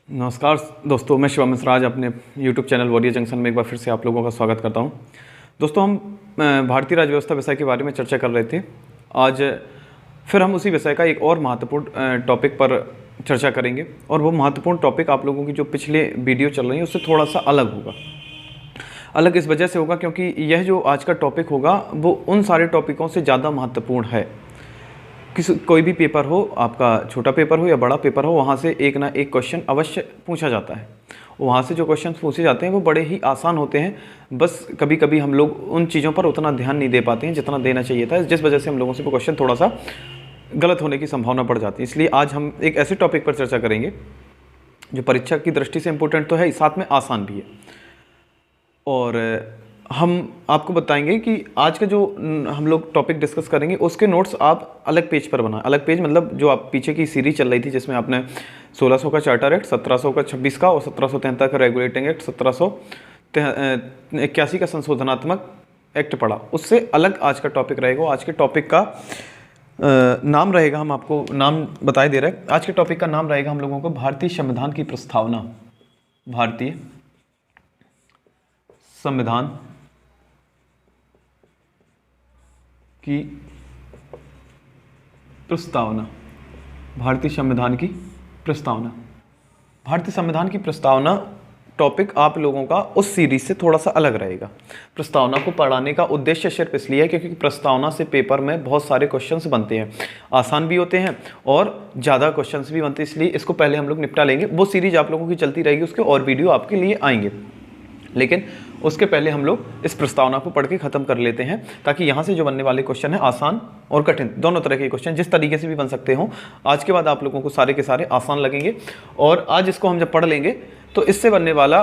नमस्कार दोस्तों, मैं शिवम मिश्रा आज अपने YouTube चैनल वॉरियर जंक्शन में एक बार फिर से आप लोगों का स्वागत करता हूं। दोस्तों, हम भारतीय राज्य व्यवस्था विषय के बारे में चर्चा कर रहे थे। आज फिर हम उसी विषय का एक और महत्वपूर्ण टॉपिक पर चर्चा करेंगे और वो महत्वपूर्ण टॉपिक आप लोगों की जो पिछले वीडियो चल रही है उससे थोड़ा सा अलग होगा। अलग इस वजह से होगा क्योंकि यह जो आज का टॉपिक होगा वो उन सारे टॉपिकों से ज़्यादा महत्वपूर्ण है। कोई भी पेपर हो, आपका छोटा पेपर हो या बड़ा पेपर हो, वहाँ से एक ना एक क्वेश्चन अवश्य पूछा जाता है। वहाँ से जो क्वेश्चन पूछे जाते हैं वो बड़े ही आसान होते हैं। बस कभी कभी हम लोग उन चीज़ों पर उतना ध्यान नहीं दे पाते हैं जितना देना चाहिए था, जिस वजह से हम लोगों से वो क्वेश्चन थोड़ा सा गलत होने की संभावना बढ़ जाती है। इसलिए आज हम एक ऐसे टॉपिक पर चर्चा करेंगे जो परीक्षा की दृष्टि से इम्पोर्टेंट तो है, साथ में आसान भी है। और हम आपको बताएंगे कि आज का जो हम लोग टॉपिक डिस्कस करेंगे उसके नोट्स आप अलग पेज पर बनाएं। अलग पेज मतलब जो आप पीछे की सीरीज चल रही थी जिसमें आपने 1600 का चार्टर एक्ट, 1700 का 26 का और 1773 का रेगुलेटिंग एक्ट, 1781 का संशोधनात्मक एक्ट पढ़ा, उससे अलग आज का टॉपिक रहेगा। आज के टॉपिक का नाम रहेगा, हम आपको नाम बताए दे रहे हैं। आज के टॉपिक का नाम रहेगा हम लोगों को भारतीय संविधान की प्रस्तावना। भारतीय संविधान की प्रस्तावना। भारतीय संविधान की प्रस्तावना। भारतीय संविधान की प्रस्तावना टॉपिक आप लोगों का उस सीरीज से थोड़ा सा अलग रहेगा। प्रस्तावना को पढ़ाने का उद्देश्य सिर्फ इसलिए है क्योंकि प्रस्तावना से पेपर में बहुत सारे क्वेश्चंस बनते हैं, आसान भी होते हैं और ज़्यादा क्वेश्चंस भी बनते हैं, इसलिए इसको पहले हम लोग निपटा लेंगे। वो सीरीज आप लोगों की चलती रहेगी, उसके और वीडियो आपके लिए आएंगे, लेकिन उसके पहले हम लोग इस प्रस्तावना को पढ़ के ख़त्म कर लेते हैं ताकि यहाँ से जो बनने वाले क्वेश्चन है आसान और कठिन दोनों तरह के क्वेश्चन जिस तरीके से भी बन सकते हो, आज के बाद आप लोगों को सारे के सारे आसान लगेंगे। और आज इसको हम जब पढ़ लेंगे तो इससे बनने वाला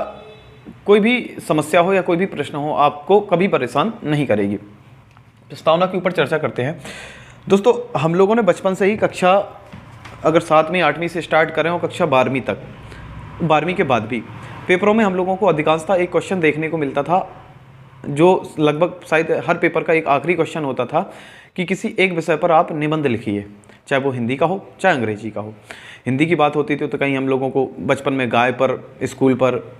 कोई भी समस्या हो या कोई भी प्रश्न हो आपको कभी परेशान नहीं करेगी। प्रस्तावना के ऊपर चर्चा करते हैं। दोस्तों, हम लोगों ने बचपन से ही कक्षा अगर 7वीं 8वीं से स्टार्ट करें और कक्षा 12वीं तक, 12वीं के बाद भी पेपरों में हम लोगों को अधिकांशतः एक क्वेश्चन देखने को मिलता था जो लगभग शायद हर पेपर का एक आखिरी क्वेश्चन होता था कि किसी एक विषय पर आप निबंध लिखिए, चाहे वो हिंदी का हो चाहे अंग्रेजी का हो। हिंदी की बात होती थी तो कहीं हम लोगों को बचपन में गाय पर, स्कूल पर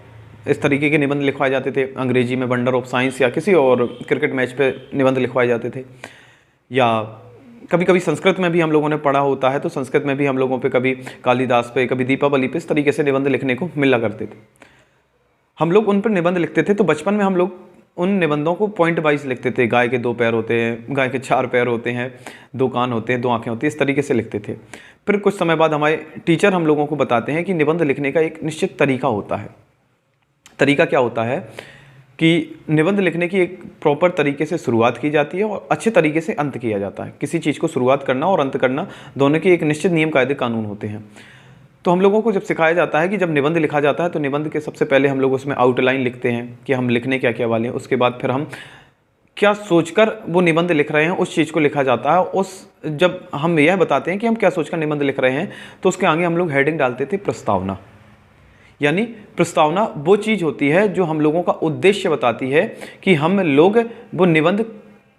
इस तरीके के निबंध लिखवाए जाते थे। अंग्रेजी में वंडर ऑफ साइंस या किसी और क्रिकेट मैच पे निबंध लिखवाए जाते थे। या कभी कभी संस्कृत में भी हम लोगों ने पढ़ा होता है तो संस्कृत में भी हम लोगों पे कभी कालिदास पे, कभी दीपावली पे इस तरीके से निबंध लिखने को मिला करते थे। हम लोग उन पर निबंध लिखते थे तो बचपन में हम लोग उन निबंधों को पॉइंट वाइज लिखते थे। गाय के 2 पैर होते हैं, गाय के 4 पैर होते हैं, 2 कान होते हैं, 2 आंखें होती हैं, इस तरीके से लिखते थे। फिर कुछ समय बाद हमारे टीचर हम लोगों को बताते हैं कि निबंध लिखने का एक निश्चित तरीका होता है। तरीका क्या होता है कि निबंध लिखने की एक प्रॉपर तरीके से शुरुआत की जाती है और अच्छे तरीके से अंत किया जाता है। किसी चीज़ को शुरुआत करना और अंत करना दोनों के एक निश्चित नियम कायदे कानून होते हैं। तो हम लोगों को जब सिखाया जाता है कि जब निबंध लिखा जाता है तो निबंध के सबसे पहले हम लोग उसमें आउटलाइन लिखते हैं कि हम लिखने क्या क्या वाले हैं। उसके बाद फिर हम क्या सोचकर वो निबंध लिख रहे हैं उस चीज़ को लिखा जाता है। जब हम यह बताते हैं कि हम क्या सोचकर निबंध लिख रहे हैं तो उसके आगे हम लोग हेडिंग डालते थे प्रस्तावना। यानी प्रस्तावना वो चीज़ होती है जो हम लोगों का उद्देश्य बताती है कि हम लोग वो निबंध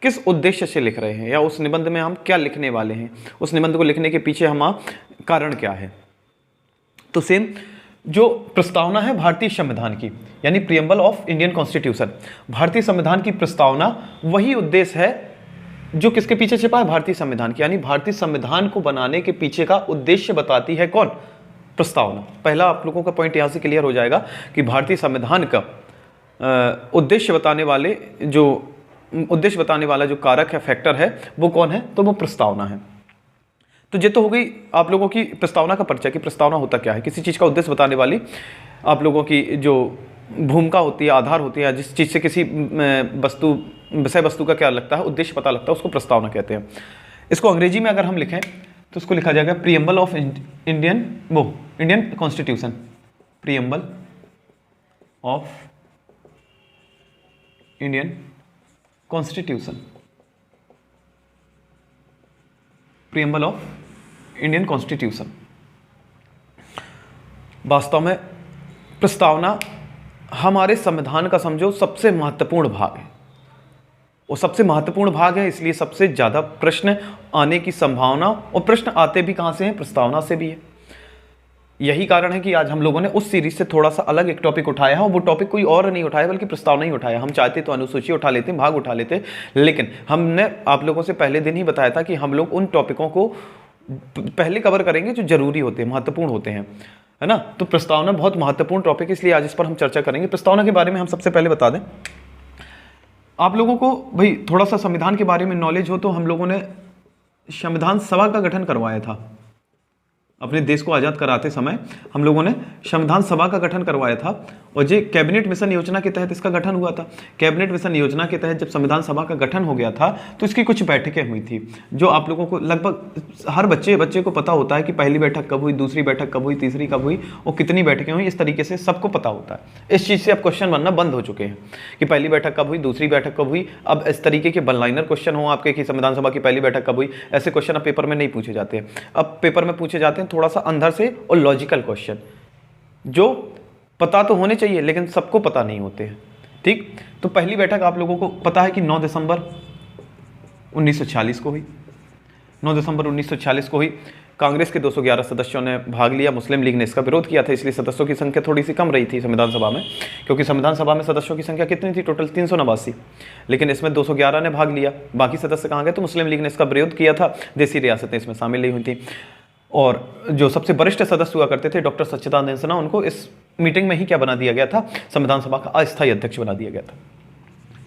किस उद्देश्य से लिख रहे हैं या उस निबंध में हम क्या लिखने वाले हैं, उस निबंध को लिखने के पीछे हमारा कारण क्या है। तो सेम जो प्रस्तावना है भारतीय संविधान की, यानी प्रीएम्बल ऑफ इंडियन कॉन्स्टिट्यूशन, भारतीय संविधान की प्रस्तावना वही उद्देश्य है जो किसके पीछे छिपा है, भारतीय संविधान की। यानी भारतीय संविधान को बनाने के पीछे का उद्देश्य बताती है कौन, प्रस्तावना। पहला आप लोगों का पॉइंट यहाँ से क्लियर हो जाएगा कि भारतीय संविधान का उद्देश्य बताने वाला जो कारक है, फैक्टर है, वो कौन है, तो वो प्रस्तावना है। तो ये तो हो गई आप लोगों की प्रस्तावना का परिचय कि प्रस्तावना होता क्या है। किसी चीज़ का उद्देश्य बताने वाली आप लोगों की जो भूमिका होती है, आधार होती है, जिस चीज़ से किसी विषय वस्तु का क्या लगता है, उद्देश्य पता लगता है, उसको प्रस्तावना कहते हैं। इसको अंग्रेजी में अगर हम लिखें तो उसको लिखा जाएगा preamble of Indian constitution. Preamble of Indian constitution. Preamble of Indian constitution. वास्तव में प्रस्तावना हमारे संविधान का समझो सबसे महत्वपूर्ण भाग है। वो सबसे महत्वपूर्ण भाग है, इसलिए सबसे ज़्यादा प्रश्न आने की संभावना, और प्रश्न आते भी कहाँ से हैं, प्रस्तावना से भी है। यही कारण है कि आज हम लोगों ने उस सीरीज से थोड़ा सा अलग एक टॉपिक उठाया है, और वो टॉपिक कोई और नहीं उठाया बल्कि प्रस्तावना ही उठाया। हम चाहते तो अनुसूची उठा लेते, भाग उठा लेते, लेकिन हमने आप लोगों से पहले दिन ही बताया था कि हम लोग उन टॉपिकों को पहले कवर करेंगे जो जरूरी होते हैं, महत्वपूर्ण होते हैं, है ना। तो प्रस्तावना बहुत महत्वपूर्ण टॉपिक है, इसलिए आज इस पर हम चर्चा करेंगे। प्रस्तावना के बारे में हम सबसे पहले बता दें आप लोगों को, भाई थोड़ा सा संविधान के बारे में नॉलेज हो तो हम लोगों ने संविधान सभा का गठन करवाया था। अपने देश को आज़ाद कराते समय हम लोगों ने संविधान सभा का गठन करवाया था, और ये कैबिनेट मिशन योजना के तहत इसका गठन हुआ था। कैबिनेट मिशन योजना के तहत जब संविधान सभा का गठन हो गया था तो इसकी कुछ बैठकें हुई थी, जो आप लोगों को लगभग हर बच्चे को पता होता है कि पहली बैठक कब हुई, दूसरी बैठक कब हुई, तीसरी कब हुई और कितनी बैठकें हुई, इस तरीके से सबको पता होता है। इस चीज़ से अब क्वेश्चन बनना बंद हो चुके हैं कि पहली बैठक कब हुई, दूसरी बैठक कब हुई। अब इस तरीके के वन लाइनर क्वेश्चन हो आपके कि संविधान सभा की पहली बैठक कब हुई, ऐसे क्वेश्चन अब पेपर में नहीं पूछे जाते हैं। अब पेपर में पूछे जाते हैं थोड़ा सा अंदर से और लॉजिकल क्वेश्चन, जो पता तो होने चाहिए लेकिन सबको पता नहीं होते हैं। ठीक, तो पहली बैठक आप लोगों को पता है कि 9 दिसंबर 1946 को हुई। 9 दिसंबर 1946 को हुई। कांग्रेस के 211 सदस्यों ने भाग लिया, मुस्लिम लीग ने इसका विरोध किया था, इसलिए सदस्यों की संख्या थोड़ी सी कम रही थी संविधान सभा में, क्योंकि संविधान सभा में सदस्यों की संख्या कितनी थी टोटल 389, लेकिन इसमें 211 ने भाग लिया। बाकी सदस्य कहाँ गए, तो मुस्लिम लीग ने इसका विरोध किया था, देसी रियासतें इसमें शामिल नहीं हुई थी। और जो सबसे वरिष्ठ सदस्य हुआ करते थे डॉक्टर सच्चिदानंद सिन्हा, उनको इस मीटिंग में ही क्या बना दिया गया था, संविधान सभा का अस्थायी अध्यक्ष बना दिया गया था।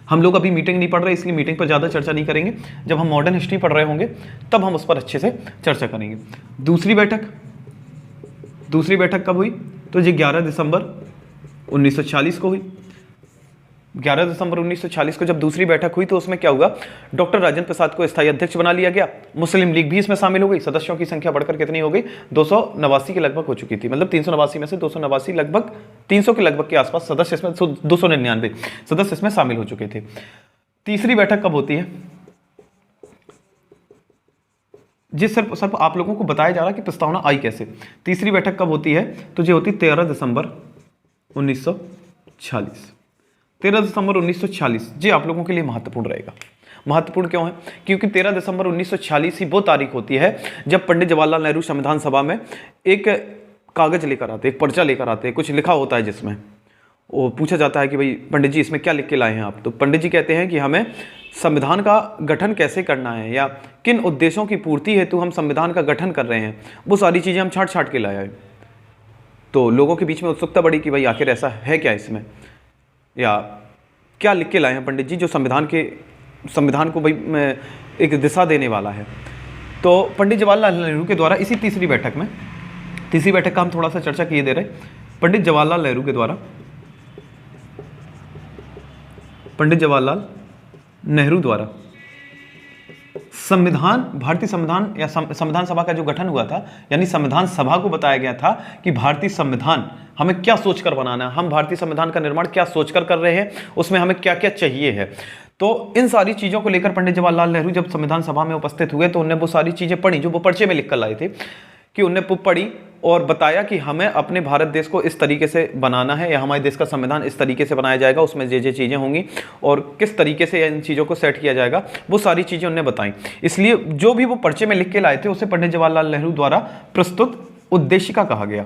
हम लोग अभी मीटिंग नहीं पढ़ रहे, इसलिए मीटिंग पर ज़्यादा चर्चा नहीं करेंगे। जब हम मॉडर्न हिस्ट्री पढ़ रहे होंगे तब हम उस पर अच्छे से चर्चा करेंगे। दूसरी बैठक कब हुई, तो ये 11 दिसंबर 1940 को हुई। 11 दिसंबर 1940 को जब दूसरी बैठक हुई तो उसमें क्या हुआ, डॉक्टर राजेंद्र प्रसाद को स्थायी अध्यक्ष बना लिया गया। मुस्लिम लीग भी इसमें शामिल हो गई। सदस्यों की संख्या बढ़कर कितनी हो गई, 289 के लगभग हो चुकी थी। मतलब 389 में से 289 लगभग 300 के लगभग के आसपास सदस्य इसमें 299 सदस्य इसमें शामिल हो चुके थे। तीसरी बैठक कब होती है, जिस सिर्फ आप लोगों को बताया जा रहा है कि प्रस्तावना आई कैसे। तीसरी बैठक कब होती है, तो ये होती 13 दिसंबर 1946। 13 दिसंबर 1946 जी आप लोगों के लिए महत्वपूर्ण रहेगा। महत्वपूर्ण क्यों है, क्योंकि 13 दिसंबर 1946 ही वो तारीख होती है जब पंडित जवाहरलाल नेहरू संविधान सभा में एक कागज लेकर आते, एक पर्चा लेकर आते, कुछ लिखा होता है जिसमें वो पूछा जाता है कि भाई पंडित जी इसमें क्या लिख के लाए हैं आप। तो पंडित जी कहते हैं कि हमें संविधान का गठन कैसे करना है या किन उद्देश्यों की पूर्ति हेतु हम संविधान का गठन कर रहे हैं, वो सारी चीज़ें हम छाट के लाए हैं। तो लोगों के बीच में उत्सुकता बढ़ी कि भाई आखिर ऐसा है क्या इसमें, या क्या लिख के लाए हैं पंडित जी जो संविधान को भाई एक दिशा देने वाला है। तो पंडित जवाहरलाल नेहरू के द्वारा इसी तीसरी बैठक का हम थोड़ा सा चर्चा किए दे रहे। पंडित जवाहरलाल नेहरू द्वारा भारतीय संविधान या संविधान सभा का जो गठन हुआ था, यानी संविधान सभा को बताया गया था कि भारतीय संविधान हमें क्या सोचकर बनाना है, हम भारतीय संविधान का निर्माण क्या सोचकर कर रहे हैं, उसमें हमें क्या क्या चाहिए है। तो इन सारी चीज़ों को लेकर पंडित जवाहरलाल नेहरू जब संविधान सभा में उपस्थित हुए तो उन्होंने वो सारी चीज़ें पढ़ी जो वो पर्चे में लिख कर लाए थे, कि उन्हें पढ़ी और बताया कि हमें अपने भारत देश को इस तरीके से बनाना है, या हमारे देश का संविधान इस तरीके से बनाया जाएगा, उसमें ये चीज़ें होंगी और किस तरीके से इन चीज़ों को सेट किया जाएगा, वो सारी चीज़ें उन्हें बताई। इसलिए जो भी वो पर्चे में लिख के लाए थे उसे पंडित जवाहरलाल नेहरू द्वारा प्रस्तुत उद्देशिका कहा गया।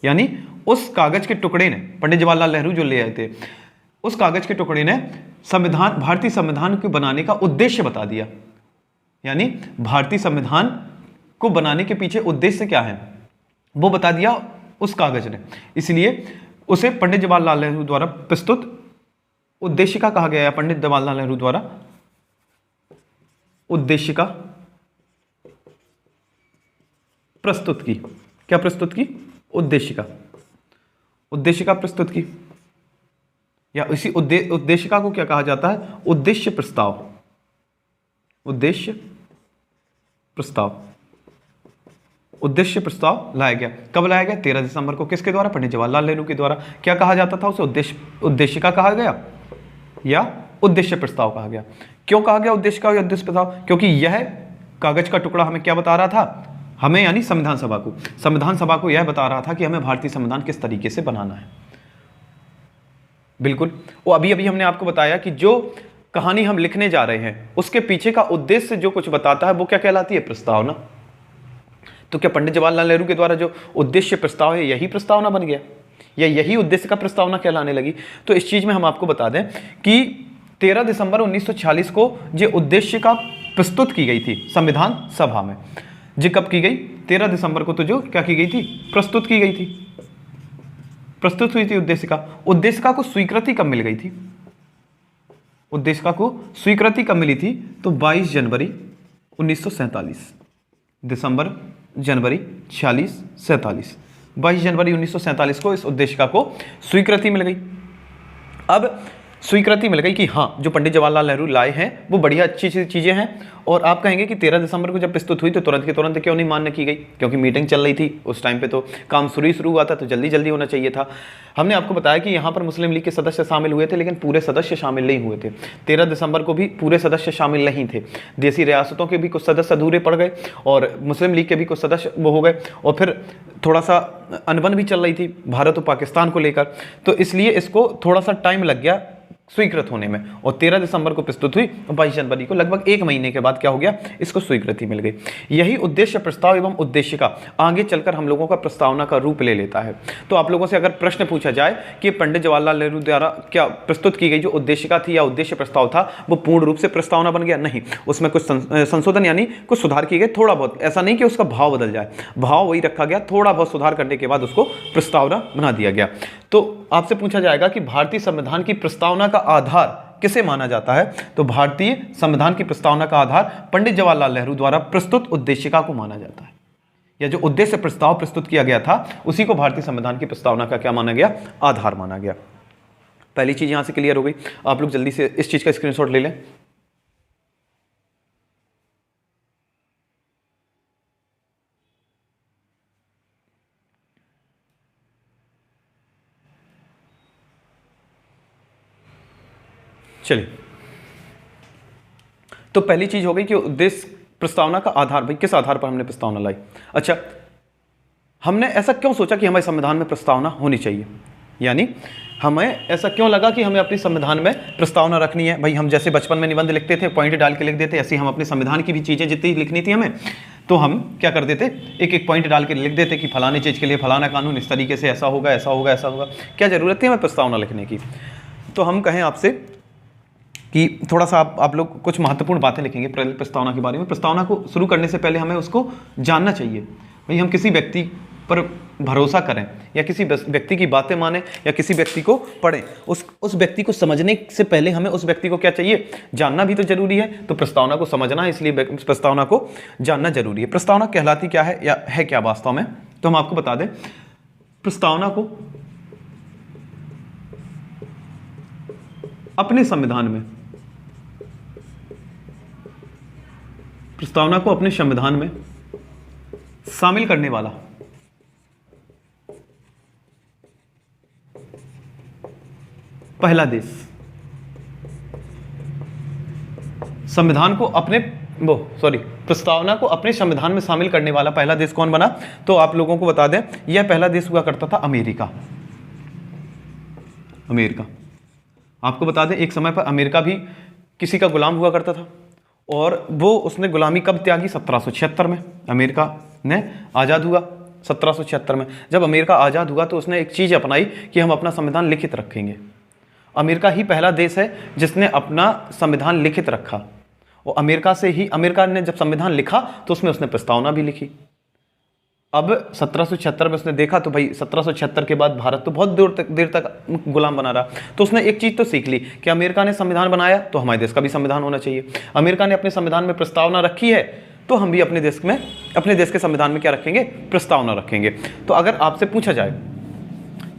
यानी उस कागज के टुकड़े ने, पंडित जवाहरलाल नेहरू जो ले आए थे, उस कागज के टुकड़े ने भारतीय संविधान को बनाने का उद्देश्य बता दिया। यानी भारतीय संविधान को बनाने के पीछे उद्देश्य क्या है वो बता दिया उस कागज ने, इसलिए उसे पंडित जवाहरलाल नेहरू द्वारा प्रस्तुत उद्देशिका कहा गया है। पंडित जवाहरलाल नेहरू द्वारा उद्देशिका प्रस्तुत की, क्या प्रस्तुत की, उद्देशिका प्रस्तुत की, या इसी उद्देशिका को क्या कहा जाता है, उद्देश्य प्रस्ताव लाया गया। कब लाया गया, 13 दिसंबर को। किसके द्वारा, पंडित जवाहरलाल नेहरू के द्वारा। क्या कहा जाता था उसे, उद्देशिका कहा गया या उद्देश्य प्रस्ताव कहा गया। क्यों कहा गया उद्देशिका या उद्देश्य प्रस्ताव, क्योंकि यह कागज का टुकड़ा हमें क्या बता रहा था, हमें यानी संविधान सभा को यह बता रहा था कि हमें भारतीय संविधान किस तरीके से बनाना है। बिल्कुल, वो अभी हमने आपको बताया कि जो कहानी हम लिखने जा रहे हैं उसके पीछे का उद्देश्य जो कुछ बताता है वो क्या कहलाती है, प्रस्तावना। तो क्या पंडित जवाहरलाल नेहरू के द्वारा जो उद्देश्य प्रस्ताव है यही प्रस्तावना बन गया या यही उद्देश्य का प्रस्तावना कहलाने लगी? तो इस चीज में हम आपको बता दें कि 13 दिसंबर 1946 को जो उद्देश्य का प्रस्तुत की गई थी संविधान सभा में, जी कब की गई? 13 दिसंबर को तो जो क्या की गई थी, प्रस्तुत की गई थी, प्रस्तुत हुई थी उद्देशिका को स्वीकृति कब मिल गई थी? उद्देशिका को स्वीकृति कब मिली थी? तो 22 जनवरी 1947, दिसंबर जनवरी 46 47, 22 जनवरी 1947 को इस उद्देशिका को स्वीकृति मिल गई। अब स्वीकृति मिल गई कि हाँ जो पंडित जवाहरलाल नेहरू लाए हैं वो बढ़िया अच्छी चीज़ें हैं, और आप कहेंगे कि 13 दिसंबर को जब प्रस्तुत हुई तो तुरंत के तुरंत क्यों नहीं मान्य की गई? क्योंकि मीटिंग चल रही थी उस टाइम पे, तो काम शुरू हुआ था, तो जल्दी जल्दी होना चाहिए था। हमने आपको बताया कि यहाँ पर मुस्लिम लीग के सदस्य शामिल हुए थे, लेकिन पूरे सदस्य शामिल नहीं हुए थे। 13 दिसंबर को भी पूरे सदस्य शामिल नहीं थे, देसी रियासतों के भी कुछ सदस्य अधूरे पड़ गए और मुस्लिम लीग के भी कुछ सदस्य वो हो गए, और फिर थोड़ा सा अनबन भी चल रही थी भारत और पाकिस्तान को लेकर, तो इसलिए इसको थोड़ा सा टाइम लग गया स्वीकृत होने में। और 13 दिसंबर को प्रस्तुत हुई और 22 जनवरी को लगभग 1 महीने के बाद क्या हो गया, इसको स्वीकृति मिल गई। यही उद्देश्य प्रस्ताव एवं उद्देशिका आगे चलकर हम लोगों का प्रस्तावना का रूप ले लेता है। तो आप लोगों से अगर प्रश्न पूछा जाए कि पंडित जवाहरलाल नेहरू द्वारा क्या प्रस्तुत की गई जो उद्देशिका थी या उद्देश्य प्रस्ताव था वो पूर्ण रूप से प्रस्तावना बन गया? नहीं, उसमें कुछ संशोधन यानी कुछ सुधार किए गए, थोड़ा बहुत, ऐसा नहीं कि उसका भाव बदल जाए, भाव वही रखा गया, थोड़ा बहुत सुधार करने के बाद उसको प्रस्तावना बना दिया गया। तो आपसे पूछा जाएगा कि भारतीय संविधान की प्रस्तावना का आधार किसे माना जाता है? तो भारतीय संविधान की प्रस्तावना का आधार पंडित जवाहरलाल नेहरू द्वारा प्रस्तुत उद्देशिका को माना जाता है, या जो उद्देश्य प्रस्ताव प्रस्तुत किया गया था उसी को भारतीय संविधान की प्रस्तावना का क्या माना गया? आधार माना गया। पहली चीज यहां से क्लियर हो गई। आप लोग जल्दी से इस चीज का स्क्रीनशॉट ले लें। चलिए, तो पहली चीज हो गई कि उद्देश्य प्रस्तावना का आधार, भाई किस आधार पर हमने प्रस्तावना लाई? अच्छा, हमने ऐसा क्यों सोचा कि हमारे संविधान में प्रस्तावना होनी चाहिए, यानी हमें ऐसा क्यों लगा कि हमें अपने संविधान में प्रस्तावना रखनी है? भाई हम जैसे बचपन में निबंध लिखते थे, पॉइंट डाल के लिख देते, ऐसे हम अपने संविधान की भी चीजें जितनी लिखनी थी हमें, तो हम क्या कर देते, एक एक पॉइंट डाल के लिख देते कि फलाने चीज के लिए फलाना कानून इस तरीके से ऐसा होगा, ऐसा होगा, ऐसा होगा। क्या जरूरत थी हमें प्रस्तावना लिखने की? तो हम कहें आपसे कि थोड़ा सा आप लोग कुछ महत्वपूर्ण बातें लिखेंगे प्रस्तावना के बारे में। प्रस्तावना को शुरू करने से पहले हमें उसको जानना चाहिए। भाई हम किसी व्यक्ति पर भरोसा करें या किसी व्यक्ति की बातें माने या किसी व्यक्ति को पढ़ें, उस व्यक्ति को समझने से पहले हमें उस व्यक्ति को क्या चाहिए, जानना भी तो जरूरी है। तो प्रस्तावना को समझना है, इसलिए प्रस्तावना को जानना जरूरी है। प्रस्तावना कहलाती क्या है या है क्या वास्तव में? तो हम आपको बता दें, प्रस्तावना को अपने संविधान में, प्रस्तावना को अपने संविधान में शामिल करने वाला पहला देश, संविधान को अपने प्रस्तावना को अपने संविधान में शामिल करने वाला पहला देश कौन बना? तो आप लोगों को बता दें, यह पहला देश हुआ करता था अमेरिका। अमेरिका, आपको बता दें एक समय पर अमेरिका भी किसी का गुलाम हुआ करता था, और वो उसने गुलामी कब त्यागी? 1776 में अमेरिका ने आज़ाद हुआ। 1776 में जब अमेरिका आज़ाद हुआ तो उसने एक चीज़ अपनाई कि हम अपना संविधान लिखित रखेंगे। अमेरिका ही पहला देश है जिसने अपना संविधान लिखित रखा, और अमेरिका ने जब संविधान लिखा तो उसने प्रस्तावना भी लिखी। अब 1776 में उसने देखा तो भाई 1776 के बाद भारत तो बहुत देर तक गुलाम बना रहा, तो उसने एक चीज़ तो सीख ली कि अमेरिका ने संविधान बनाया तो हमारे देश का भी संविधान होना चाहिए। अमेरिका ने अपने संविधान में प्रस्तावना रखी है तो हम भी अपने देश के संविधान में क्या रखेंगे? प्रस्तावना रखेंगे। तो अगर आपसे पूछा जाए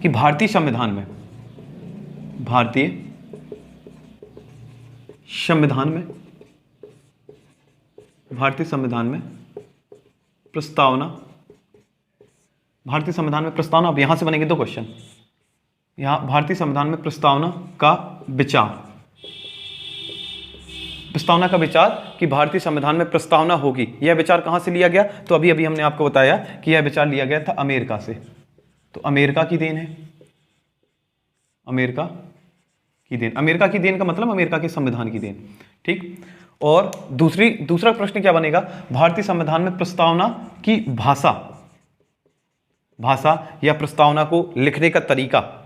कि भारतीय संविधान में प्रस्तावना, अब यहां से बनेंगे दो क्वेश्चन। यहां भारतीय संविधान में प्रस्तावना का विचार कि भारतीय संविधान में प्रस्तावना होगी, यह विचार कहां से लिया गया? तो अभी हमने आपको बताया कि यह विचार लिया गया था अमेरिका से। तो अमेरिका की देन है, अमेरिका की देन का मतलब अमेरिका के संविधान की देन, ठीक। और दूसरा प्रश्न क्या बनेगा? भारतीय संविधान में प्रस्तावना की भाषा या प्रस्तावना को लिखने का तरीका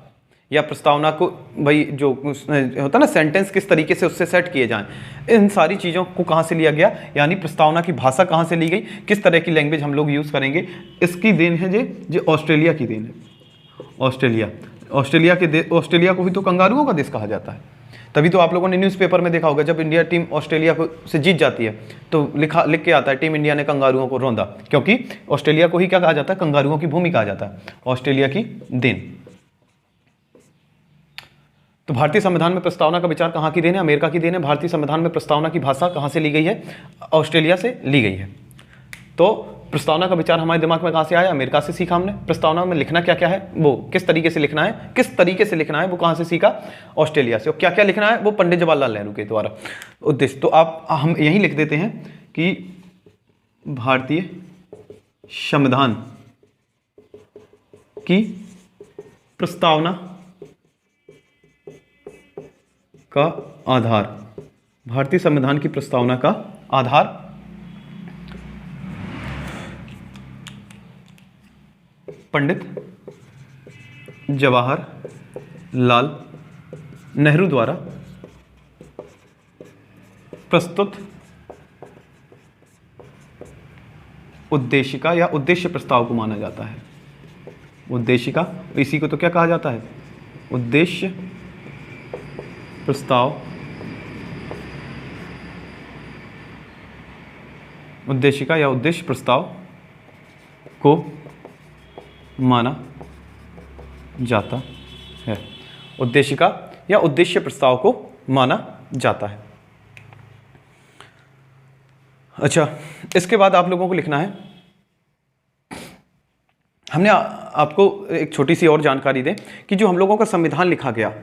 या प्रस्तावना को भाई जो होता है ना सेंटेंस किस तरीके से उससे सेट किए जाएं, इन सारी चीज़ों को कहाँ से लिया गया, यानी प्रस्तावना की भाषा कहाँ से ली गई, किस तरह की लैंग्वेज हम लोग यूज़ करेंगे, इसकी देन है जे ऑस्ट्रेलिया की देन है। ऑस्ट्रेलिया को ही तो कंगारुओं का देश कहा जाता है। तभी तो आप लोगों ने न्यूज़पेपर में देखा होगा जब इंडिया टीम ऑस्ट्रेलिया को से जीत जाती है तो लिख के आता है टीम इंडिया ने कंगारुओं को रौंदा, क्योंकि ऑस्ट्रेलिया को ही क्या कहा जाता है, कंगारुओं की भूमि कहा जाता है, ऑस्ट्रेलिया की देन। तो भारतीय संविधान में प्रस्तावना का विचार कहाँ की देन है, अमेरिका की देन है। भारतीय संविधान में प्रस्तावना की भाषा कहाँ से ली गई है, ऑस्ट्रेलिया से ली गई है। तो प्रस्तावना का विचार हमारे दिमाग में कहाँ से आया, अमेरिका से सीखा हमने। प्रस्तावना में लिखना क्या क्या है, वो किस तरीके से लिखना है, वो कहाँ से सीखा, ऑस्ट्रेलिया से। और क्या क्या लिखना है, वो पंडित जवाहरलाल नेहरू के द्वारा उद्देश्य। तो आप हम यही लिख देते हैं कि भारतीय संविधान की प्रस्तावना का आधार, भारतीय संविधान की प्रस्तावना का आधार पंडित जवाहरलाल नेहरू द्वारा प्रस्तुत उद्देशिका या उद्देश्य प्रस्ताव को माना जाता है। उद्देशिका, इसी को तो क्या कहा जाता है, उद्देश्य प्रस्ताव, उद्देशिका या उद्देश्य प्रस्ताव को माना जाता है। उद्देशिका या उद्देश्य प्रस्ताव को माना जाता है। अच्छा, इसके बाद आप लोगों को लिखना है, हमने आपको एक छोटी सी और जानकारी दें कि जो हम लोगों का संविधान लिखा गया,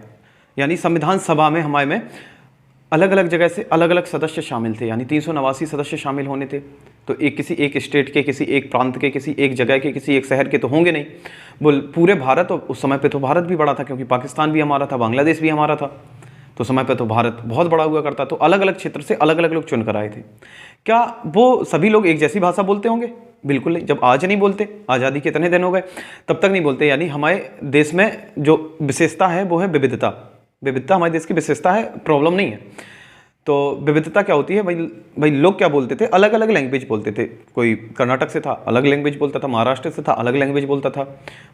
यानी संविधान सभा में हमारे में अलग अलग जगह से अलग अलग सदस्य शामिल थे, यानी 389 सदस्य शामिल होने थे। तो किसी एक स्टेट के, किसी एक प्रांत के, किसी एक जगह के, किसी एक शहर के तो होंगे नहीं, बोल पूरे भारत। और उस समय पे तो भारत भी बड़ा था, क्योंकि पाकिस्तान भी हमारा था, बांग्लादेश भी हमारा था, तो समय पे तो भारत बहुत बड़ा हुआ करता। तो अलग अलग क्षेत्र से अलग अलग लोग चुन कर आए थे। क्या वो सभी लोग एक जैसी भाषा बोलते होंगे? बिल्कुल नहीं। जब आज नहीं बोलते, आज़ादी के इतने दिन हो गए, तब तक नहीं बोलते। यानी हमारे देश में जो विशेषता है वो है विविधता। विविधता हमारे देश की विशेषता है, प्रॉब्लम नहीं है। तो विविधता क्या होती है भाई लोग क्या बोलते थे, अलग अलग लैंग्वेज बोलते थे। कोई कर्नाटक से था, अलग लैंग्वेज बोलता था, महाराष्ट्र से था, अलग लैंग्वेज बोलता था,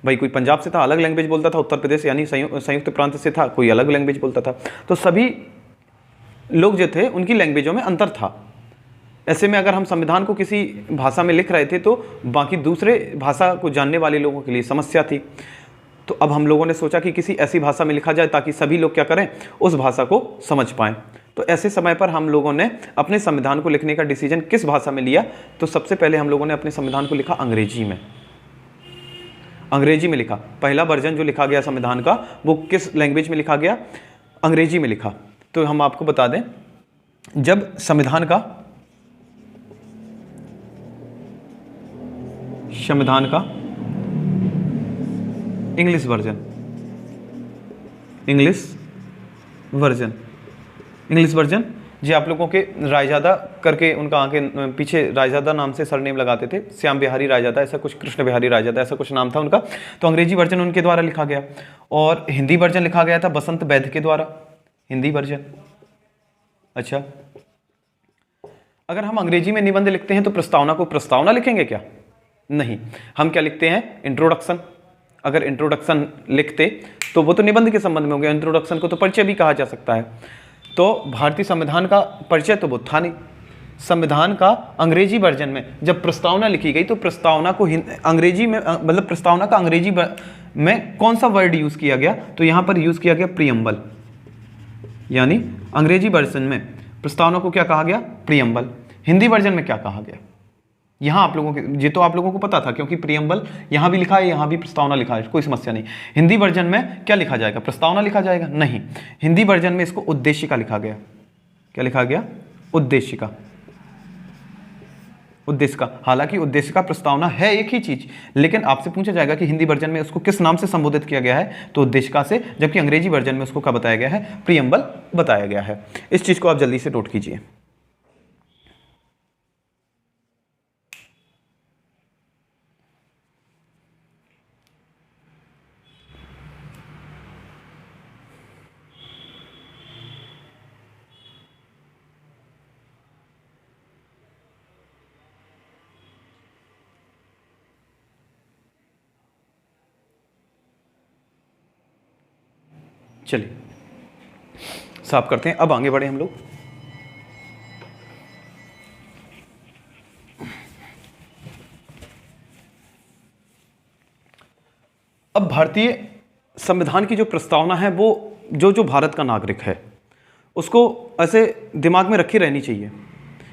भाई कोई पंजाब से था, अलग लैंग्वेज बोलता था, उत्तर प्रदेश यानी संयुक्त प्रांत से था, कोई अलग लैंग्वेज बोलता था। तो सभी लोग जो थे उनकी लैंग्वेजों में अंतर था। ऐसे में अगर हम संविधान को किसी भाषा में लिख रहे थे तो बाकी दूसरे भाषा को जानने वाले लोगों के लिए समस्या थी। तो अब हम लोगों ने सोचा कि किसी ऐसी भाषा में लिखा जाए ताकि सभी लोग क्या करें, उस भाषा को समझ पाएं। तो ऐसे समय पर हम लोगों ने अपने संविधान को लिखने का डिसीजन किस भाषा में लिया, तो सबसे पहले हम लोगों ने अपने संविधान को लिखा अंग्रेजी में। अंग्रेजी में लिखा। पहला वर्जन जो लिखा गया संविधान का, वो किस लैंग्वेज में लिखा गया, अंग्रेजी में लिखा। तो हम आपको बता दें, जब संविधान का इंग्लिश वर्जन जी आप लोगों के रायजादा करके उनका आगे पीछे रायजादा नाम से सरनेम लगाते थे, श्याम बिहारी रायजादा ऐसा कुछ, कृष्ण बिहारी रायजादा ऐसा कुछ नाम था उनका। तो अंग्रेजी वर्जन उनके द्वारा लिखा गया। और हिंदी वर्जन लिखा गया था बसंत वैद्य के द्वारा, हिंदी वर्जन। अच्छा, अगर हम अंग्रेजी में निबंध लिखते हैं तो प्रस्तावना को प्रस्तावना लिखेंगे क्या? नहीं, हम क्या लिखते हैं, इंट्रोडक्शन। अगर इंट्रोडक्शन लिखते तो वो तो निबंध के संबंध में हो गया, इंट्रोडक्शन को तो परिचय भी कहा जा सकता है। तो भारतीय संविधान का परिचय तो वो था नहीं। संविधान का अंग्रेजी वर्जन में जब प्रस्तावना लिखी गई तो प्रस्तावना को अंग्रेजी में, मतलब प्रस्तावना का अंग्रेजी में कौन सा वर्ड यूज किया गया, तो यहाँ पर यूज किया गया प्रियम्बल। यानी अंग्रेजी वर्जन में प्रस्तावना को क्या कहा गया, प्रियम्बल। हिंदी वर्जन में क्या कहा गया, यहाँ आप लोगों के, ये तो आप लोगों को पता था क्योंकि प्रियम्बल यहाँ भी लिखा है, यहाँ भी प्रस्तावना लिखा है, कोई समस्या नहीं। हिंदी वर्जन में क्या लिखा जाएगा, प्रस्तावना लिखा जाएगा? नहीं, हिंदी वर्जन में इसको उद्देशिका लिखा गया। क्या लिखा गया, उद्देशिका। उद्देशिका, हालांकि उद्देशिका प्रस्तावना है एक ही चीज, लेकिन आपसे पूछा जाएगा कि हिंदी वर्जन में उसको किस नाम से संबोधित किया गया है, तो उद्देशिका से, जबकि अंग्रेजी वर्जन में उसको क्या बताया गया है, प्रियम्बल बताया गया है। इस चीज को आप जल्दी से नोट कीजिए। चलिए साफ करते हैं, अब आगे बढ़े हम लोग। अब भारतीय संविधान की जो प्रस्तावना है वो जो भारत का नागरिक है उसको ऐसे दिमाग में रखी रहनी चाहिए,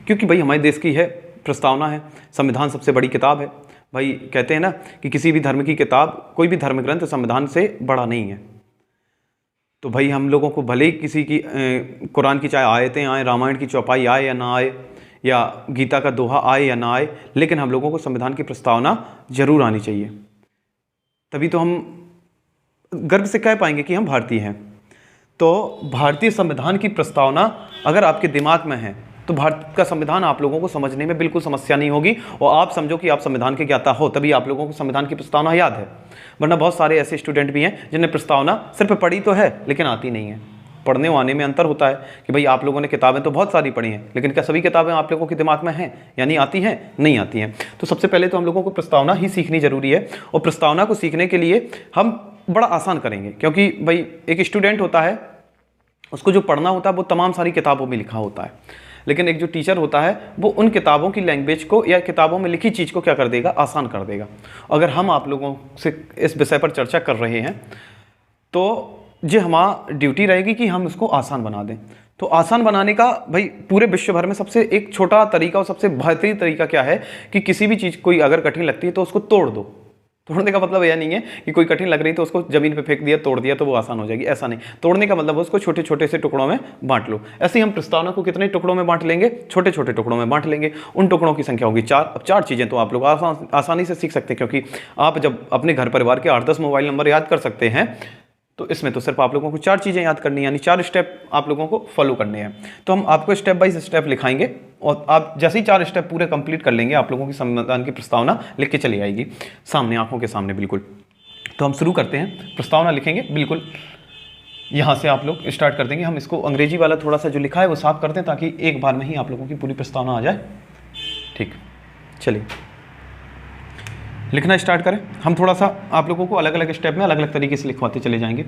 क्योंकि भाई हमारे देश की है प्रस्तावना है, संविधान सबसे बड़ी किताब है। भाई कहते हैं ना कि किसी भी धर्म की किताब, कोई भी धर्म ग्रंथ संविधान से बड़ा नहीं है। तो भाई हम लोगों को भले ही किसी की कुरान की चाहे आयतें आए, रामायण की चौपाई आए या ना आए, या गीता का दोहा आए या ना आए, लेकिन हम लोगों को संविधान की प्रस्तावना जरूर आनी चाहिए। तभी तो हम गर्व से कह पाएंगे कि हम भारतीय हैं। तो भारतीय संविधान की प्रस्तावना अगर आपके दिमाग में है तो भारत का संविधान आप लोगों को समझने में बिल्कुल समस्या नहीं होगी, और आप समझो कि आप संविधान के ज्ञाता हो तभी आप लोगों को संविधान की प्रस्तावना याद है। वरना बहुत सारे ऐसे स्टूडेंट भी हैं जिन्हें प्रस्तावना सिर्फ पढ़ी तो है लेकिन आती नहीं है। पढ़ने आने में अंतर होता है कि भाई आप लोगों ने किताबें तो बहुत सारी पढ़ी हैं, लेकिन क्या सभी किताबें आप लोगों के दिमाग में हैं, यानी आती हैं? नहीं आती हैं। तो सबसे पहले तो हम लोगों को प्रस्तावना ही सीखनी जरूरी है, और प्रस्तावना को सीखने के लिए हम बड़ा आसान करेंगे, क्योंकि भाई एक स्टूडेंट होता है, उसको जो पढ़ना होता है वो तमाम सारी किताबों में लिखा होता है, लेकिन एक जो टीचर होता है वो उन किताबों की लैंग्वेज को या किताबों में लिखी चीज़ को क्या कर देगा, आसान कर देगा। अगर हम आप लोगों से इस विषय पर चर्चा कर रहे हैं तो ये हमारी ड्यूटी रहेगी कि हम इसको आसान बना दें। तो आसान बनाने का भाई पूरे विश्व भर में सबसे एक छोटा तरीका और सबसे बेहतरीन तरीका क्या है कि किसी भी चीज़ कोई अगर कठिन लगती है तो उसको तोड़ दो। तोड़ने का मतलब यह नहीं है कि कोई कठिन लग रही तो उसको जमीन पे फेंक दिया, तोड़ दिया तो वो आसान हो जाएगी, ऐसा नहीं। तोड़ने का मतलब उसको छोटे छोटे से टुकड़ों में बांट लो। ऐसे ही हम प्रस्तावना को कितने टुकड़ों में बांट लेंगे, छोटे छोटे टुकड़ों में बांट लेंगे। उन टुकड़ों की संख्या होगी 4। अब 4 चीज़ें तो आप लोग आसानी से सीख सकते हैं, क्योंकि आप जब अपने घर परिवार के 8-10 मोबाइल नंबर याद कर सकते हैं तो इसमें तो सिर्फ आप लोगों को 4 चीज़ें याद करनी है, यानी 4 स्टेप आप लोगों को फॉलो करने हैं। तो हम आपको स्टेप बाय स्टेप लिखाएंगे, और आप जैसे ही 4 स्टेप पूरे कंप्लीट कर लेंगे आप लोगों की संविधान की प्रस्तावना लिख के चली आएगी सामने, आंखों के सामने बिल्कुल। तो हम शुरू करते हैं, प्रस्तावना लिखेंगे बिल्कुल यहाँ से आप लोग स्टार्ट कर देंगे। हम इसको अंग्रेजी वाला थोड़ा सा जो लिखा है वो साफ करते हैं ताकि एक बार में ही आप लोगों की पूरी प्रस्तावना आ जाए। ठीक, चलिए लिखना स्टार्ट करें। हम थोड़ा सा आप लोगों को अलग अलग स्टेप में अलग अलग तरीके से लिखवाते चले जाएंगे।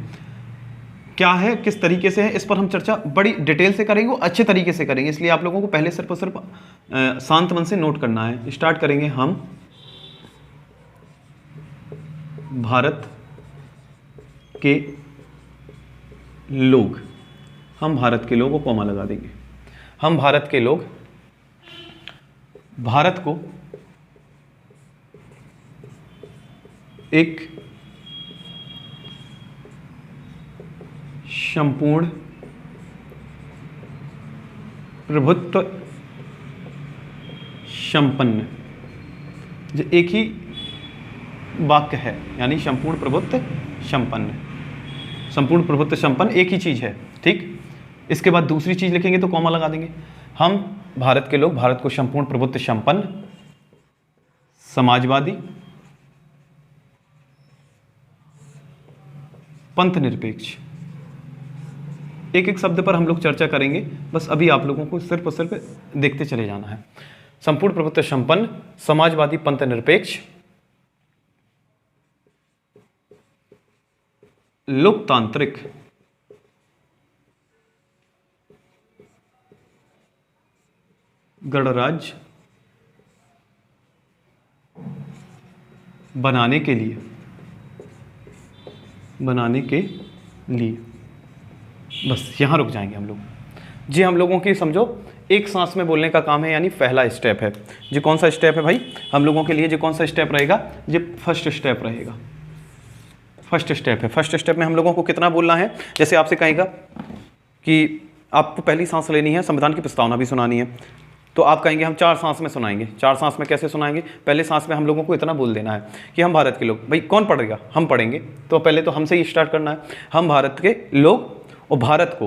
क्या है, किस तरीके से है, इस पर हम चर्चा बड़ी डिटेल से करेंगे और अच्छे तरीके से करेंगे, इसलिए आप लोगों को पहले सिर्फ और सिर्फ शांत मन से नोट करना है। स्टार्ट करेंगे हम भारत के लोग, हम भारत के लोगों को कॉमा लगा देंगे। हम भारत के लोग भारत को एक संपूर्ण प्रभुत्व संपन्न, जो एक ही वाक्य है, यानी संपूर्ण प्रभुत्व संपन्न। संपूर्ण प्रभुत्व संपन्न एक ही चीज है, ठीक। इसके बाद दूसरी चीज लिखेंगे तो कॉमा लगा देंगे। हम भारत के लोग भारत को संपूर्ण प्रभुत्व संपन्न, समाजवादी, पंथ निरपेक्ष। एक एक शब्द पर हम लोग चर्चा करेंगे, बस अभी आप लोगों को सिर्फ और सिर्फ देखते चले जाना है। संपूर्ण प्रभुत्व संपन्न, समाजवादी, पंथ निरपेक्ष, लोकतांत्रिक, गणराज्य बनाने के लिए बस यहाँ रुक जाएंगे हम लोग। जी हम लोगों की समझो एक सांस में बोलने का काम है, यानी पहला स्टेप है। जी कौन सा स्टेप है भाई हम लोगों के लिए? जी कौन सा स्टेप रहेगा? जी फर्स्ट स्टेप रहेगा। फर्स्ट स्टेप है। फर्स्ट स्टेप में हम लोगों को कितना बोलना है? जैसे आपसे कहेगा कि आपको पहली सांस लेनी है, संविधान की प्रस्तावना भी सुनानी है, तो आप कहेंगे हम 4 सांस में सुनाएंगे। 4 सांस में कैसे सुनाएंगे? पहले सांस में हम लोगों को इतना बोल देना है कि हम भारत के लोग। भाई कौन पढ़ेगा? हम पढ़ेंगे। तो पहले तो हमसे ही स्टार्ट करना है। हम भारत के लोग, और भारत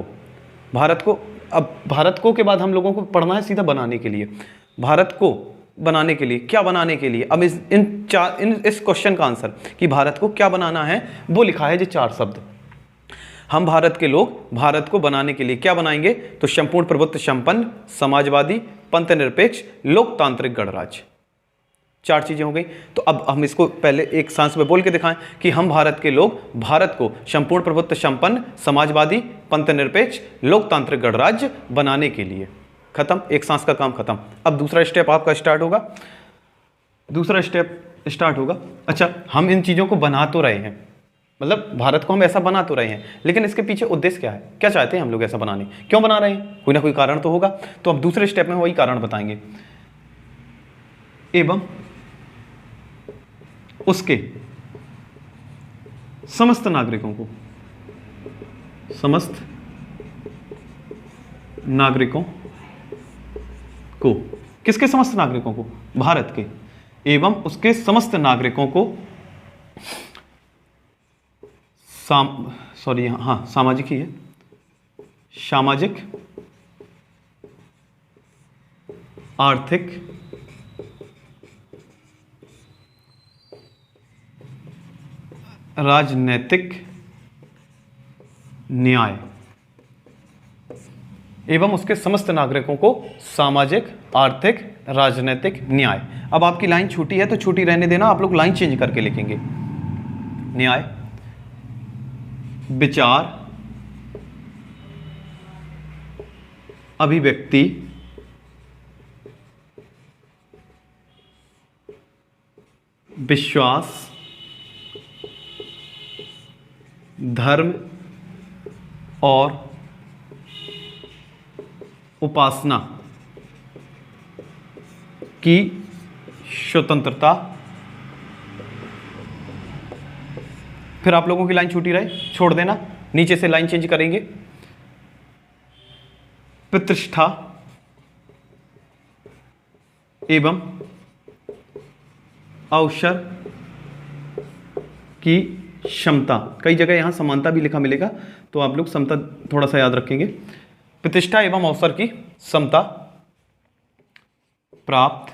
को अब भारत को के बाद हम लोगों को पढ़ना है सीधा बनाने के लिए। भारत को बनाने के लिए, क्या बनाने के लिए? अब इस क्वेश्चन का आंसर कि भारत को क्या बनाना है वो लिखा है जी 4 शब्द। हम भारत के लोग भारत को बनाने के लिए क्या बनाएंगे? तो संपूर्ण प्रभुत्व संपन्न, समाजवादी, पंथ निरपेक्ष, लोकतांत्रिक, गणराज्य। 4 चीज़ें हो गई। तो अब हम इसको पहले एक सांस में बोल के दिखाएं कि हम भारत के लोग भारत को संपूर्ण प्रभुत्व संपन्न, समाजवादी, पंथनिरपेक्ष, लोकतांत्रिक गणराज्य बनाने के लिए। खत्म, एक सांस का काम खत्म। अब दूसरा स्टेप आपका स्टार्ट होगा। दूसरा स्टेप स्टार्ट होगा, अच्छा हम इन चीज़ों को बना तो रहे हैं, मतलब भारत को हम ऐसा बना तो रहे हैं, लेकिन इसके पीछे उद्देश्य क्या है, क्या चाहते हैं हम लोग ऐसा बनाने, क्यों बना रहे हैं, कोई ना कोई कारण तो होगा। तो अब दूसरे स्टेप में वही कारण बताएंगे। एवं उसके समस्त नागरिकों को, समस्त नागरिकों को, किसके समस्त नागरिकों को, भारत के, एवं उसके समस्त नागरिकों को सामाजिक ही है, सामाजिक, आर्थिक, राजनैतिक न्याय, एवं उसके समस्त नागरिकों को सामाजिक, आर्थिक, राजनैतिक न्याय। अब आपकी लाइन छोटी है तो छोटी रहने देना, आप लोग लाइन चेंज करके लिखेंगे। न्याय, विचार, अभिव्यक्ति, विश्वास, धर्म और उपासना की स्वतंत्रता। फिर आप लोगों की लाइन छूटी रहे, छोड़ देना, नीचे से लाइन चेंज करेंगे। प्रतिष्ठा एवं अवसर की क्षमता, कई जगह यहां समानता भी लिखा मिलेगा, तो आप लोग समता थोड़ा सा याद रखेंगे। प्रतिष्ठा एवं अवसर की समता प्राप्त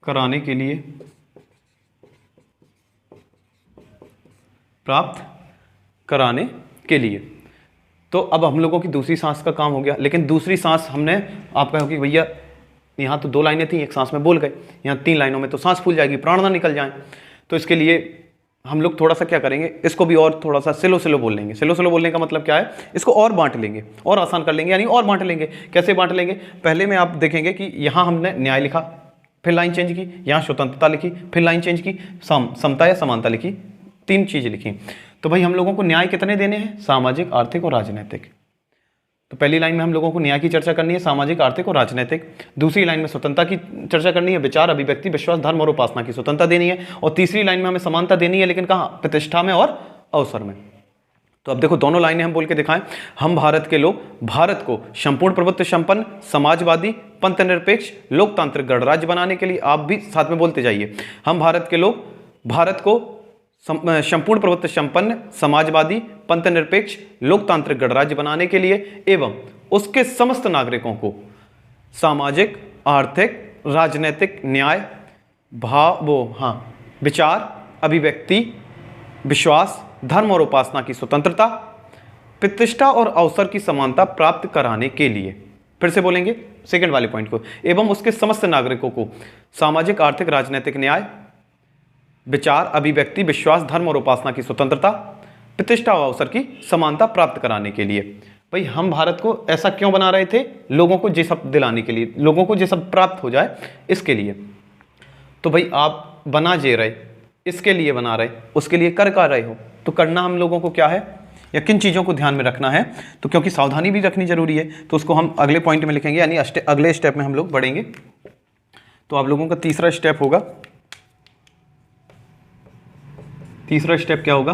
कराने के लिए, प्राप्त कराने के लिए। तो अब हम लोगों की दूसरी सांस का काम हो गया, लेकिन दूसरी सांस हमने, आप कहोगे भैया यहाँ तो 2 लाइनें थी, एक सांस में बोल गए, यहाँ 3 लाइनों में तो सांस फूल जाएगी, प्राण ना निकल जाए। तो इसके लिए हम लोग थोड़ा सा क्या करेंगे, इसको भी और थोड़ा सा स्लो स्लो बोल लेंगे। स्लो स्लो बोलने का मतलब क्या है, इसको और बांट लेंगे, और आसान कर लेंगे, यानी और बांट लेंगे। कैसे बांट लेंगे, पहले में आप देखेंगे कि यहाँ हमने न्याय लिखा, फिर लाइन चेंज की, यहाँ स्वतंत्रता लिखी, फिर लाइन चेंज की, समता या समानता लिखी, 3 चीजें लिखी। तो भाई हम लोगों को न्याय कितने देने हैं, सामाजिक, आर्थिक और राजनीतिक। तो पहली लाइन में हम लोगों को न्याय की चर्चा करनी है, सामाजिक, आर्थिक और राजनीतिक। दूसरी लाइन में स्वतंत्रता की चर्चा करनी है, विचार, अभिव्यक्ति, विश्वास, धर्म और उपासना की स्वतंत्रता देनी है। और तीसरी लाइन में हमें समानता देनी है, लेकिन कहाँ, प्रतिष्ठा में और अवसर में। तो अब देखो दोनों लाइनें हम बोल के दिखाएं। हम भारत के लोग भारत को संपूर्ण प्रभुत्व संपन्न, समाजवादी, पंथनिरपेक्ष, लोकतांत्रिक गणराज्य बनाने के लिए, आप भी साथ में बोलते जाइए। हम भारत के लोग भारत को संपूर्ण प्रभुत्व संपन्न, समाजवादी, पंथनिरपेक्ष, लोकतांत्रिक गणराज्य बनाने के लिए एवं उसके समस्त नागरिकों को सामाजिक, आर्थिक, राजनीतिक न्याय, विचार, अभिव्यक्ति, विश्वास, धर्म और उपासना की स्वतंत्रता, प्रतिष्ठा और अवसर की समानता प्राप्त कराने के लिए। फिर से बोलेंगे सेकंड वाले पॉइंट को, एवं उसके समस्त नागरिकों को सामाजिक, आर्थिक, राजनीतिक न्याय, विचार, अभिव्यक्ति, विश्वास, धर्म और उपासना की स्वतंत्रता, प्रतिष्ठा और अवसर की समानता प्राप्त कराने के लिए। भाई हम भारत को ऐसा क्यों बना रहे थे, लोगों को ये सब दिलाने के लिए, लोगों को ये सब प्राप्त हो जाए इसके लिए। तो भाई आप बना जे रहे, इसके लिए बना रहे, उसके लिए कर रहे हो, तो करना हम लोगों को क्या है, या किन चीज़ों को ध्यान में रखना है। तो क्योंकि सावधानी भी रखनी जरूरी है, तो उसको हम अगले पॉइंट में लिखेंगे, यानी अगले स्टेप में हम लोग बढ़ेंगे। तो आप लोगों का तीसरा स्टेप होगा, तीसरा स्टेप क्या होगा,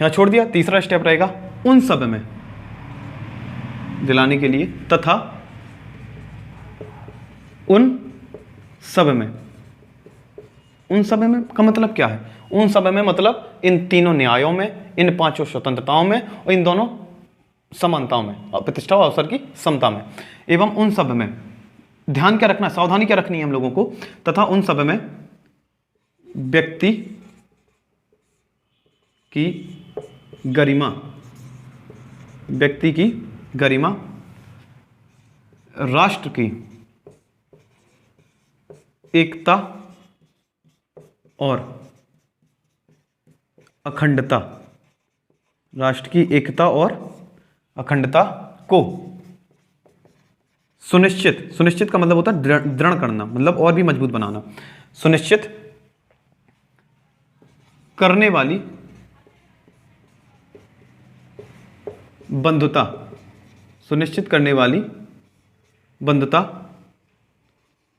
यहां छोड़ दिया। तीसरा स्टेप रहेगा उन सब में दिलाने के लिए, तथा उन सब में, उन सब में का मतलब क्या है, उन सब में मतलब इन तीनों न्यायों में, इन 5 स्वतंत्रताओं में और इन दोनों समानताओं में, प्रतिष्ठा और अवसर की समता में। एवं उन सब में ध्यान क्या रखना, सावधानी क्या रखनी है हम लोगों को, तथा उन सब में व्यक्ति की गरिमा, व्यक्ति की गरिमा, राष्ट्र की एकता और अखंडता, राष्ट्र की एकता और अखंडता को सुनिश्चित, सुनिश्चित का मतलब होता है दृढ़ करना, मतलब और भी मजबूत बनाना, सुनिश्चित करने वाली बंधुता, सुनिश्चित करने वाली बंधुता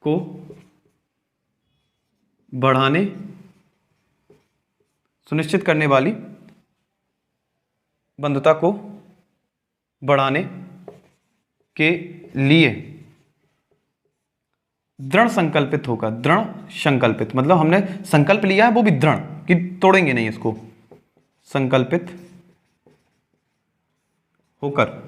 को बढ़ाने, सुनिश्चित करने वाली बंधुता को बढ़ाने के लिए दृढ़ संकल्पित होकर, दृढ़ संकल्पित मतलब हमने संकल्प लिया है वो भी दृढ़ कि तोड़ेंगे नहीं इसको, संकल्पित होकर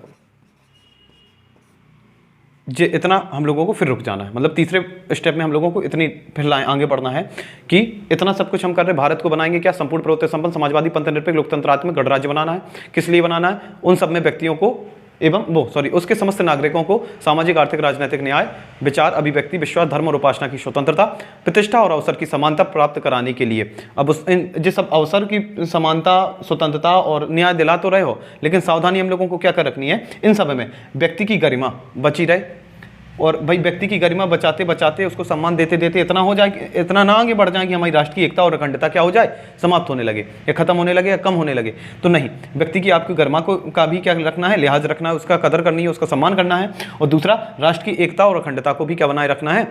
जे इतना हम लोगों को फिर रुक जाना है, मतलब तीसरे स्टेप में हम लोगों को इतनी फिर आगे बढ़ना है कि इतना सब कुछ हम कर रहे हैं, भारत को बनाएंगे क्या, संपूर्ण प्रभुत्व संपन्न समाजवादी पंथ निरपेक्ष लोकतंत्रात्मक गणराज्य बनाना है। किस लिए बनाना है? उन सब में व्यक्तियों को एवं उसके समस्त नागरिकों को सामाजिक आर्थिक राजनीतिक न्याय, विचार अभिव्यक्ति विश्वास धर्म और उपासना की स्वतंत्रता, प्रतिष्ठा और अवसर की समानता प्राप्त कराने के लिए। अब जिस सब अवसर की समानता, स्वतंत्रता और न्याय दिला तो रहे हो, लेकिन सावधानी हम लोगों को क्या कर रखनी है, इन सब में व्यक्ति की गरिमा बची रहे, और भाई व्यक्ति की गरिमा बचाते बचाते उसको सम्मान देते देते इतना हो जाए, इतना ना आगे बढ़ जाए कि हमारी राष्ट्र की एकता और अखंडता क्या हो जाए, समाप्त होने लगे या खत्म होने लगे या कम होने लगे। तो नहीं, व्यक्ति की आपकी गरिमा को का भी क्या रखना है, लिहाज रखना है, उसका कदर करनी है, उसका सम्मान करना है। और दूसरा, राष्ट्र की एकता और अखंडता को भी क्या बनाए रखना है,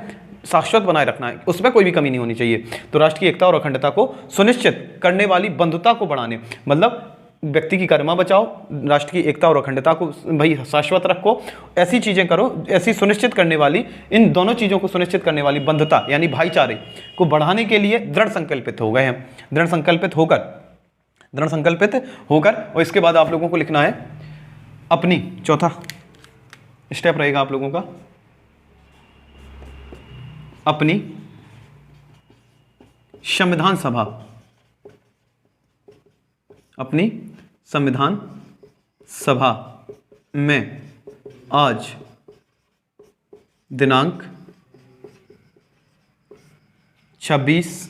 शाश्वत बनाए रखना है, उसमें कोई भी कमी नहीं होनी चाहिए। तो राष्ट्र की एकता और अखंडता को सुनिश्चित करने वाली बंधुता को बढ़ाने, मतलब व्यक्ति की गरिमा बचाओ, राष्ट्र की एकता और अखंडता को भाई शाश्वत रखो, ऐसी चीजें करो, ऐसी सुनिश्चित करने वाली, इन दोनों चीजों को सुनिश्चित करने वाली बंधुता यानी भाईचारे को बढ़ाने के लिए दृढ़ संकल्पित हो गए हैं। दृढ़ संकल्पित होकर और इसके बाद आप लोगों को लिखना है अपनी, चौथा स्टेप रहेगा आप लोगों का, अपनी संविधान सभा, अपनी संविधान सभा में आज दिनांक 26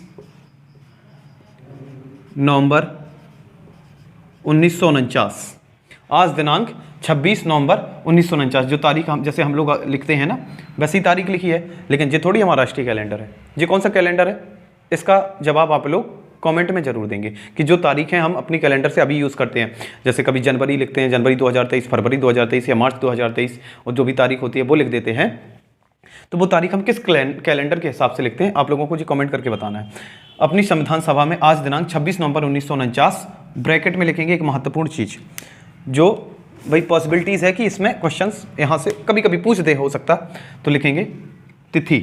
नवंबर 1949, आज दिनांक 26 नवंबर 1949, जो तारीख हम जैसे हम लोग लिखते हैं ना वैसी तारीख लिखी है, लेकिन ये थोड़ी हमारा राष्ट्रीय कैलेंडर है। ये कौन सा कैलेंडर है, इसका जवाब आप लोग कमेंट में जरूर देंगे कि जो तारीखें हम अपनी कैलेंडर से अभी यूज़ करते हैं, जैसे कभी जनवरी लिखते हैं, जनवरी 2023, फरवरी 2023 या मार्च 2023, और जो भी तारीख होती है वो लिख देते हैं, तो वो तारीख हम किस कैलेंडर के हिसाब से लिखते हैं, आप लोगों को जी कमेंट करके बताना है। अपनी संविधान सभा में आज दिनांक 26 नवंबर 1949, ब्रैकेट में लिखेंगे एक महत्वपूर्ण चीज़, जो भाई पॉसिबिलिटीज़ है कि इसमें क्वेश्चंस यहाँ से कभी कभी पूछ दे, हो सकता, तो लिखेंगे तिथि,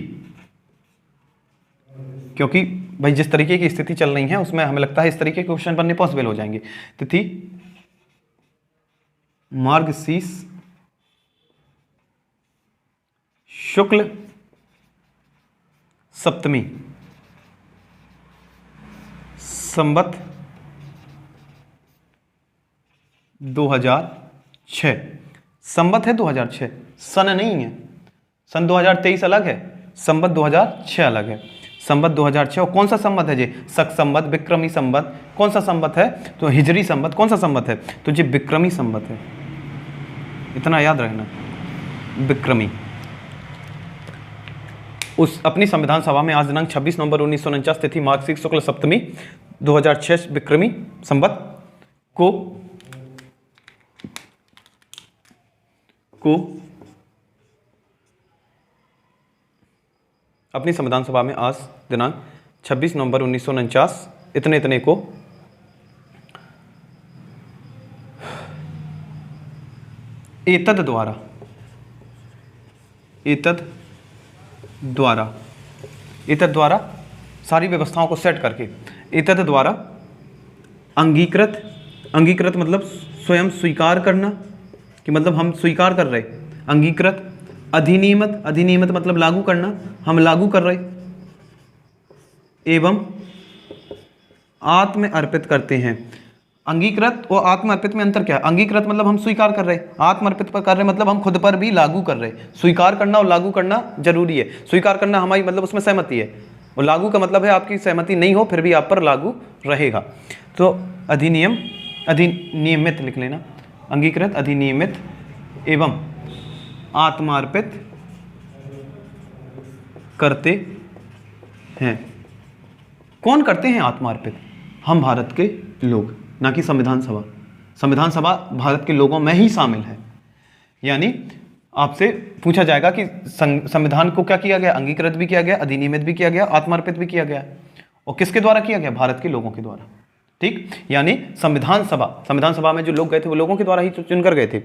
क्योंकि भाई जिस तरीके की स्थिति चल रही है उसमें हमें लगता है इस तरीके के क्वेश्चन बनने पॉसिबल हो जाएंगे। तिथि मार्गशीर्ष शुक्ल सप्तमी, संवत 2006, संवत है 2006, सन नहीं है, सन 2023 अलग है, संवत 2006 अलग है। संवत 2006, और कौन सा संवत है जी, शक संवत, विक्रमी संवत, कौन सा संवत है, तो हिजरी संवत, कौन सा संवत है, तो जी विक्रमी संवत है, इतना याद रखना, विक्रमी। उस अपनी संविधान सभा में आज दिनांक 26 नवंबर 1949, तिथि मार्गशीर्ष शुक्ल सप्तमी 2006 विक्रमी संवत को अपनी संविधान सभा में आज दिनांक 26 नवंबर 1949 इतने को एतद द्वारा सारी व्यवस्थाओं को सेट करके, एतद द्वारा अंगीकृत मतलब स्वयं स्वीकार करना, कि मतलब हम स्वीकार कर रहे, अंगीकृत, अधिनियमित मतलब लागू करना, हम लागू कर रहे, एवं आत्म अर्पित करते हैं, अंगीकृत और आत्म अर्पित में अंतर क्या है? अंगीकृत मतलब हम स्वीकार कर रहे हैं, आत्म अर्पित पर कर रहे हैं मतलब हम खुद पर भी लागू कर रहे हैं। स्वीकार करना और लागू करना जरूरी है। स्वीकार करना हमारी मतलब उसमें सहमति है, और लागू का मतलब है आपकी सहमति नहीं हो फिर भी आप पर लागू रहेगा। तो अधिनियम, अधिनियमित लिख लेना, अंगीकृत, अधिनियमित एवं आत्मार्पित करते हैं। कौन करते हैं आत्मार्पित? हम भारत के लोग, ना कि संविधान सभा। संविधान सभा भारत के लोगों में ही शामिल है। यानी आपसे पूछा जाएगा कि संविधान को क्या किया गया? अंगीकृत भी किया गया, अधिनियमित भी किया गया, आत्मार्पित भी किया गया, और किसके द्वारा किया गया? भारत के लोगों के द्वारा। ठीक, यानी संविधान सभा में जो लोग गए थे वो लोगों के द्वारा ही चुनकर गए थे।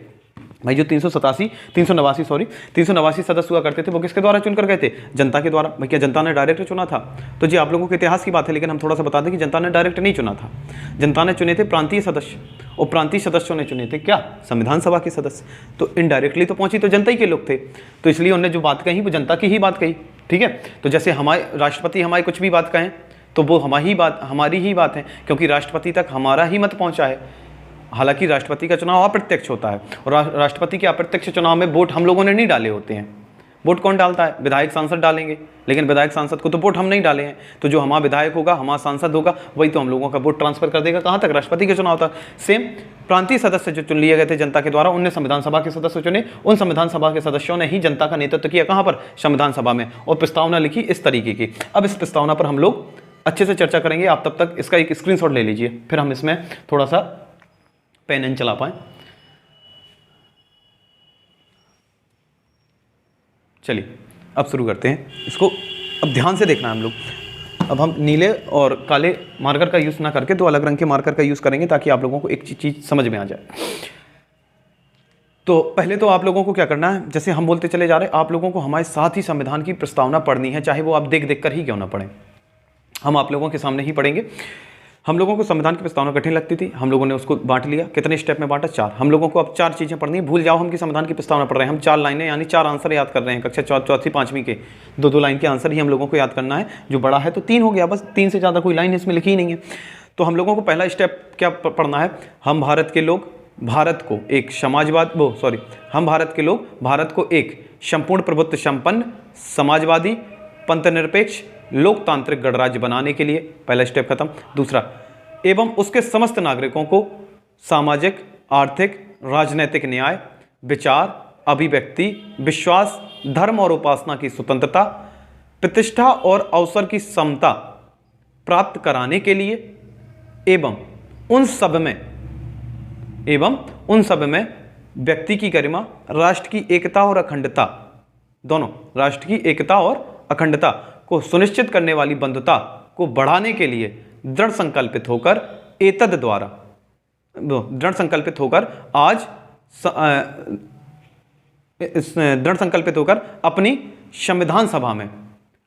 भाई जो 389 सदस्य हुआ करते थे वो किसके द्वारा चुनकर गए थे? जनता के द्वारा। भाई क्या जनता ने डायरेक्ट चुना था? तो जी आप लोगों के इतिहास की बात है, लेकिन हम थोड़ा सा बता दें कि जनता ने डायरेक्ट नहीं चुना था। जनता ने चुने थे प्रांतीय सदस्य, और प्रांतीय सदस्यों ने चुने थे क्या? संविधान सभा के सदस्य। तो इनडायरेक्टली तो पहुंची तो जनता ही के लोग थे, तो इसलिए उन्होंने जो बात कही वो जनता की ही बात कही। ठीक है, तो जैसे हमारे राष्ट्रपति हमारी कुछ भी बात कहें तो वो हमारी ही बात है, क्योंकि राष्ट्रपति तक हमारा ही मत पहुंचा है। हालांकि राष्ट्रपति का चुनाव अप्रत्यक्ष होता है, और राष्ट्रपति के अप्रत्यक्ष चुनाव में वोट हम लोगों ने नहीं डाले होते हैं। वोट कौन डालता है? विधायक सांसद डालेंगे, लेकिन विधायक सांसद को तो वोट हम नहीं डाले हैं। तो जो हमारा विधायक होगा, हमारा सांसद होगा, वही तो हम लोगों का वोट ट्रांसफर कर देगा कहाँ तक? राष्ट्रपति के चुनाव तक। सेम प्रांतीय सदस्य जो चुन लिए गए थे जनता के द्वारा, उनने संविधान सभा के सदस्य चुने, उन संविधान सभा के सदस्यों ने ही जनता का नेतृत्व किया। कहाँ पर? संविधान सभा में, और प्रस्तावना लिखी इस तरीके की। अब इस प्रस्तावना पर हम लोग अच्छे से चर्चा करेंगे। आप तब तक इसका एक स्क्रीनशॉट ले लीजिए, फिर हम इसमें थोड़ा सा पेन एंड चला पाए। चलिए अब शुरू करते हैं इसको। अब ध्यान से देखना है हम लोग। अब हम नीले और काले मार्कर का यूज़ ना करके दो अलग रंग के मार्कर का यूज़ करेंगे, ताकि आप लोगों को एक चीज़ समझ में आ जाए। तो पहले तो आप लोगों को क्या करना है, जैसे हम बोलते चले जा रहे हैं, आप लोगों को हमारे साथ ही संविधान की प्रस्तावना पढ़नी है, चाहे वो आप देख देख कर ही क्यों ना पढ़ें। हम आप लोगों के सामने ही पढ़ेंगे। हम लोगों को संविधान की प्रस्तावना कठिन लगती थी, हम लोगों ने उसको बांट लिया। कितने स्टेप में बांटा? 4। हम लोगों को अब 4 चीज़ें पढ़नी है। भूल जाओ हम कि संविधान की प्रस्तावना पढ़ रहे हैं, हम 4 लाइनें यानी 4 आंसर याद कर रहे हैं। कक्षा 4वीं 5वीं के 2-2 लाइन के आंसर ही हम लोगों को याद करना है। जो बड़ा है तो 3 हो गया, बस 3 से ज़्यादा कोई लाइन इसमें लिखी ही नहीं है। तो हम लोगों को पहला स्टेप क्या पढ़ना है? हम भारत के लोग भारत को एक हम भारत के लोग भारत को एक संपूर्ण प्रभुत्व संपन्न समाजवादी पंथनिरपेक्ष लोकतांत्रिक गणराज्य बनाने के लिए, पहला स्टेप खत्म। दूसरा, एवं उसके समस्त नागरिकों को सामाजिक, आर्थिक, राजनैतिक न्याय, विचार, अभिव्यक्ति, विश्वास, धर्म और उपासना की स्वतंत्रता, प्रतिष्ठा और अवसर की समता प्राप्त कराने के लिए एवं उन सब में व्यक्ति की गरिमा, राष्ट्र की एकता और अखंडता, दोनों राष्ट्र की एकता और अखंडता को सुनिश्चित करने वाली बंधुता को बढ़ाने के लिए दृढ़ संकल्पित होकर अपनी संविधान सभा में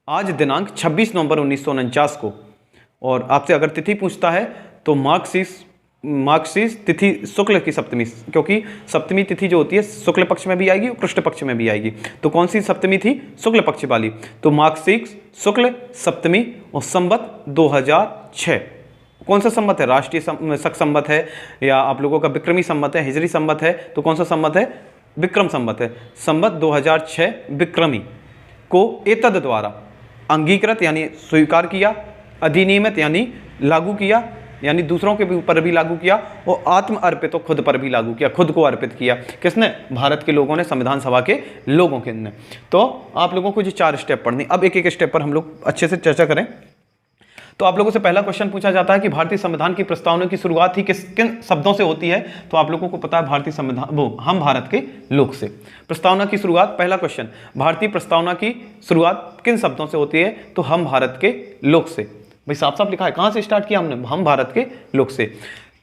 आज दिनांक 26 नवंबर 1949 को, और आपसे अगर तिथि पूछता है तो मार्क्सिस तिथि शुक्ल की सप्तमी, क्योंकि सप्तमी तिथि जो होती है शुक्ल पक्ष में भी आएगी और कृष्ण पक्ष में भी आएगी। तो कौन सी सप्तमी थी? शुक्ल पक्ष वाली। तो मार्क्सिस शुक्ल सप्तमी और संवत 2006। कौन सा संवत है? राष्ट्रीय शक संवत है, या आप लोगों का विक्रमी संवत है, हिजरी संवत है? तो कौन सा संवत है? विक्रम संवत है। संवत 2006 विक्रमी को एतद द्वारा अंगीकृत यानी स्वीकार किया, अधिनियमित यानी लागू किया, यानी दूसरों के ऊपर भी लागू किया, और आत्म अर्पित तो खुद पर भी लागू किया, खुद को अर्पित किया। किसने? भारत के लोगों ने, संविधान सभा के लोगों के ने। तो आप लोगों को जो 4 स्टेप पढ़नी, अब एक एक स्टेप पर हम लोग अच्छे से चर्चा करें। तो आप लोगों से पहला क्वेश्चन पूछा जाता है कि भारतीय संविधान की प्रस्तावना की शुरुआत ही किन शब्दों से होती है? तो आप लोगों को पता है भारतीय संविधान हम भारत के लोग से। प्रस्तावना की शुरुआत, पहला क्वेश्चन, भारतीय प्रस्तावना की शुरुआत किन शब्दों से होती है? तो हम भारत के लोग से। भाई साफ साफ लिखा है, कहाँ से स्टार्ट किया हमने? हम भारत के लोग से।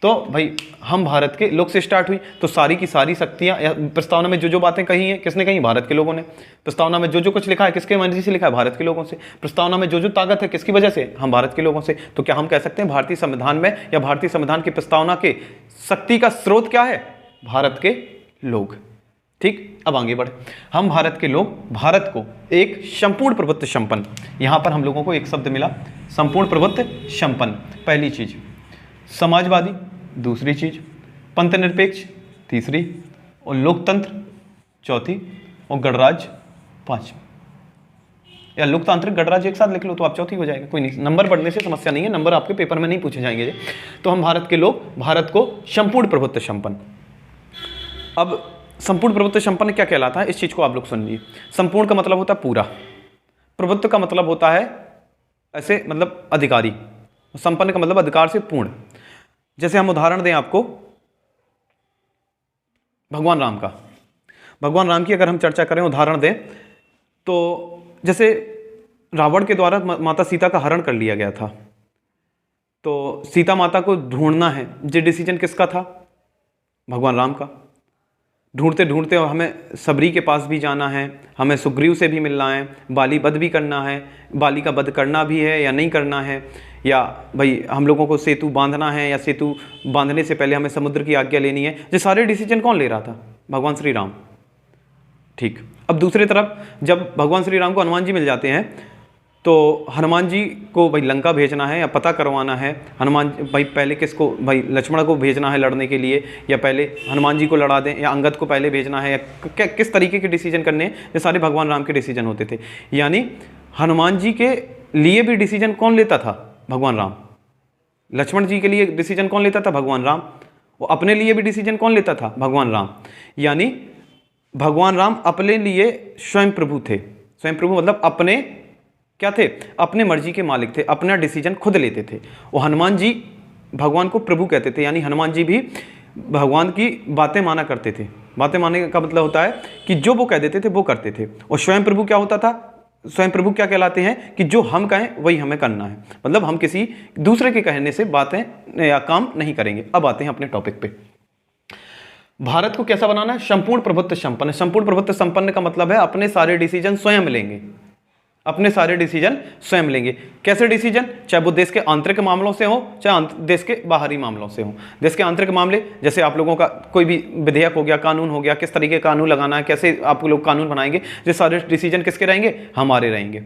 तो भाई हम भारत के लोग से स्टार्ट हुई, तो सारी की सारी शक्तियाँ प्रस्तावना में जो बातें कही हैं किसने कही? भारत के लोगों ने। प्रस्तावना में जो कुछ लिखा है किसके मर्जी से लिखा है? भारत के लोगों से। प्रस्तावना में जो ताकत है किसकी वजह से? हम भारत के लोगों से। तो क्या हम कह सकते हैं भारतीय संविधान में या भारतीय संविधान की प्रस्तावना के शक्ति का स्रोत क्या है? भारत के लोग। ठीक, अब आगे बढ़े। हम भारत के लोग भारत को एक संपूर्ण प्रभुत्व संपन्न, यहां पर हम लोगों को एक शब्द मिला, संपूर्ण प्रभुत्व संपन्न। पहली चीज समाजवादी, दूसरी चीज, पंथ निरपेक्ष तीसरी, और लोकतंत्र चौथी, और गणराज्य पांचवी। या लोकतांत्रिक गणराज्य एक साथ लिख लो तो आप चौथी हो जाएगा, कोई नहीं, नंबर बढ़ने से समस्या नहीं है, नंबर आपके पेपर में नहीं पूछे जाएंगे। तो हम भारत के लोग, भारत को संपूर्ण प्रभुत्व संपन्न। अब संपूर्ण प्रभुत्व संपन्न क्या कहलाता है, इस चीज को आप लोग सुनिए। संपूर्ण का मतलब होता है पूरा, प्रभुत्व का मतलब होता है ऐसे मतलब अधिकारी, संपन्न का मतलब अधिकार से पूर्ण। जैसे हम उदाहरण दें आपको भगवान राम का, भगवान राम की अगर हम चर्चा करें, उदाहरण दें तो जैसे रावण के द्वारा माता सीता का हरण कर लिया गया था, तो सीता माता को ढूंढना है, ये डिसीजन किसका था, भगवान राम का। ढूंढते ढूंढते हमें सबरी के पास भी जाना है, हमें सुग्रीव से भी मिलना है, बाली वध भी करना है, बाली का वध करना भी है या नहीं करना है, या भाई हम लोगों को सेतु बांधना है या सेतु बांधने से पहले हमें समुद्र की आज्ञा लेनी है। ये सारे डिसीजन कौन ले रहा था, भगवान श्री राम। ठीक, अब दूसरी तरफ जब भगवान श्री राम को हनुमान जी मिल जाते हैं, तो हनुमान जी को भाई लंका भेजना है या पता करवाना है, हनुमान भाई पहले किसको, भाई लक्ष्मण को भेजना है लड़ने के लिए, या पहले हनुमान जी को लड़ा दें, या अंगद को पहले भेजना है, या किस तरीके के डिसीजन करने हैं, ये सारे भगवान राम के डिसीजन होते थे। यानी हनुमान जी के लिए भी डिसीजन कौन लेता था, भगवान राम। लक्ष्मण जी के लिए डिसीजन कौन लेता था, भगवान राम। वो अपने लिए भी डिसीजन कौन लेता था, भगवान राम। यानी भगवान राम अपने लिए स्वयं प्रभु थे। स्वयं प्रभु मतलब अपने क्या थे, अपने मर्जी के मालिक थे, अपना डिसीजन खुद लेते थे। और हनुमान जी भगवान को प्रभु कहते थे, यानी हनुमान जी भी भगवान की बातें माना करते थे। बातें मानने का मतलब होता है कि जो वो कह देते थे वो करते थे। और स्वयं प्रभु क्या होता था, स्वयं प्रभु क्या कहलाते हैं कि जो हम कहें वही हमें करना है, मतलब हम किसी दूसरे के कहने से बातें या काम नहीं करेंगे। अब आते हैं अपने टॉपिक पे, भारत को कैसा बनाना है, संपूर्ण प्रभुत्व संपन्न। संपूर्ण प्रभुत्व संपन्न का मतलब है अपने सारे डिसीजन स्वयं लेंगे, अपने सारे डिसीजन स्वयं लेंगे। कैसे डिसीजन, चाहे वो देश के आंतरिक मामलों से हो चाहे देश के बाहरी मामलों से हो। देश के आंतरिक मामले जैसे आप लोगों का कोई भी विधेयक हो गया, कानून हो गया, किस तरीके का कानून लगाना है, कैसे आप लोग कानून बनाएंगे, ये सारे डिसीजन किसके रहेंगे, हमारे रहेंगे।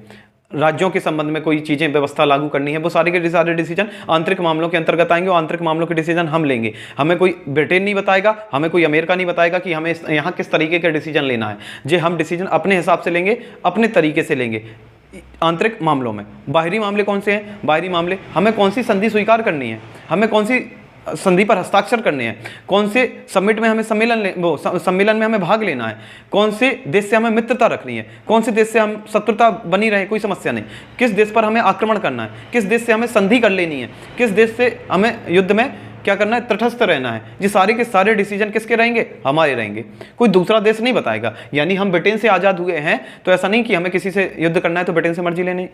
राज्यों के संबंध में कोई चीज़ें व्यवस्था लागू करनी है, वो सारे के सारे डिसीजन आंतरिक मामलों के अंतर्गत आएंगे और आंतरिक मामलों के डिसीजन हम लेंगे। हमें कोई ब्रिटेन नहीं बताएगा, हमें कोई अमेरिका नहीं बताएगा कि हमें यहाँ किस तरीके का डिसीजन लेना है। जे हम डिसीजन अपने हिसाब से लेंगे, अपने तरीके से लेंगे आंतरिक मामलों में। बाहरी मामले कौन से हैं, बाहरी मामले हमें कौन सी संधि स्वीकार करनी है, हमें कौन सी संधि पर हस्ताक्षर करने हैं, कौन से समिट में हमें सम्मेलन में हमें भाग लेना है, कौन से देश से हमें मित्रता रखनी है, कौन से देश से हम शत्रुता बनी रहे कोई समस्या नहीं, किस देश पर हमें आक्रमण करना है, किस देश से हमें संधि कर लेनी है, किस देश से हमें युद्ध में क्या करना है, तटस्थ रहना है। ये सारे के सारे डिसीजन किसके रहेंगे, हमारे रहेंगे, कोई दूसरा देश नहीं बताएगा। यानी हम ब्रिटेन से आज़ाद हुए हैं तो ऐसा नहीं कि हमें किसी से युद्ध करना है तो ब्रिटेन से मर्जी लेनी,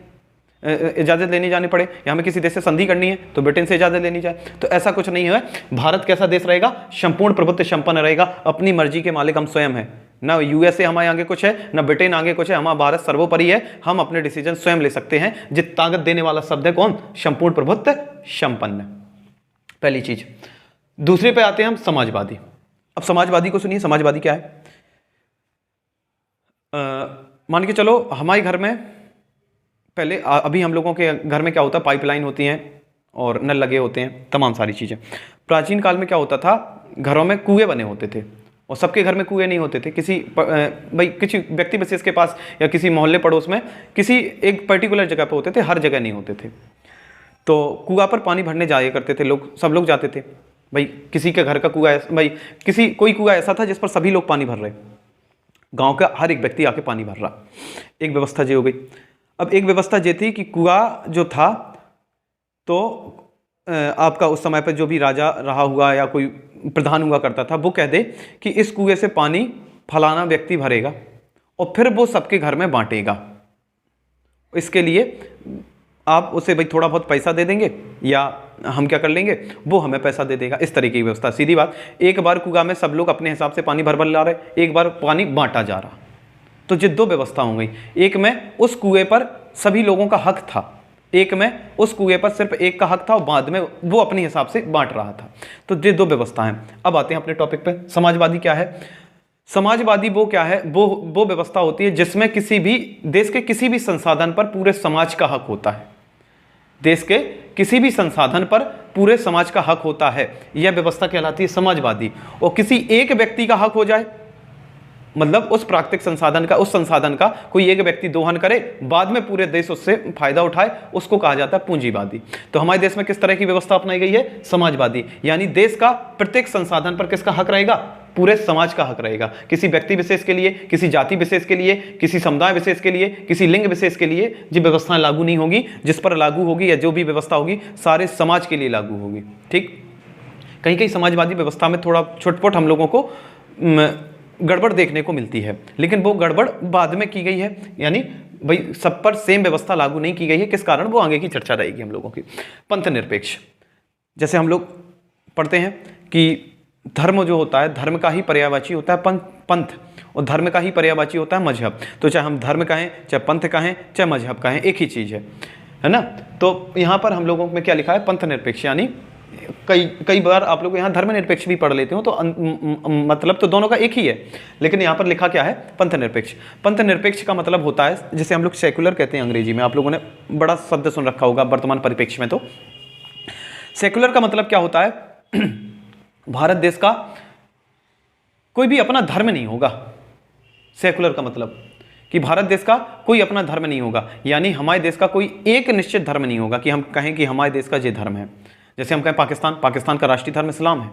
इजाज़त लेनी जानी पड़े, या हमें किसी देश से संधि करनी है तो ब्रिटेन से इजाज़त लेनी जाए, तो ऐसा कुछ नहीं है। भारत कैसा देश रहेगा, संपूर्ण प्रभुत्व संपन्न रहेगा, अपनी मर्जी के मालिक हम स्वयं हैं। ना यूएसए हमारे आगे कुछ है, ना ब्रिटेन आगे कुछ है, हमारा भारत सर्वोपरि है, हम अपने डिसीजन स्वयं ले सकते हैं। जित ताकत देने वाला शब्द है कौन, संपूर्ण प्रभुत्व संपन्न, पहली चीज। दूसरे पे आते हैं हम, समाजवादी। अब समाजवादी को सुनिए, समाजवादी क्या है। मान के चलो हमारे घर में पहले अभी हम लोगों के घर में क्या होता है, पाइपलाइन होती हैं और नल लगे होते हैं, तमाम सारी चीज़ें। प्राचीन काल में क्या होता था, घरों में कुएं बने होते थे, और सबके घर में कुएं नहीं होते थे। किसी व्यक्ति विशेष के पास या किसी मोहल्ले पड़ोस में किसी एक पर्टिकुलर जगह पर होते थे, हर जगह नहीं होते थे। तो कुआं पर पानी भरने जाया करते थे लोग, सब लोग जाते थे। भाई किसी के घर का कुआं, भाई कोई कुआं ऐसा था जिस पर सभी लोग पानी भर रहे, गांव का हर एक व्यक्ति आके पानी भर रहा। एक व्यवस्था ये हो गई। अब एक व्यवस्था ये थी कि कुआं जो था, तो आपका उस समय पर जो भी राजा रहा हुआ या कोई प्रधान हुआ करता था, वो कह दे कि इस कुएं से पानी फलाना व्यक्ति भरेगा और फिर वो सबके घर में बांटेगा। इसके लिए आप उसे भाई थोड़ा बहुत पैसा दे देंगे या हम क्या कर लेंगे, वो हमें पैसा दे देगा। इस तरीके की व्यवस्था। सीधी बात, एक बार कुआं में सब लोग अपने हिसाब से पानी भर ला रहे, एक बार पानी बांटा जा रहा। तो ये दो व्यवस्था हो गई। एक में उस कुएं पर सभी लोगों का हक था, एक में उस कुएं पर सिर्फ एक का हक था और बाद में वो अपने हिसाब से बांट रहा था। तो ये दो व्यवस्था हैं। अब आते हैं अपने टॉपिक पे, समाजवादी क्या है। समाजवादी वो क्या है, वो व्यवस्था होती है जिसमें किसी भी देश के किसी भी संसाधन पर पूरे समाज का हक होता है। देश के किसी भी संसाधन पर पूरे समाज का हक होता है, यह व्यवस्था कहलाती है समाजवादी। और किसी एक व्यक्ति का हक हो जाए, मतलब उस प्राकृतिक संसाधन का, उस संसाधन का कोई एक व्यक्ति दोहन करे, बाद में पूरे देश उससे फायदा उठाए, उसको कहा जाता है पूंजीवादी। तो हमारे देश में किस तरह की व्यवस्था अपनाई गई है? समाजवादी। यानी देश का प्रत्येक संसाधन पर किसका हक रहेगा? पूरे समाज का हक रहेगा। किसी व्यक्ति विशेष के लिए, किसी जाति विशेष के लिए, किसी समुदाय विशेष के लिए, किसी लिंग विशेष के लिए जो व्यवस्थाएं लागू नहीं होगी। जिस पर लागू होगी या जो भी व्यवस्था होगी सारे समाज के लिए लागू होगी। ठीक, कहीं कहीं समाजवादी व्यवस्था में थोड़ा छोटपोट हम लोगों को गड़बड़ देखने को मिलती है, लेकिन वो गड़बड़ बाद में की गई है। यानी भाई सब पर सेम व्यवस्था लागू नहीं की गई है, किस कारण, वो आगे की चर्चा रहेगी हम लोगों की। पंथ निरपेक्ष, जैसे हम लोग पढ़ते हैं कि धर्म जो होता है, धर्म का ही पर्यायवाची होता है पंथ, और धर्म का ही पर्यायवाची होता है मजहब। तो चाहे हम धर्म कहें, चाहे पंथ कहें, चाहे मजहब कहें, एक ही चीज़ है ना। तो यहाँ पर हम लोगों में क्या लिखा है? पंथ निरपेक्ष। यानी कई बार आप लोग यहाँ धर्मनिरपेक्ष भी पढ़ लेते हो, तो मतलब तो दोनों का एक ही है, लेकिन यहाँ पर लिखा क्या है? पंथ निरपेक्ष। पंथ निरपेक्ष का मतलब होता है, जिसे हम लोग सेकुलर कहते हैं अंग्रेजी में, आप लोगों ने बड़ा शब्द सुन रखा होगा वर्तमान परिप्रेक्ष्य में। तो सेकुलर का मतलब क्या होता है? भारत देश का कोई भी अपना धर्म नहीं होगा। सेकुलर का मतलब कि भारत देश का कोई अपना धर्म नहीं होगा, यानी हमारे देश का कोई एक निश्चित धर्म नहीं होगा कि हम कहें कि हमारे देश का ये धर्म है। जैसे हम कहें पाकिस्तान का राष्ट्रीय धर्म इस्लाम है,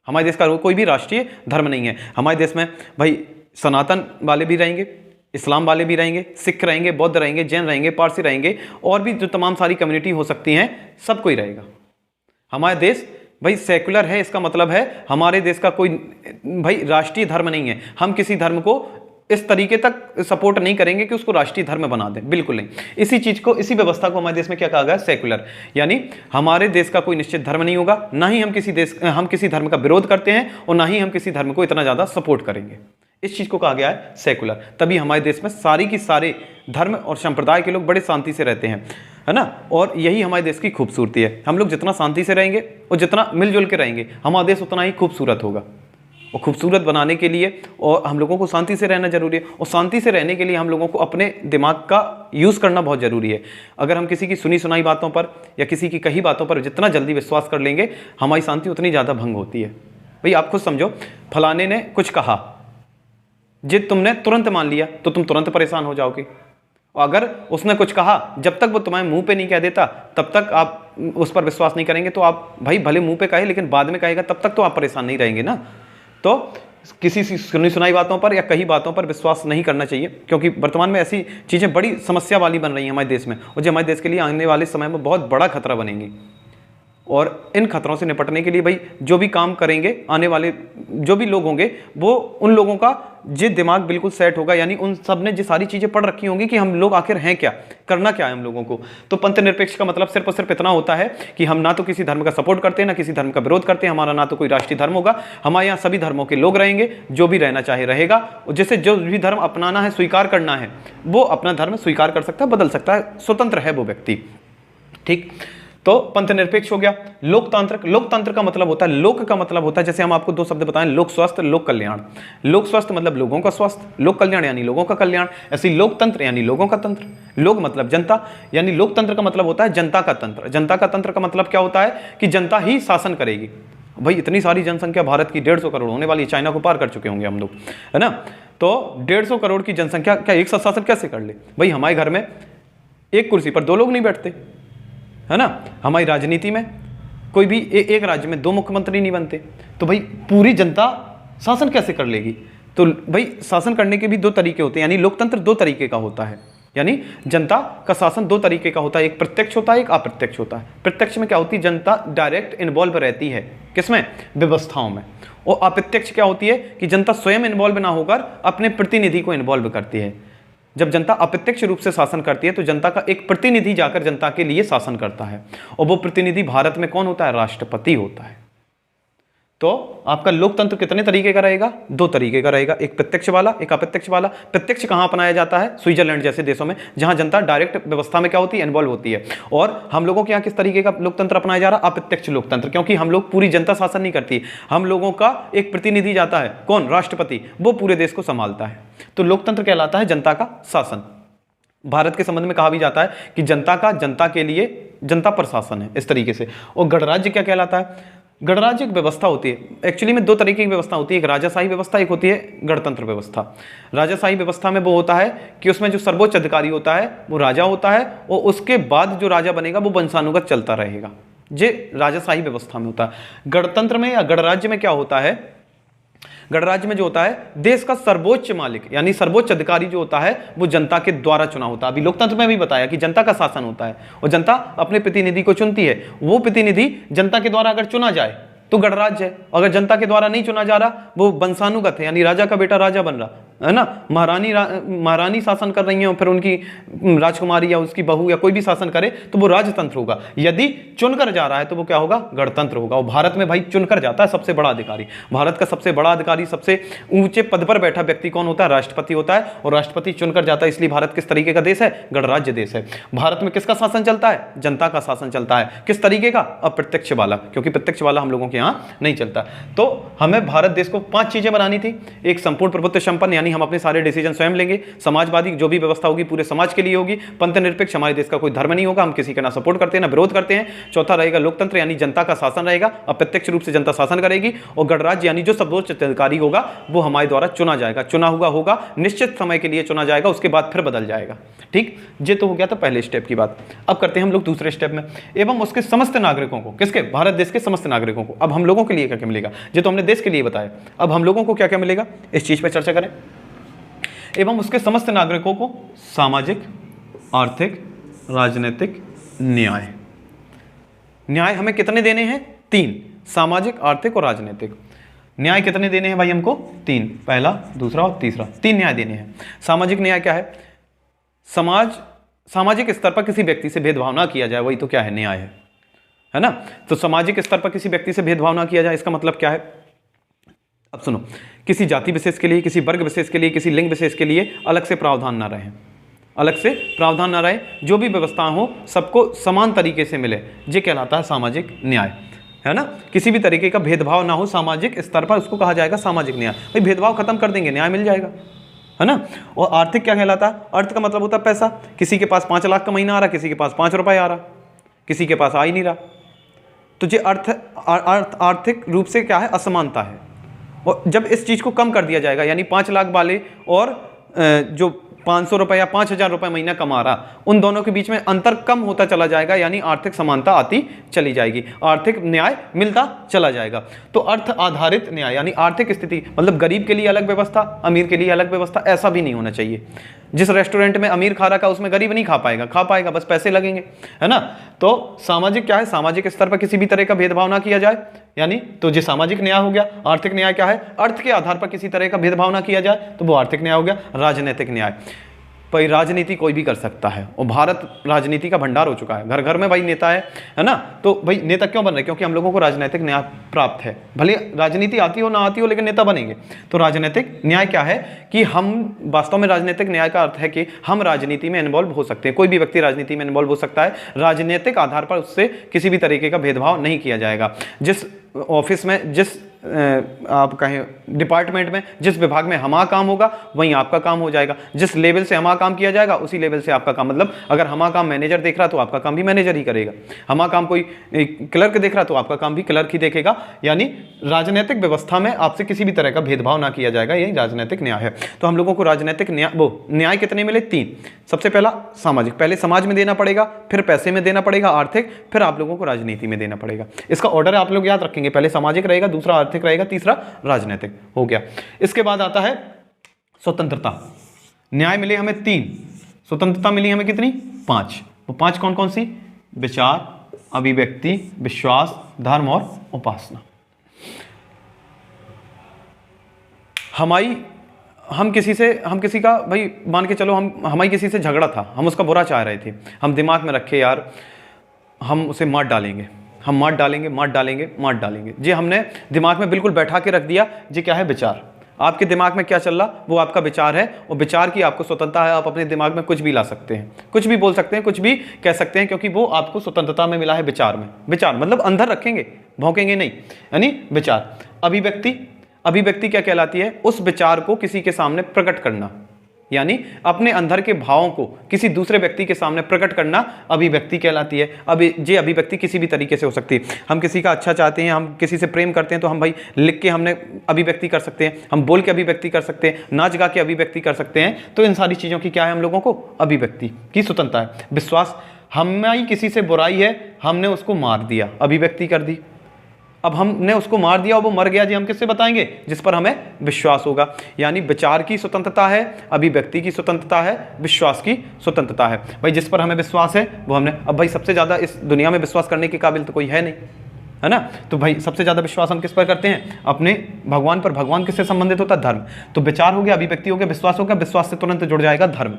हमारे देश का कोई भी राष्ट्रीय धर्म नहीं है। हमारे देश में भाई सनातन वाले भी रहेंगे, इस्लाम वाले भी रहेंगे, सिख रहेंगे, बौद्ध रहेंगे, जैन रहेंगे, पारसी रहेंगे, और भी जो तमाम सारी कम्युनिटी हो सकती हैं, सब कोई रहेगा। हमारा देश भाई सेकुलर है, इसका मतलब है हमारे देश का कोई भाई राष्ट्रीय धर्म नहीं है। हम किसी धर्म को इस तरीके तक सपोर्ट नहीं करेंगे कि उसको राष्ट्रीय धर्म बना दें, बिल्कुल नहीं। इसी चीज को, इसी व्यवस्था को हमारे देश में क्या कहा गया? सेकुलर। यानी हमारे देश का कोई निश्चित धर्म नहीं होगा, ना ही हम किसी धर्म का विरोध करते हैं, और ना ही हम किसी धर्म को इतना ज्यादा सपोर्ट करेंगे। इस चीज को कहा गया है सेकुलर। तभी हमारे देश में सारी की सारे धर्म और संप्रदाय के लोग बड़े शांति से रहते हैं, है ना। और यही हमारे देश की खूबसूरती है। हम लोग जितना शांति से रहेंगे और जितना मिलजुल के रहेंगे, हमारा देश उतना ही खूबसूरत होगा। और खूबसूरत बनाने के लिए और हम लोगों को शांति से रहना जरूरी है, और शांति से रहने के लिए हम लोगों को अपने दिमाग का यूज़ करना बहुत ज़रूरी है। अगर हम किसी की सुनी सुनाई बातों पर या किसी की कही बातों पर जितना जल्दी विश्वास कर लेंगे, हमारी शांति उतनी ज़्यादा भंग होती है। भाई आप खुद समझो, फलाने ने कुछ कहा, जिद तुमने तुरंत मान लिया तो तुम तुरंत परेशान हो जाओगे। और अगर उसने कुछ कहा, जब तक वो तुम्हारे मुंह पे नहीं कह देता तब तक आप उस पर विश्वास नहीं करेंगे। तो आप भाई भले मुंह पे कहे, लेकिन बाद में कहेगा, तब तक तो आप परेशान नहीं रहेंगे ना। तो किसी सुनी सुनाई बातों पर या कही बातों पर विश्वास नहीं करना चाहिए, क्योंकि वर्तमान में ऐसी चीज़ें बड़ी समस्या वाली बन रही हैं हमारे देश में, और जो हमारे देश के लिए आने वाले समय में बहुत बड़ा खतरा बनेंगी। और इन खतरों से निपटने के लिए भाई जो भी काम करेंगे, आने वाले जो भी लोग होंगे, वो उन लोगों का जो दिमाग बिल्कुल सेट होगा, यानी उन सब ने जो सारी चीज़ें पढ़ रखी होंगी कि हम लोग आखिर हैं क्या, करना क्या है हम लोगों को। तो पंथ निरपेक्ष का मतलब सिर्फ और सिर्फ इतना होता है कि हम ना तो किसी धर्म का सपोर्ट करते हैं, ना किसी धर्म का विरोध करते हैं। हमारा ना तो कोई राष्ट्रीय धर्म होगा, हमारे यहाँ सभी धर्मों के लोग रहेंगे, जो भी रहना चाहे रहेगा। और जैसे जो भी धर्म अपनाना है, स्वीकार करना है, वो अपना धर्म स्वीकार कर सकता है, बदल सकता है, स्वतंत्र है वो व्यक्ति। ठीक, तो पंथ निरपेक्ष हो गया। लोकतंत्र का मतलब होता है, लोक का मतलब होता है, जैसे हम आपको दो शब्द बताएं, लोक स्वास्थ्य, लोक कल्याण। लोक स्वास्थ्य मतलब लोगों का स्वास्थ्य, लोक कल्याण यानी लोगों का कल्याण। ऐसे लोकतंत्र यानी लोगों का तंत्र। लोक मतलब जनता, यानी लोकतंत्र का मतलब होता है जनता का तंत्र। जनता का तंत्र का मतलब क्या होता है कि जनता ही शासन करेगी। भाई इतनी सारी जनसंख्या भारत की 150 करोड़ होने वाली, चाइना को पार कर चुके होंगे हम लोग, है ना। तो 150 करोड़ की जनसंख्या क्या एक साथ शासन कैसे कर ले? भाई हमारे घर में एक कुर्सी पर दो लोग नहीं बैठते, है ना। हमारी राजनीति में कोई भी एक राज्य में 2 मुख्यमंत्री नहीं बनते। तो भाई पूरी जनता शासन कैसे कर लेगी? तो भाई शासन करने के भी 2 तरीके होते हैं, यानी लोकतंत्र 2 तरीके का होता है। यानी जनता का शासन 2 तरीके का होता है, एक प्रत्यक्ष होता है, एक अप्रत्यक्ष होता है। प्रत्यक्ष में क्या होती है? जनता डायरेक्ट इन्वॉल्व रहती है, किसमें? व्यवस्थाओं में। और अप्रत्यक्ष क्या होती है कि जनता स्वयं इन्वॉल्व ना होकर अपने प्रतिनिधि को इन्वॉल्व करती है। जब जनता अप्रत्यक्ष रूप से शासन करती है तो जनता का एक प्रतिनिधि जाकर जनता के लिए शासन करता है, और वो प्रतिनिधि भारत में कौन होता है? राष्ट्रपति होता है। तो आपका लोकतंत्र कितने तरीके का रहेगा? 2 तरीके का रहेगा, एक प्रत्यक्ष वाला, एक अप्रत्यक्ष वाला। प्रत्यक्ष कहाँ अपनाया जाता है? स्विट्जरलैंड जैसे देशों में, जहां जनता डायरेक्ट व्यवस्था में क्या होती है? इन्वॉल्व होती है। और हम लोगों के यहाँ किस तरीके का लोकतंत्र अपनाया जा रहा है? अप्रत्यक्ष लोकतंत्र, क्योंकि हम लोग पूरी जनता शासन नहीं करती, हम लोगों का एक प्रतिनिधि जाता है, कौन? राष्ट्रपति, वो पूरे देश को संभालता है। तो लोकतंत्र कहलाता है जनता का शासन। भारत के संबंध में कहा भी जाता है कि जनता का जनता के लिए जनता प्रशासन है, इस तरीके से। और गणराज्य क्या कहलाता है? गणराज्य एक व्यवस्था होती है, एक्चुअली में दो तरीके की व्यवस्था होती है, एक राजाशाही व्यवस्था, एक होती है गणतंत्र व्यवस्था। राजाशाही व्यवस्था में वो होता है कि उसमें जो सर्वोच्च अधिकारी होता है वो राजा होता है, और उसके बाद जो राजा बनेगा वो वंशानुगत चलता रहेगा। ये राजाशाही व्यवस्था में होता है। गणतंत्र में या गणराज्य में क्या होता है? गणराज्य में जो होता है, देश का सर्वोच्च मालिक यानी सर्वोच्च अधिकारी जो होता है वो जनता के द्वारा चुना होता है। अभी लोकतंत्र में भी बताया कि जनता का शासन होता है और जनता अपने प्रतिनिधि को चुनती है। वो प्रतिनिधि जनता के द्वारा अगर चुना जाए तो गणराज्य है, अगर जनता के द्वारा नहीं चुना जा रहा वो वंशानुगत है, यानी राजा का बेटा राजा बन रहा है ना, महारानी शासन कर रही है और फिर उनकी राजकुमारी या उसकी बहू या कोई भी शासन करे तो वो राजतंत्र होगा। यदि चुनकर जा रहा है तो वो क्या होगा? गणतंत्र होगा। और भारत में भाई चुनकर जाता है सबसे बड़ा अधिकारी। भारत का सबसे बड़ा अधिकारी, सबसे ऊंचे पद पर बैठा व्यक्ति कौन होता है? राष्ट्रपति होता है, और राष्ट्रपति चुनकर जाता है। इसलिए भारत किस तरीके का देश है? गणराज्य देश है। भारत में किसका शासन चलता है? जनता का शासन चलता है। किस तरीके का? अप्रत्यक्ष वाला, क्योंकि प्रत्यक्ष वाला हम लोगों के यहाँ नहीं चलता। तो हमें भारत देश को 5 चीजें बनानी थी। एक, संपूर्ण प्रभुत्व संपन्न, यानी हम अपने सारे डिसीजन स्वयं लेंगे। समाजवादी, जो भी व्यवस्था होगी पूरे समाज के लिए होगी। पंथ निरपेक्ष, हमारे देश का कोई धर्म नहीं होगा, हम किसी का ना सपोर्ट करते हैं ना विरोध करते हैं। चौथा रहेगा लोकतंत्र, यानी जनता का शासन रहेगा, अप्रत्यक्ष रूप से जनता शासन करेगी। और गणराज्य यानी जो सर्वोच्च अधिकारी होगा वो हमारे द्वारा चुना जाएगा। चुना हुआ होगा, निश्चित समय के लिए चुना जाएगा, उसके बाद फिर बदल जाएगा। ठीक, ये तो हो गया था पहले स्टेप की बात। अब करते हैं हम लोग दूसरे स्टेप में। एवं उसके समस्त नागरिकों को, किसके? भारत देश के समस्त नागरिकों को। अब हम लोगों के लिए क्या क्या मिलेगा? ये तो हमने देश के लिए बताया, अब हम लोगों को क्या क्या मिलेगा इस चीज पर चर्चा करें। एवं उसके समस्त नागरिकों को सामाजिक, आर्थिक, राजनीतिक न्याय। न्याय हमें कितने देने हैं? 3, सामाजिक, आर्थिक और राजनीतिक। न्याय कितने देने हैं भाई हमको? 3, पहला, दूसरा और तीसरा, 3 न्याय देने हैं। सामाजिक न्याय क्या है? सामाजिक स्तर पर किसी व्यक्ति से भेदभाव ना किया जाए, वही तो क्या है? न्याय है ना। तो सामाजिक स्तर पर किसी व्यक्ति से भेदभाव ना किया जाए, इसका मतलब क्या है? अब सुनो, किसी जाति विशेष के लिए, किसी वर्ग विशेष के लिए, किसी लिंग विशेष के लिए अलग से प्रावधान ना रहे, अलग से प्रावधान ना रहे। जो भी व्यवस्था हो सबको समान तरीके से मिले, ये कहलाता है सामाजिक न्याय, है ना। किसी भी तरीके का भेदभाव ना हो सामाजिक स्तर पर, उसको कहा जाएगा सामाजिक न्याय। भाई भेदभाव खत्म कर देंगे, न्याय मिल जाएगा, है ना। और आर्थिक क्या कहलाता है? अर्थ का मतलब होता है पैसा। किसी के पास 5 लाख का महीना आ रहा, किसी के पास 5 रुपए आ रहा, किसी के पास आ ही नहीं रहा। तो ये आर्थिक रूप से क्या है? असमानता है। और जब इस चीज को कम कर दिया जाएगा, यानी 5 लाख वाले और जो 500 रुपए या 5000 रुपए महीना कमा रहा, उन दोनों के बीच में अंतर कम होता चला जाएगा, यानी आर्थिक समानता आती चली जाएगी, आर्थिक न्याय मिलता चला जाएगा। तो अर्थ आधारित न्याय, यानी आर्थिक स्थिति, मतलब गरीब के लिए अलग व्यवस्था, अमीर के लिए अलग व्यवस्था, ऐसा भी नहीं होना चाहिए। जिस रेस्टोरेंट में अमीर खा रहा, उसमें गरीब नहीं खा पाएगा, बस पैसे लगेंगे, है ना। तो सामाजिक क्या है? सामाजिक स्तर पर किसी भी तरह का भेदभाव ना किया जाए, यानी तो ये सामाजिक न्याय हो गया। आर्थिक न्याय क्या है? अर्थ के आधार पर किसी तरह का भेदभाव ना किया जाए, तो वो आर्थिक न्याय हो गया। राजनीतिक न्याय, भाई राजनीति कोई भी कर सकता है, और भारत राजनीति का भंडार हो चुका है, घर घर में भाई नेता है ना। तो भाई नेता क्यों बन रहे? क्योंकि हम लोगों को राजनीतिक न्याय प्राप्त है। भले राजनीति आती हो ना आती हो, लेकिन नेता बनेंगे। तो राजनीतिक न्याय क्या है कि हम वास्तव में, राजनीतिक न्याय का अर्थ है कि हम राजनीति में इन्वॉल्व हो सकते हैं, कोई भी व्यक्ति राजनीति में इन्वॉल्व हो सकता है, राजनीतिक आधार पर उससे किसी भी तरीके का भेदभाव नहीं किया जाएगा। जिस ऑफिस में, जिस आप कहें डिपार्टमेंट में, जिस विभाग में हमारा काम होगा वहीं आपका काम हो जाएगा। जिस लेवल से हमारा काम किया जाएगा उसी लेवल से आपका काम, मतलब अगर हमारा काम मैनेजर देख रहा तो आपका काम भी मैनेजर ही करेगा, हमारा काम कोई क्लर्क देख रहा तो आपका काम भी क्लर्क ही देखेगा। यानी राजनीतिक व्यवस्था में आपसे किसी भी तरह का भेदभाव ना किया जाएगा, यही राजनीतिक न्याय है। तो हम लोगों को राजनीतिक न्याय कितने मिले? 3। सबसे पहला सामाजिक, पहले समाज में देना पड़ेगा, फिर पैसे में देना पड़ेगा आर्थिक, फिर आप लोगों को राजनीति में देना पड़ेगा। इसका ऑर्डर आप लोग याद रखेंगे, पहले सामाजिक रहेगा, दूसरा आर्थिक रहेगा, तीसरा राजनीतिक हो गया। इसके बाद आता है स्वतंत्रता। न्याय मिले हमें 3, स्वतंत्रता मिली हमें कितनी? 5। वो 5 कौन कौन सी? विचार, अभिव्यक्ति, विश्वास, धर्म और उपासना। हम किसी का भाई मान के चलो, हमारी किसी से झगड़ा था, हम उसका बुरा चाह रहे थे, हम दिमाग में रखे यार हम उसे मार डालेंगे, हम मार डालेंगे, जी हमने दिमाग में बिल्कुल बैठा के रख दिया। जी क्या है? विचार। आपके दिमाग में क्या चल रहा, वो आपका विचार है, और विचार की आपको स्वतंत्रता है। आप अपने दिमाग में कुछ भी ला सकते हैं, कुछ भी बोल सकते हैं, कुछ भी कह सकते हैं, क्योंकि वो आपको स्वतंत्रता में मिला है विचार में। विचार मतलब अंदर रखेंगे, भौंकेंगे नहीं, यानी विचार। अभिव्यक्ति क्या कहलाती है? उस विचार को किसी के सामने प्रकट करना, यानी अपने अंदर के भावों को किसी दूसरे व्यक्ति के सामने प्रकट करना अभिव्यक्ति कहलाती है। ये अभिव्यक्ति किसी भी तरीके से हो सकती है। हम किसी का अच्छा चाहते हैं, हम किसी से प्रेम करते हैं, तो हम भाई लिख के हमने अभिव्यक्ति कर सकते हैं, हम बोल के अभिव्यक्ति कर सकते हैं, नाच गा के अभिव्यक्ति कर सकते हैं। तो इन सारी चीज़ों की क्या है, हम लोगों को अभिव्यक्ति की स्वतंत्रता है। विश्वास, हमारी किसी से बुराई है, हमने उसको मार दिया, अभिव्यक्ति कर दी। अब हमने उसको मार दिया और वो मर गया जी, हम किससे बताएंगे, जिस पर हमें विश्वास होगा। यानी विचार की स्वतंत्रता है, अभिव्यक्ति की स्वतंत्रता है, विश्वास की स्वतंत्रता है। भाई जिस पर हमें विश्वास है वो हमने, अब भाई सबसे ज़्यादा इस दुनिया में विश्वास करने के काबिल तो कोई है नहीं, है ना। तो भाई सबसे ज़्यादा विश्वास हम किस पर करते हैं, अपने भगवान पर। भगवान किससे संबंधित होता है, धर्म। तो विचार हो गया, अभिव्यक्ति हो गया, विश्वास हो गया, विश्वास से तुरंत जुड़ जाएगा धर्म।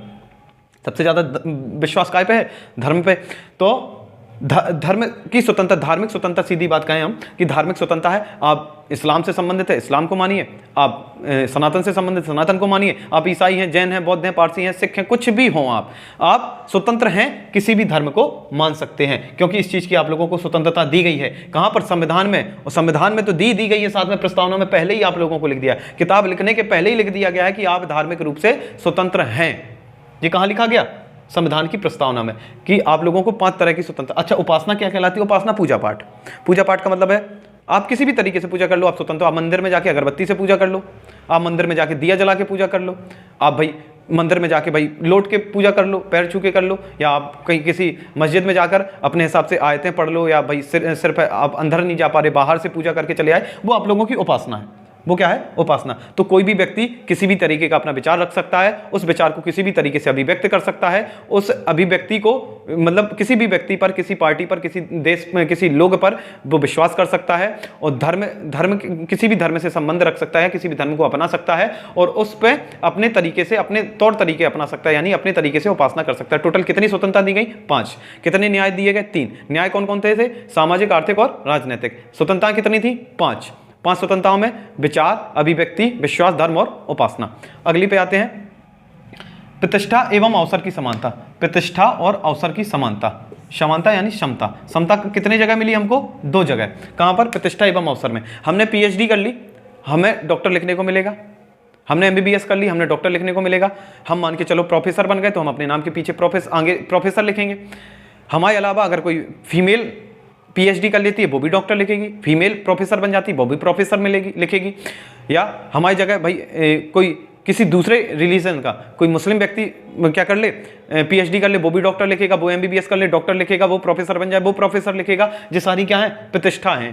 सबसे ज़्यादा विश्वास काय पे है, धर्म पे। तो धर्म की स्वतंत्रता, धार्मिक स्वतंत्रता, सीधी बात कहें हम कि धार्मिक स्वतंत्रता है। आप इस्लाम से संबंधित है, इस्लाम को मानिए। आप सनातन से संबंधित, सनातन को मानिए। आप ईसाई हैं, जैन हैं, बौद्ध हैं, पारसी हैं, सिख हैं, कुछ भी हों आप स्वतंत्र हैं, किसी भी धर्म को मान सकते हैं, क्योंकि इस चीज़ की आप लोगों को स्वतंत्रता दी गई है। कहाँ पर, संविधान में। और संविधान में तो दी गई है, साथ में प्रस्तावना में पहले ही आप लोगों को लिख दिया, किताब लिखने के पहले ही लिख दिया गया है कि आप धार्मिक रूप से स्वतंत्र हैं। ये कहाँ लिखा गया, संविधान की प्रस्तावना में, कि आप लोगों को 5 तरह की स्वतंत्रता। अच्छा, उपासना क्या कहलाती है, उपासना पूजा पाठ। पूजा पाठ का मतलब है आप किसी भी तरीके से पूजा कर लो, आप स्वतंत्र हो। आप मंदिर में जाके अगरबत्ती से पूजा कर लो, आप मंदिर में जाके दिया जला के पूजा कर लो, आप भाई मंदिर में जाके भाई लौट के पूजा कर लो, पैर छू के कर लो, या आप कहीं किसी मस्जिद में जाकर अपने हिसाब से आयतें पढ़ लो, या भाई सिर्फ आप अंदर नहीं जा पा रहे, बाहर से पूजा करके चले आए, वो आप लोगों की उपासना है। वो क्या है, उपासना। तो कोई भी व्यक्ति किसी भी तरीके का अपना विचार रख सकता है, उस विचार को किसी भी तरीके से अभिव्यक्त कर सकता है, उस अभिव्यक्ति को मतलब किसी भी व्यक्ति पर, किसी पार्टी पर, किसी देश में, किसी लोग पर वो विश्वास कर सकता है, और धर्म किसी भी धर्म से संबंध रख सकता है, किसी भी धर्म को अपना सकता है, और उस पर अपने तरीके से, अपने तौर तरीके अपना सकता है, यानी अपने तरीके से उपासना कर सकता है। टोटल कितनी स्वतंत्रता दी गई, 5। कितने न्याय दिए गए, 3। न्याय कौन कौन थे, सामाजिक, आर्थिक और राजनीतिक। स्वतंत्रता कितनी थी, 5 स्वतंत्रताओं में विचार, अभिव्यक्ति, विश्वास, धर्म और उपासना। अगली पे आते हैं, प्रतिष्ठा एवं अवसर की समानता। प्रतिष्ठा और अवसर की समानता, समानता यानी क्षमता। समता कितने जगह मिली हमको, 2 जगह। कहाँ पर, प्रतिष्ठा एवं अवसर में। हमने पीएचडी कर ली, हमें डॉक्टर लिखने को मिलेगा। हमने एमबीबीएस कर ली, हमने डॉक्टर लिखने को मिलेगा। हम मान के चलो प्रोफेसर बन गए, तो हम अपने नाम के पीछे आगे प्रोफेसर लिखेंगे। हमारे अलावा अगर कोई फीमेल पीएचडी कर लेती है, वो भी डॉक्टर लिखेगी। फीमेल प्रोफेसर बन जाती है, वो भी प्रोफेसर लिखेगी। या हमारी जगह भाई कोई किसी दूसरे रिलीजन का कोई मुस्लिम व्यक्ति क्या कर ले, पीएचडी कर ले, वो भी डॉक्टर लिखेगा। वो एमबीबीएस कर ले, डॉक्टर लिखेगा। वो प्रोफेसर बन जाए, वो प्रोफेसर लिखेगा। ये सारी क्या है, प्रतिष्ठा है,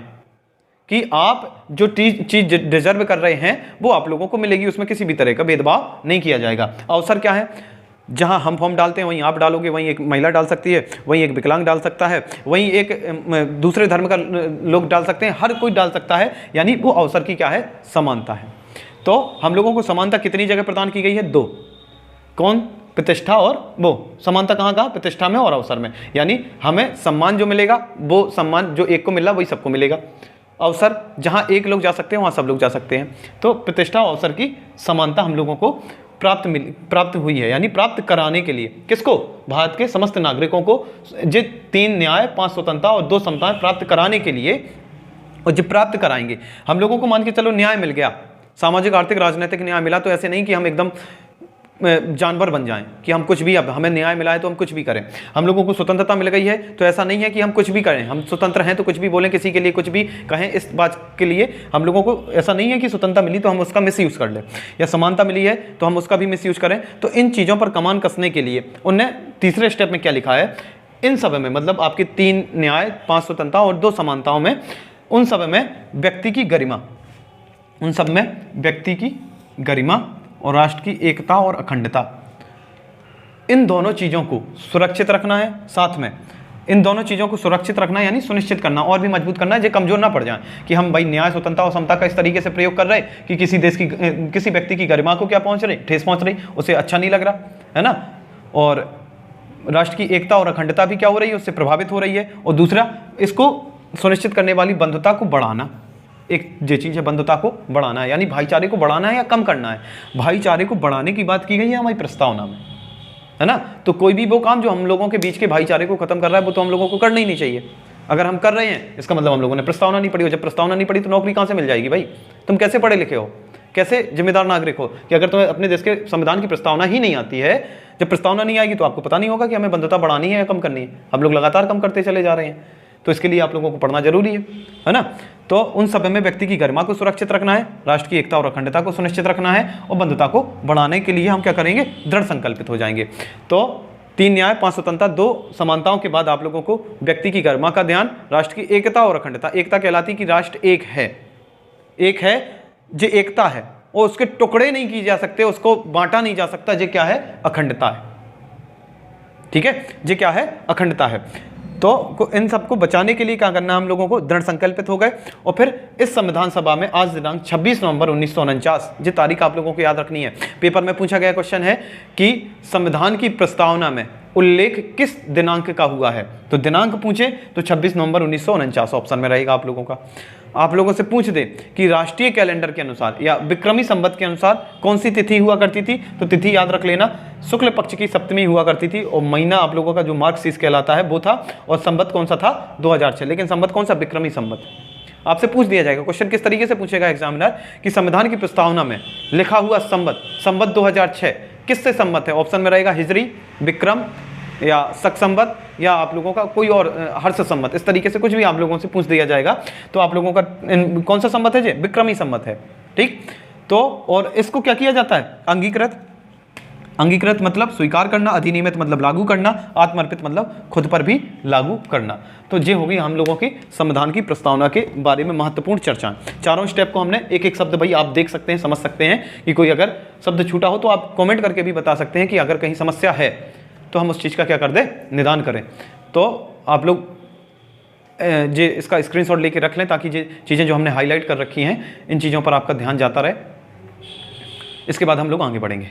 कि आप जो चीज डिजर्व कर रहे हैं वो आप लोगों को मिलेगी, उसमें किसी भी तरह का भेदभाव नहीं किया जाएगा। अवसर क्या है, जहां हम फॉर्म डालते हैं वहीं आप डालोगे, वहीं एक महिला डाल सकती है, वहीं एक विकलांग डाल सकता है, वहीं एक दूसरे धर्म का लोग डाल सकते हैं, हर कोई डाल सकता है। यानी वो अवसर की क्या है, समानता है। तो हम लोगों को समानता कितनी जगह प्रदान की गई है, 2। कौन, प्रतिष्ठा और वो। समानता कहाँ कहाँ, प्रतिष्ठा में और अवसर में। यानी हमें सम्मान जो मिलेगा, वो सम्मान जो एक को मिल रहा वही सबको मिलेगा। अवसर, जहाँ एक लोग जा सकते हैं वहाँ सब लोग जा सकते हैं। तो प्रतिष्ठा और अवसर की समानता हम लोगों को प्राप्त हुई है, यानी प्राप्त कराने के लिए। किसको, भारत के समस्त नागरिकों को जो 3 न्याय, 5 स्वतंत्रता और 2 समताएं प्राप्त कराने के लिए, और जो प्राप्त कराएंगे हम लोगों को, मान के चलो न्याय मिल गया, सामाजिक, आर्थिक, राजनीतिक न्याय मिला, तो ऐसे नहीं कि हम एकदम जानवर बन जाएं कि हम कुछ भी, अब हमें न्याय मिला है तो हम कुछ भी करें। हम लोगों को स्वतंत्रता मिल गई है, तो ऐसा नहीं है कि हम कुछ भी करें, हम स्वतंत्र हैं तो कुछ भी बोलें, किसी के लिए कुछ भी कहें। इस बात के लिए हम लोगों को ऐसा नहीं है कि स्वतंत्रता मिली तो हम उसका मिसयूज़ कर लें, या समानता मिली है तो हम उसका भी मिसयूज़ करें। तो इन चीज़ों पर कमान कसने के लिए उनने तीसरे स्टेप में क्या लिखा है, इन सब में, मतलब आपके 3 न्याय, 5 स्वतंत्रता और 2 समानताओं में, उन सब में व्यक्ति की गरिमा, उन सब में व्यक्ति की गरिमा और राष्ट्र की एकता और अखंडता, इन दोनों चीज़ों को सुरक्षित रखना है। साथ में इन दोनों चीज़ों को सुरक्षित रखना यानी सुनिश्चित करना और भी मजबूत करना है, जो कमजोर ना पड़ जाए, कि हम भाई न्याय, स्वतंत्रता और समता का इस तरीके से प्रयोग कर रहे हैं कि किसी देश की, किसी व्यक्ति की गरिमा को क्या पहुंच रही, ठेस पहुंच रही, उसे अच्छा नहीं लग रहा है ना। और राष्ट्र की एकता और अखंडता भी क्या हो रही है, उससे प्रभावित हो रही है। और दूसरा, इसको सुनिश्चित करने वाली बंधुता को बढ़ाना, एक जो चीज़ है बंधुता को बढ़ाना है, यानी भाईचारे को बढ़ाना है या कम करना है। भाईचारे को बढ़ाने की बात की गई है हमारी प्रस्तावना में, है ना। तो कोई भी वो काम जो हम लोगों के बीच के भाईचारे को खत्म कर रहा है, वो तो हम लोगों को करना ही नहीं चाहिए। अगर हम कर रहे हैं, इसका मतलब हम लोगों ने प्रस्तावना नहीं पढ़ी, और जब प्रस्तावना नहीं पढ़ी तो नौकरी कहाँ से मिल जाएगी भाई, तुम कैसे पढ़े लिखे हो, कैसे जिम्मेदार नागरिक हो कि अगर तुम्हें अपने देश के संविधान की प्रस्तावना ही नहीं आती है, जब प्रस्तावना नहीं आएगी तो आपको पता नहीं होगा कि हमें बंधुता बढ़ानी है या कम करनी है। हम लोग लगातार कम करते चले जा रहे हैं, तो इसके लिए आप लोगों को पढ़ना जरूरी है ना। तो उन सब में व्यक्ति की गरिमा को सुरक्षित रखना है, राष्ट्र की एकता और अखंडता को सुनिश्चित रखना है, और बंधुता को बढ़ाने के लिए हम क्या करेंगे, दृढ़ संकल्पित हो जाएंगे। तो 3 न्याय, 5 स्वतंत्रता, 2 समानताओं के बाद आप लोगों को व्यक्ति की गरिमा का ध्यान, राष्ट्र की एकता और अखंडता। एकता कहलाती कि राष्ट्र एक है जो एकता है, और उसके टुकड़े नहीं किए जा सकते, उसको बांटा नहीं जा सकता, ये क्या है, अखंडता है। ठीक है, ये क्या है, अखंडता है। तो इन सबको बचाने के लिए क्या करना, हम लोगों को दृढ़ संकल्पित हो गए। और फिर इस संविधान सभा में आज दिनांक 26 नवंबर 1949, ये तारीख आप लोगों को याद रखनी है। पेपर में पूछा गया क्वेश्चन है कि संविधान की प्रस्तावना में उल्लेख किस दिनांक का हुआ है, तो दिनांक पूछे तो 26 नवंबर 1949 ऑप्शन में रहेगा आप लोगों का। आप लोगों से पूछ दे कि राष्ट्रीय कैलेंडर के अनुसार या विक्रमी संवत के अनुसार कौन सी तिथि हुआ करती थी, तो तिथि याद रख लेना, शुक्ल पक्ष की सप्तमी हुआ करती थी, और महीना आप लोगों का जो मार्क्सिस कहलाता है वो था, और संवत कौन सा था, 2006। लेकिन संवत कौन सा, विक्रमी संवत। आपसे पूछ दिया जाएगा, क्वेश्चन किस तरीके से पूछेगा एग्जामिनर कि संविधान की प्रस्तावना में लिखा हुआ संवत 2006 किससे संवत है। ऑप्शन में रहेगा हिजरी, विक्रम या शक संवत, या आप लोगों का कोई और हर्ष संवत। इस तरीके से कुछ भी आप लोगों से पूछ दिया जाएगा, तो आप लोगों का कौन सा संवत है, जी विक्रमी संवत है। ठीक, तो और इसको क्या किया जाता है, अंगीकृत मतलब स्वीकार करना, अधिनियमित मतलब लागू करना, आत्मर्पित मतलब खुद पर भी लागू करना। तो ये होगी हम लोगों की संविधान की प्रस्तावना के बारे में महत्वपूर्ण चर्चा। चारों स्टेप को हमने एक एक शब्द भाई आप देख सकते हैं, समझ सकते हैं कि कोई अगर शब्द छूटा हो तो आप कमेंट करके भी बता सकते हैं कि अगर कहीं समस्या है तो हम उस चीज़ का क्या कर दें, निदान करें। तो आप लोग जे इसका स्क्रीनशॉट लेके रख लें, ताकि ये चीज़ें जो हमने हाईलाइट कर रखी हैं इन चीज़ों पर आपका ध्यान जाता रहे। इसके बाद हम लोग आगे बढ़ेंगे।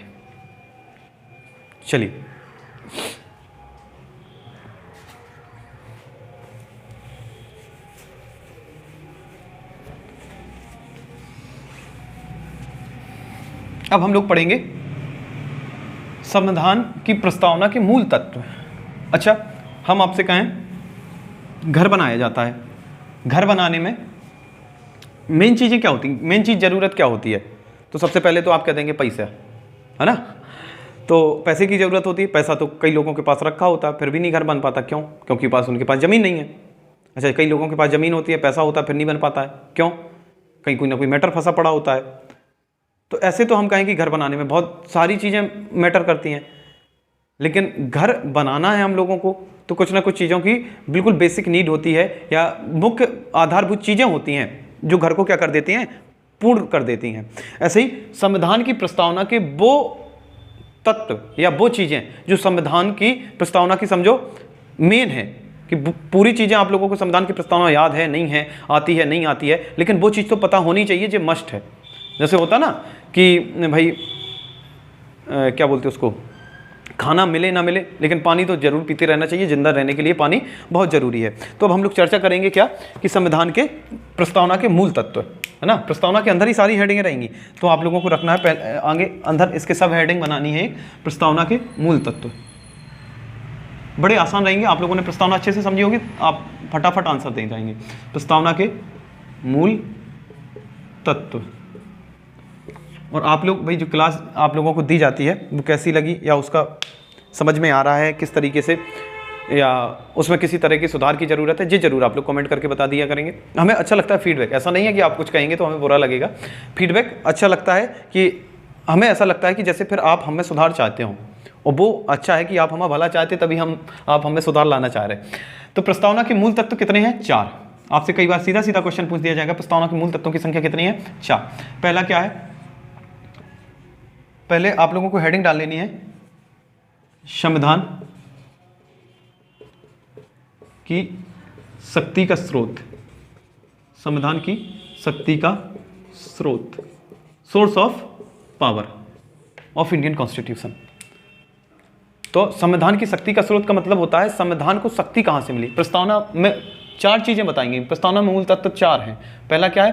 चलिए, अब हम लोग पढ़ेंगे संविधान की प्रस्तावना के मूल तत्व। अच्छा, हम आपसे कहें घर बनाया जाता है, घर बनाने में मेन चीज़ें क्या होती हैं, मेन चीज़ ज़रूरत क्या होती है, तो सबसे पहले तो आप कह देंगे पैसा, है ना। तो पैसे की ज़रूरत होती है। पैसा तो कई लोगों के पास रखा होता है, फिर भी नहीं घर बन पाता। क्यों? क्योंकि उनके पास ज़मीन नहीं है। अच्छा, कई लोगों के पास ज़मीन होती है, पैसा होता है, फिर नहीं बन पाता है। क्यों? कहीं कोई ना कोई मैटर फंसा पड़ा होता है। तो ऐसे तो हम कहें कि घर बनाने में बहुत सारी चीज़ें मैटर करती हैं, लेकिन घर बनाना है हम लोगों को तो कुछ ना कुछ चीज़ों की बिल्कुल बेसिक नीड होती है, या मुख्य आधारभूत चीज़ें होती हैं जो घर को क्या कर देती हैं, पूर्ण कर देती हैं। ऐसे ही संविधान की प्रस्तावना के वो तत्व या वो चीज़ें जो संविधान की प्रस्तावना की समझो मेन है, कि पूरी चीज़ें आप लोगों को संविधान की प्रस्तावना याद है, नहीं है, आती है, नहीं आती है, लेकिन वो चीज़ तो पता होनी चाहिए, जो मस्ट है। जैसे होता ना कि भाई क्या बोलते उसको, खाना मिले ना मिले लेकिन पानी तो जरूर पीते रहना चाहिए, जिंदा रहने के लिए पानी बहुत ज़रूरी है। तो अब हम लोग चर्चा करेंगे क्या, कि संविधान के प्रस्तावना के मूल तत्व, है ना। प्रस्तावना के अंदर ही सारी हेडिंगें रहेंगी, तो आप लोगों को रखना है आगे अंदर इसके सब हेडिंग बनानी है। प्रस्तावना के मूल तत्व बड़े आसान रहेंगे, आप लोगों ने प्रस्तावना अच्छे से समझी होगी, आप फटाफट आंसर दे जाएंगे। प्रस्तावना के मूल तत्व। और आप लोग भाई जो क्लास आप लोगों को दी जाती है वो कैसी लगी, या उसका समझ में आ रहा है किस तरीके से, या उसमें किसी तरह की सुधार की ज़रूरत है, जी जरूर आप लोग कमेंट करके बता दिया करेंगे। हमें अच्छा लगता है फीडबैक, ऐसा नहीं है कि आप कुछ कहेंगे तो हमें बुरा लगेगा। फीडबैक अच्छा लगता है कि हमें ऐसा लगता है कि जैसे फिर आप हमें सुधार चाहते हो, और वो अच्छा है कि आप हमें भला चाहते, तभी आप हमें सुधार लाना चाह रहे हैं। तो प्रस्तावना के मूल तत्व कितने हैं? 4। आपसे कई बार सीधा सीधा क्वेश्चन पूछ दिया जाएगा, प्रस्तावना के मूल तत्वों की संख्या कितनी है? 4। पहला क्या है, पहले आप लोगों को हेडिंग डाल लेनी है, संविधान की शक्ति का स्रोत। संविधान की शक्ति का स्रोत, source of power of Indian constitution. तो संविधान की शक्ति का स्रोत का मतलब होता है संविधान को शक्ति कहां से मिली। प्रस्तावना में 4 चीजें बताएंगे। प्रस्तावना में मूल तत्व 4 हैं। पहला क्या है,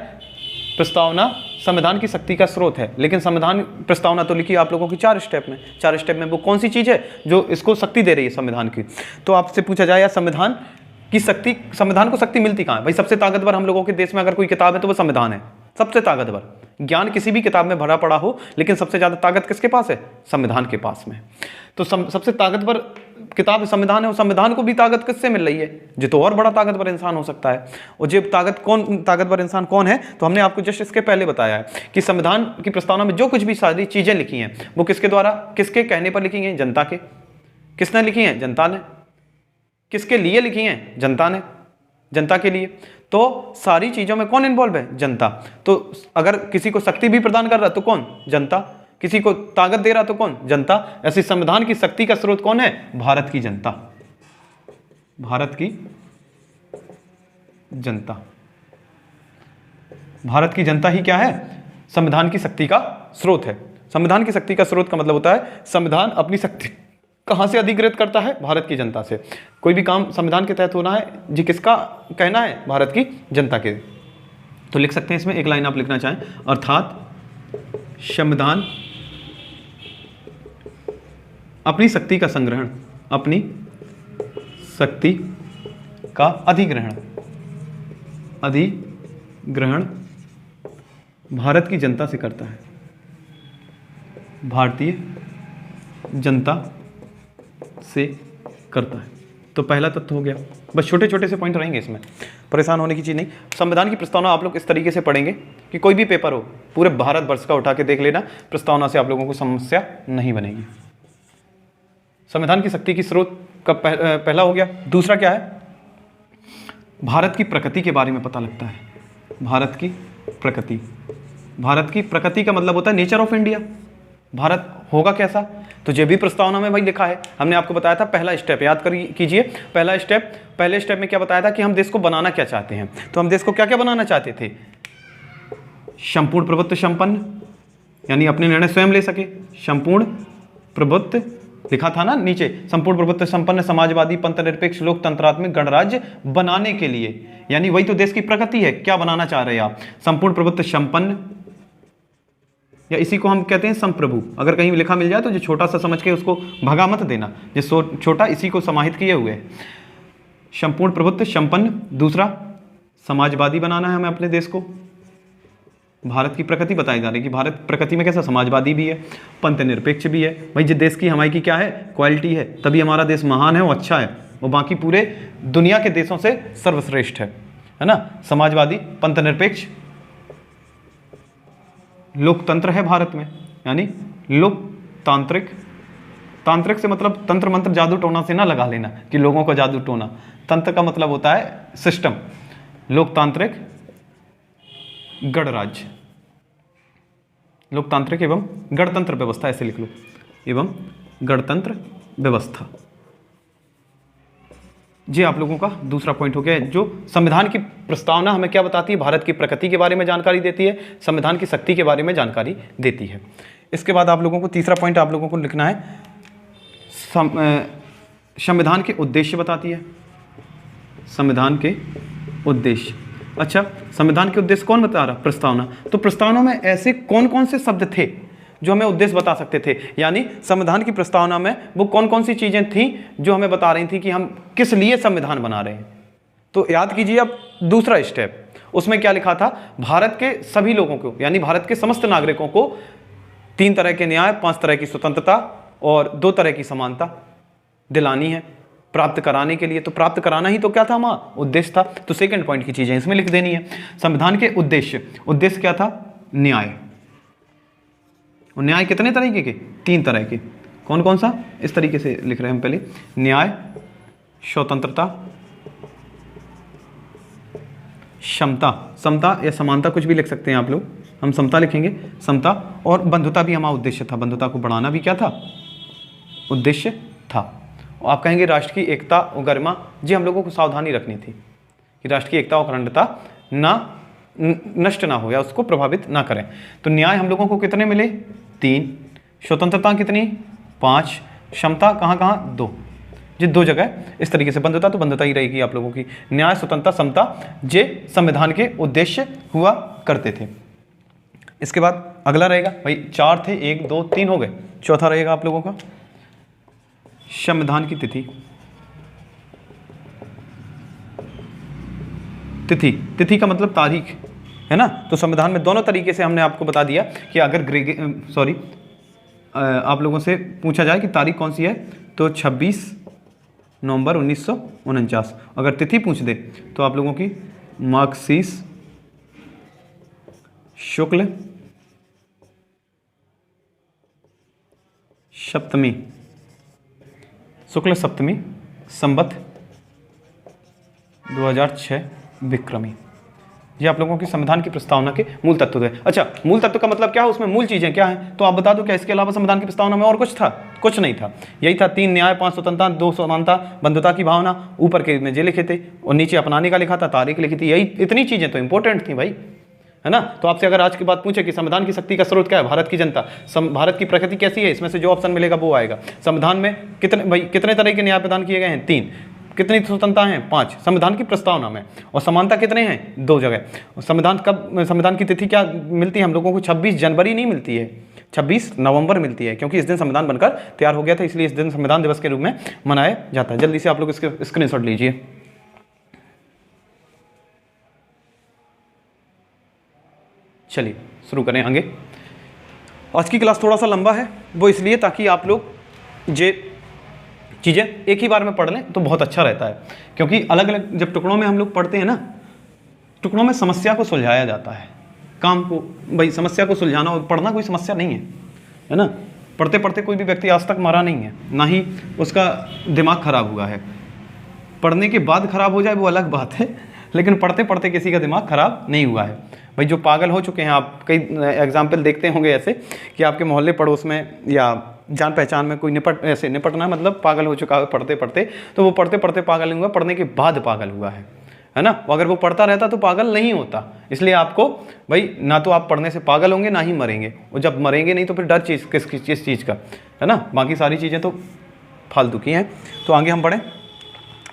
प्रस्तावना संविधान की शक्ति का स्रोत है, लेकिन संविधान प्रस्तावना तो लिखी आप लोगों की 4 स्टेप में। 4 स्टेप में वो कौन सी चीज़ है जो इसको शक्ति दे रही है संविधान की। तो आपसे पूछा जाए यार संविधान की शक्ति, संविधान को शक्ति मिलती कहाँ है? भाई सबसे ताकतवर हम लोगों के देश में अगर कोई किताब है तो वो संविधान है। सबसे ताकतवर। ज्ञान किसी भी किताब में भरा पड़ा हो, लेकिन सबसे ज़्यादा ताकत किसके पास है? संविधान के पास में। तो सबसे ताकतवर किताब संविधान है, और संविधान को भी ताकत किससे मिल रही है? जो तो और बड़ा ताकतवर इंसान हो सकता है। और जो ताकतवर इंसान कौन है? तो हमने आपको जस्ट इसके पहले बताया है कि संविधान की प्रस्तावना में जो कुछ भी सारी चीज़ें लिखी हैं वो किसके द्वारा, किसके कहने पर लिखी गई? जनता के। किसने लिखी हैं? जनता ने। किसके लिए लिखी हैं? जनता ने, जनता के लिए। तो सारी चीज़ों में कौन इन्वॉल्व है? जनता। तो अगर किसी को शक्ति भी प्रदान कर रहा तो कौन? जनता। किसी को ताकत दे रहा तो कौन? जनता। ऐसी संविधान की शक्ति का स्रोत कौन है? भारत की जनता। भारत की जनता। भारत की जनता ही क्या है? संविधान की शक्ति का स्रोत है। संविधान की शक्ति का स्रोत का मतलब होता है संविधान अपनी शक्ति कहाँ से अधिकृत करता है? भारत की जनता से। कोई भी काम संविधान के तहत होना है जी, किसका कहना है? भारत की जनता के। तो लिख सकते हैं इसमें एक लाइन आप लिखना चाहें, अर्थात संविधान अपनी शक्ति का संग्रहण, अपनी शक्ति का अधिग्रहण भारत की जनता से करता है। भारतीय जनता से करता है। तो पहला तत्व हो गया। बस छोटे छोटे से पॉइंट रहेंगे इसमें, परेशान होने की चीज़ नहीं। संविधान की प्रस्तावना आप लोग इस तरीके से पढ़ेंगे कि कोई भी पेपर हो पूरे भारतवर्ष का उठा के देख लेना, प्रस्तावना से आप लोगों को समस्या नहीं बनेगी। संविधान की शक्ति की स्रोत का पहला हो गया। दूसरा क्या है? भारत की प्रकृति के बारे में पता लगता है। भारत की प्रकृति। भारत की प्रकृति का मतलब होता है नेचर ऑफ इंडिया। भारत होगा कैसा? तो जो भी प्रस्तावना में भाई लिखा है, हमने आपको बताया था पहला स्टेप याद कीजिए। पहले स्टेप में क्या बताया था कि हम देश को बनाना क्या चाहते हैं। तो हम देश को क्या क्या बनाना चाहते थे? संपूर्ण प्रभुत्व संपन्न, यानी अपने निर्णय स्वयं ले सके। संपूर्ण प्रभुत्व लिखा था ना नीचे, संपूर्ण प्रभुत्व संपन्न, समाजवादी, पंथनिरपेक्ष, लोकतंत्रात्मक गणराज्य बनाने के लिए, यानी वही तो देश की प्रकृति है। क्या बनाना चाह रहे हैं आप? संपूर्ण प्रभुत्व संपन्न, या इसी को हम कहते हैं संप्रभु। अगर कहीं लिखा मिल जाए तो जो छोटा सा समझ के उसको भगा मत देना, जो छोटा इसी को समाहित किए हुए है। संपूर्ण प्रभुत्व संपन्न। दूसरा, समाजवादी बनाना है हमें अपने देश को। भारत की प्रकृति बताई जा रही है कि भारत प्रकृति में कैसा? समाजवादी भी है, पंथनिरपेक्ष भी है। भाई जो देश की हमारी की क्या है? क्वालिटी है, तभी हमारा देश महान है, वो अच्छा है, वो बाकी पूरे दुनिया के देशों से सर्वश्रेष्ठ है ना। समाजवादी, पंथनिरपेक्ष, लोकतंत्र है भारत में, यानी लोकतांत्रिक। तांत्रिक से मतलब तंत्र मंत्र जादू टोना से ना लगा लेना कि लोगों को जादू टोना। तंत्र का मतलब होता है सिस्टम। लोकतांत्रिक गणराज्य, लोकतांत्रिक एवं गणतंत्र व्यवस्था, ऐसे लिख लो, एवं गणतंत्र व्यवस्था। ये आप लोगों का दूसरा पॉइंट हो गया है। जो संविधान की प्रस्तावना हमें क्या बताती है? भारत की प्रकृति के बारे में जानकारी देती है, संविधान की शक्ति के बारे में जानकारी देती है। इसके बाद आप लोगों को तीसरा पॉइंट आप लोगों को लिखना है, संविधान के उद्देश्य बताती है। संविधान के उद्देश्य। अच्छा, संविधान के उद्देश्य कौन बता रहा? प्रस्तावना। तो प्रस्तावना में ऐसे कौन कौन से शब्द थे जो हमें उद्देश्य बता सकते थे? यानी संविधान की प्रस्तावना में वो कौन कौन सी चीज़ें थीं जो हमें बता रही थी कि हम किस लिए संविधान बना रहे हैं। तो याद कीजिए अब दूसरा स्टेप, उसमें क्या लिखा था? भारत के सभी लोगों को, यानी भारत के समस्त नागरिकों को 3 तरह के न्याय, 5 तरह की स्वतंत्रता और 2 तरह की समानता दिलानी है प्राप्त कराने के लिए। तो प्राप्त कराना ही तो क्या था? हमारा उद्देश्य था। तो सेकंड पॉइंट की चीज़ें इसमें लिख देनी है। संविधान के उद्देश्य। उद्देश्य क्या था? न्याय। और न्याय कितने तरीके के? 3 तरह के। कौन कौन सा? इस तरीके से लिख रहे हैं हम पहले, न्याय, स्वतंत्रता, समता। समता या समानता कुछ भी लिख सकते हैं आप लोग, हम समता लिखेंगे, समता। और बंधुता भी हमारा उद्देश्य था। बंधुता को बढ़ाना भी क्या था? उद्देश्य था। और आप कहेंगे राष्ट्र की एकता और गरिमा, जी हम लोगों को सावधानी रखनी थी कि राष्ट्र की एकता और अखंडता ना नष्ट ना हो या उसको प्रभावित ना करें। तो न्याय हम लोगों को कितने मिले? 3। स्वतंत्रता कितनी? 5। क्षमता कहाँ कहाँ? 2। ये 2 जगह। इस तरीके से बंधुता तो बंधुता ही रहेगी आप लोगों की। न्याय, स्वतंत्रता, समता, ये संविधान के उद्देश्य हुआ करते थे। इसके बाद अगला रहेगा भाई, 4 थे, 1 2 3 हो गए। चौथा रहेगा आप लोगों का संविधान की तिथि। तिथि का मतलब तारीख, है ना। तो संविधान में दोनों तरीके से हमने आपको बता दिया कि अगर आप लोगों से पूछा जाए कि तारीख कौन सी है, तो 26 नवंबर 1949। अगर तिथि पूछ दे तो आप लोगों की मार्क्सिस शुक्ल सप्तमी, शुक्ल सप्तमी संवत 2006 विक्रमी। ये आप लोगों की संविधान की प्रस्तावना के मूल तत्व है। अच्छा, मूल तत्व का मतलब क्या है, उसमें मूल चीजें क्या हैं, तो आप बता दो क्या इसके अलावा संविधान की प्रस्तावना में और कुछ था? कुछ नहीं था। यही था 3 न्याय, 5 स्वतंत्रता, 2 समानता, बंधुता की भावना, ऊपर के में जे लिखे थे और नीचे अपनाने का लिखा था, तारीख लिखी थी। यही इतनी चीजें तो इंपॉर्टेंट थी भाई, है ना। तो आपसे अगर आज की बात पूछे कि संविधान की शक्ति का स्रोत क्या है, भारत की जनता, भारत की प्रकृति कैसी है, इसमें से जो ऑप्शन मिलेगा वो आएगा। संविधान में कितने तरह के न्याय प्रदान किए गए हैं? 3। कितनी स्वतंत्रता हैं? 5 संविधान की प्रस्तावना में। और समानता कितने हैं? 2 जगह। संविधान की तिथि क्या मिलती है हम लोगों को? 26 जनवरी नहीं मिलती है, 26 नवंबर मिलती है, क्योंकि इस दिन संविधान बनकर तैयार हो गया था, इसलिए इस दिन संविधान दिवस के रूप में मनाया जाता है। जल्दी से आप लोग इसके स्क्रीनशॉट लीजिए। चलिए शुरू करें आगे। आज की क्लास थोड़ा सा लंबा है, वो इसलिए ताकि आप लोग ये चीज़ें एक ही बार में पढ़ लें तो बहुत अच्छा रहता है, क्योंकि अलग अलग जब टुकड़ों में हम लोग पढ़ते हैं ना, टुकड़ों में समस्या को सुलझाया जाता है। काम को भाई समस्या को सुलझाना और पढ़ना कोई समस्या नहीं है ना। पढ़ते पढ़ते कोई भी व्यक्ति आज तक मरा नहीं है, ना ही उसका दिमाग खराब हुआ है। पढ़ने के बाद खराब हो जाए वो अलग बात है, लेकिन पढ़ते पढ़ते किसी का दिमाग खराब नहीं हुआ है। भाई जो पागल हो चुके हैं, आप कई एग्जाम्पल देखते होंगे ऐसे कि आपके मोहल्ले पड़ोस में या जान पहचान में कोई निपटना मतलब पागल हो चुका है पढ़ते पढ़ते, तो वो पढ़ते पढ़ते पागल नहीं हुआ, पढ़ने के बाद पागल हुआ है ना। अगर वो पढ़ता रहता तो पागल नहीं होता। इसलिए आपको भाई ना तो आप पढ़ने से पागल होंगे ना ही मरेंगे, और जब मरेंगे नहीं तो फिर डर किस चीज़ का, है ना। बाकी सारी चीज़ें तो फालतू की हैं। तो आगे हम बढ़ें।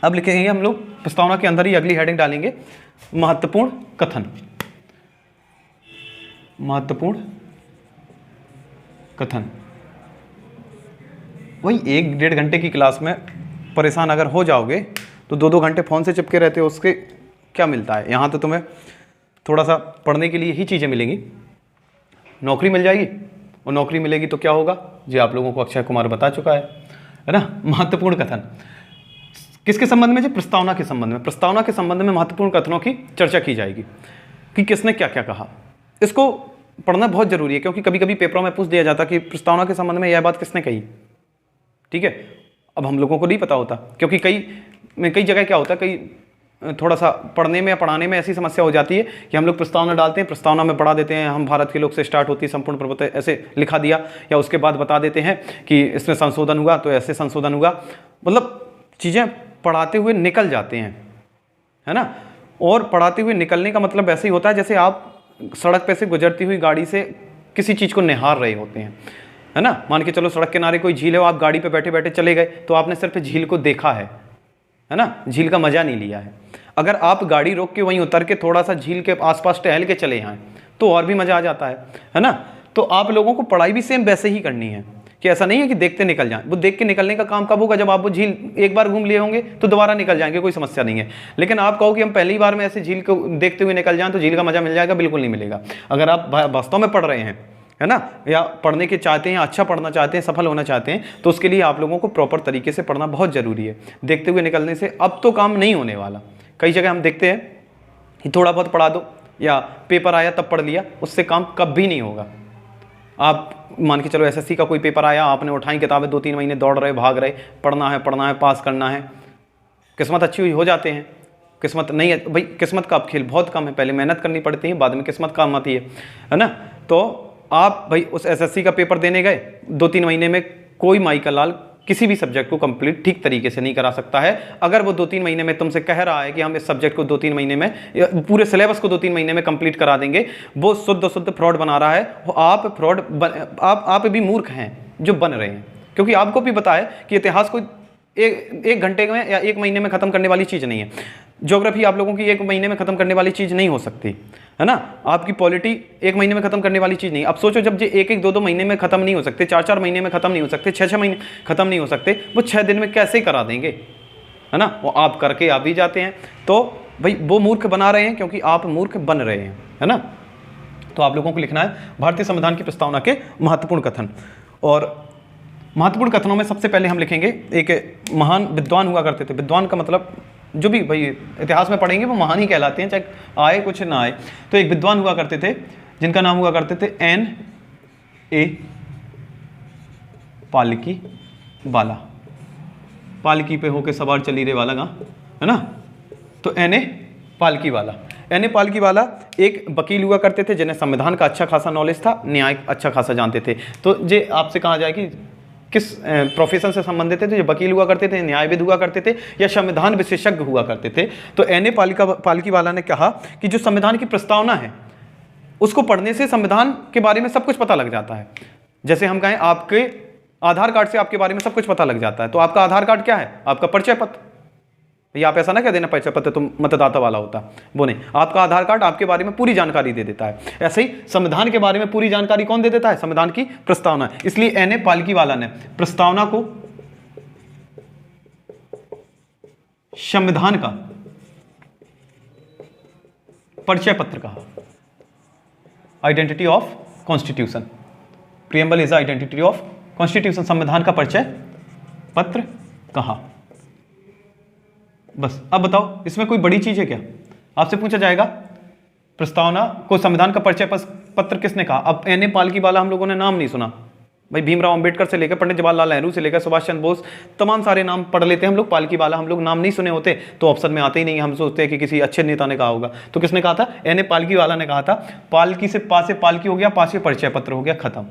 अब लिखेंगे हम लोग प्रस्तावना के अंदर ही अगली हेडिंग डालेंगे, महत्वपूर्ण कथन। महत्वपूर्ण कथन। वही 1-1.5 घंटे की क्लास में परेशान अगर हो जाओगे तो 2-2 घंटे फ़ोन से चिपके रहते हो, उसके क्या मिलता है। यहाँ तो तुम्हें थोड़ा सा पढ़ने के लिए ही चीज़ें मिलेंगी, नौकरी मिल जाएगी, और नौकरी मिलेगी तो क्या होगा, जो आप लोगों को अक्षय कुमार बता चुका है ना। महत्वपूर्ण कथन किसके संबंध में? जो प्रस्तावना के संबंध में। प्रस्तावना के संबंध में महत्वपूर्ण कथनों की चर्चा की जाएगी कि किसने क्या क्या कहा। इसको पढ़ना बहुत जरूरी है, क्योंकि कभी कभी पेपरों में पूछ दिया जाता कि प्रस्तावना के संबंध में यह बात किसने कही। ठीक है, अब हम लोगों को नहीं पता होता, क्योंकि कई जगह क्या होता है, कई थोड़ा सा पढ़ने में या पढ़ाने में ऐसी समस्या हो जाती है कि हम लोग प्रस्तावना डालते हैं, प्रस्तावना में पढ़ा देते हैं हम भारत के लोग से स्टार्ट होती है संपूर्ण प्रभुत्व, ऐसे लिखा दिया, या उसके बाद बता देते हैं कि इसमें संशोधन हुआ तो ऐसे संशोधन हुआ। मतलब चीज़ें पढ़ाते हुए निकल जाते हैं, है ना। और पढ़ाते हुए निकलने का मतलब ऐसे ही होता है जैसे आप सड़क पे से गुजरती हुई गाड़ी से किसी चीज़ को निहार रहे होते हैं, है ना। मान के चलो सड़क किनारे कोई झील है, आप गाड़ी पे बैठे बैठे चले गए तो आपने सिर्फ झील को देखा है ना, झील का मज़ा नहीं लिया है। अगर आप गाड़ी रोक के वहीं उतर के थोड़ा सा झील के आसपास टहल के चले आए तो और भी मज़ा आ जाता है ना। तो आप लोगों को पढ़ाई भी सेम वैसे ही करनी है, कि ऐसा नहीं है कि देखते निकल जाएं। वो देख के निकलने का काम कब होगा, जब आप वो झील एक बार घूम लिए होंगे तो दोबारा निकल जाएंगे, कोई समस्या नहीं है। लेकिन आप कहो कि हम पहली बार में ऐसे झील को देखते हुए निकल जाएं तो झील का मजा मिल जाएगा, बिल्कुल नहीं मिलेगा। अगर आप वास्तव में पढ़ रहे हैं, है ना, या पढ़ने के चाहते हैं, अच्छा पढ़ना चाहते हैं, सफल होना चाहते हैं, तो उसके लिए आप लोगों को प्रॉपर तरीके से पढ़ना बहुत जरूरी है। देखते हुए निकलने से अब तो काम नहीं होने वाला। कई जगह हम देखते हैं कि थोड़ा बहुत पढ़ा दो या पेपर आया तब पढ़ लिया, उससे काम कभी नहीं होगा। आप मान के चलो एसएससी का कोई पेपर आया, आपने उठाई किताबें, 2-3 महीने दौड़ रहे, भाग रहे, पढ़ना है, पास करना है, किस्मत अच्छी हुई हो जाते हैं, किस्मत नहीं है भाई, किस्मत का अब खेल बहुत कम है। पहले मेहनत करनी पड़ती है, बाद में किस्मत काम आती है ना। तो आप भाई उस एसएससी का पेपर देने गए, 2-3 महीने में कोई माई का लाल किसी भी सब्जेक्ट को कंप्लीट ठीक तरीके से नहीं करा सकता है। अगर वो 2-3 महीने में तुमसे कह रहा है कि हम इस सब्जेक्ट को 2-3 महीने में, पूरे सिलेबस को 2-3 महीने में कंप्लीट करा देंगे, वो शुद्ध फ्रॉड बना रहा है। आप भी मूर्ख हैं जो बन रहे हैं, क्योंकि आपको भी पता है कि इतिहास कोई एक घंटे में या 1 महीने में ख़त्म करने वाली चीज़ नहीं है। ज्योग्राफी आप लोगों की 1 महीने में ख़त्म करने वाली चीज़ नहीं हो सकती, है ना। आपकी पॉलिटी 1 महीने में ख़त्म करने वाली चीज़ नहीं। अब सोचो, जब ये 1-1, 2-2 महीने में ख़त्म नहीं हो सकते, 4-4 महीने में ख़त्म नहीं हो सकते, 6-6 महीने ख़त्म नहीं हो सकते, वो 6 दिन में कैसे करा देंगे, है ना। वो आप करके आ भी जाते हैं। तो भाई वो मूर्ख बना रहे हैं, क्योंकि आप मूर्ख बन रहे हैं। है ना। तो आप लोगों को लिखना है भारतीय संविधान की प्रस्तावना के महत्वपूर्ण कथन। और महत्वपूर्ण कथनों में सबसे पहले हम लिखेंगे, एक महान विद्वान हुआ करते थे, विद्वान का मतलब जो भी भाई इतिहास में पढ़ेंगे वो महान ही कहलाते हैं, चाहे आए कुछ ना आए। तो एक विद्वान हुआ करते थे जिनका नाम हुआ करते थे N.A. पालकी वाला, पालकी पे होके सवार चली रे वाला गाँव, है ना। तो N.A. पालकी वाला, N.A. पालकी वाला एक वकील हुआ करते थे जिन्हें संविधान का अच्छा खासा नॉलेज था, न्याय अच्छा खासा जानते थे। तो ये आपसे कहा जाए कि किस प्रोफेशन से संबंधित थे, तो ये वकील हुआ करते थे, न्यायविद हुआ करते थे, या संविधान विशेषज्ञ हुआ करते थे। तो N.A. पालकी वाला ने कहा कि जो संविधान की प्रस्तावना है उसको पढ़ने से संविधान के बारे में सब कुछ पता लग जाता है। जैसे हम कहें आपके आधार कार्ड से आपके बारे में सब कुछ पता लग जाता है। तो आपका आधार कार्ड क्या है? आपका परिचय पत्र। या आप ऐसा ना कह देना परिचय पत्र तो मतदाता वाला होता, वो नहीं, आपका आधार कार्ड आपके बारे में पूरी जानकारी दे देता है। ऐसे ही संविधान के बारे में पूरी जानकारी कौन दे देता है? संविधान की प्रस्तावना। इसलिए N.A. पालकी वाला ने प्रस्तावना को संविधान का परिचय पत्र कहा, identity of constitution. Preamble is identity of constitution, संविधान का परिचय पत्र कहा। बस अब बताओ इसमें कोई बड़ी चीज है क्या? आपसे पूछा जाएगा प्रस्तावना को संविधान का परिचय पत्र किसने कहा? अब N.A. पालकी वाला हम लोगों ने नाम नहीं सुना भाई, भीमराव अंबेडकर से लेकर पंडित जवाहरलाल नेहरू से लेकर सुभाष चंद्र बोस, तमाम सारे नाम पढ़ लेते हैं हम लोग, पालकी वाला हम लोग नाम नहीं सुने होते तो ऑप्शन में आते ही नहीं। हम सोचते हैं कि किसी अच्छे नेता ने कहा होगा। तो किसने कहा था? N.A. पालकी वाला ने कहा था। पालकी से पा से पालकी हो गया, पा से परिचय पत्र हो गया, खत्म।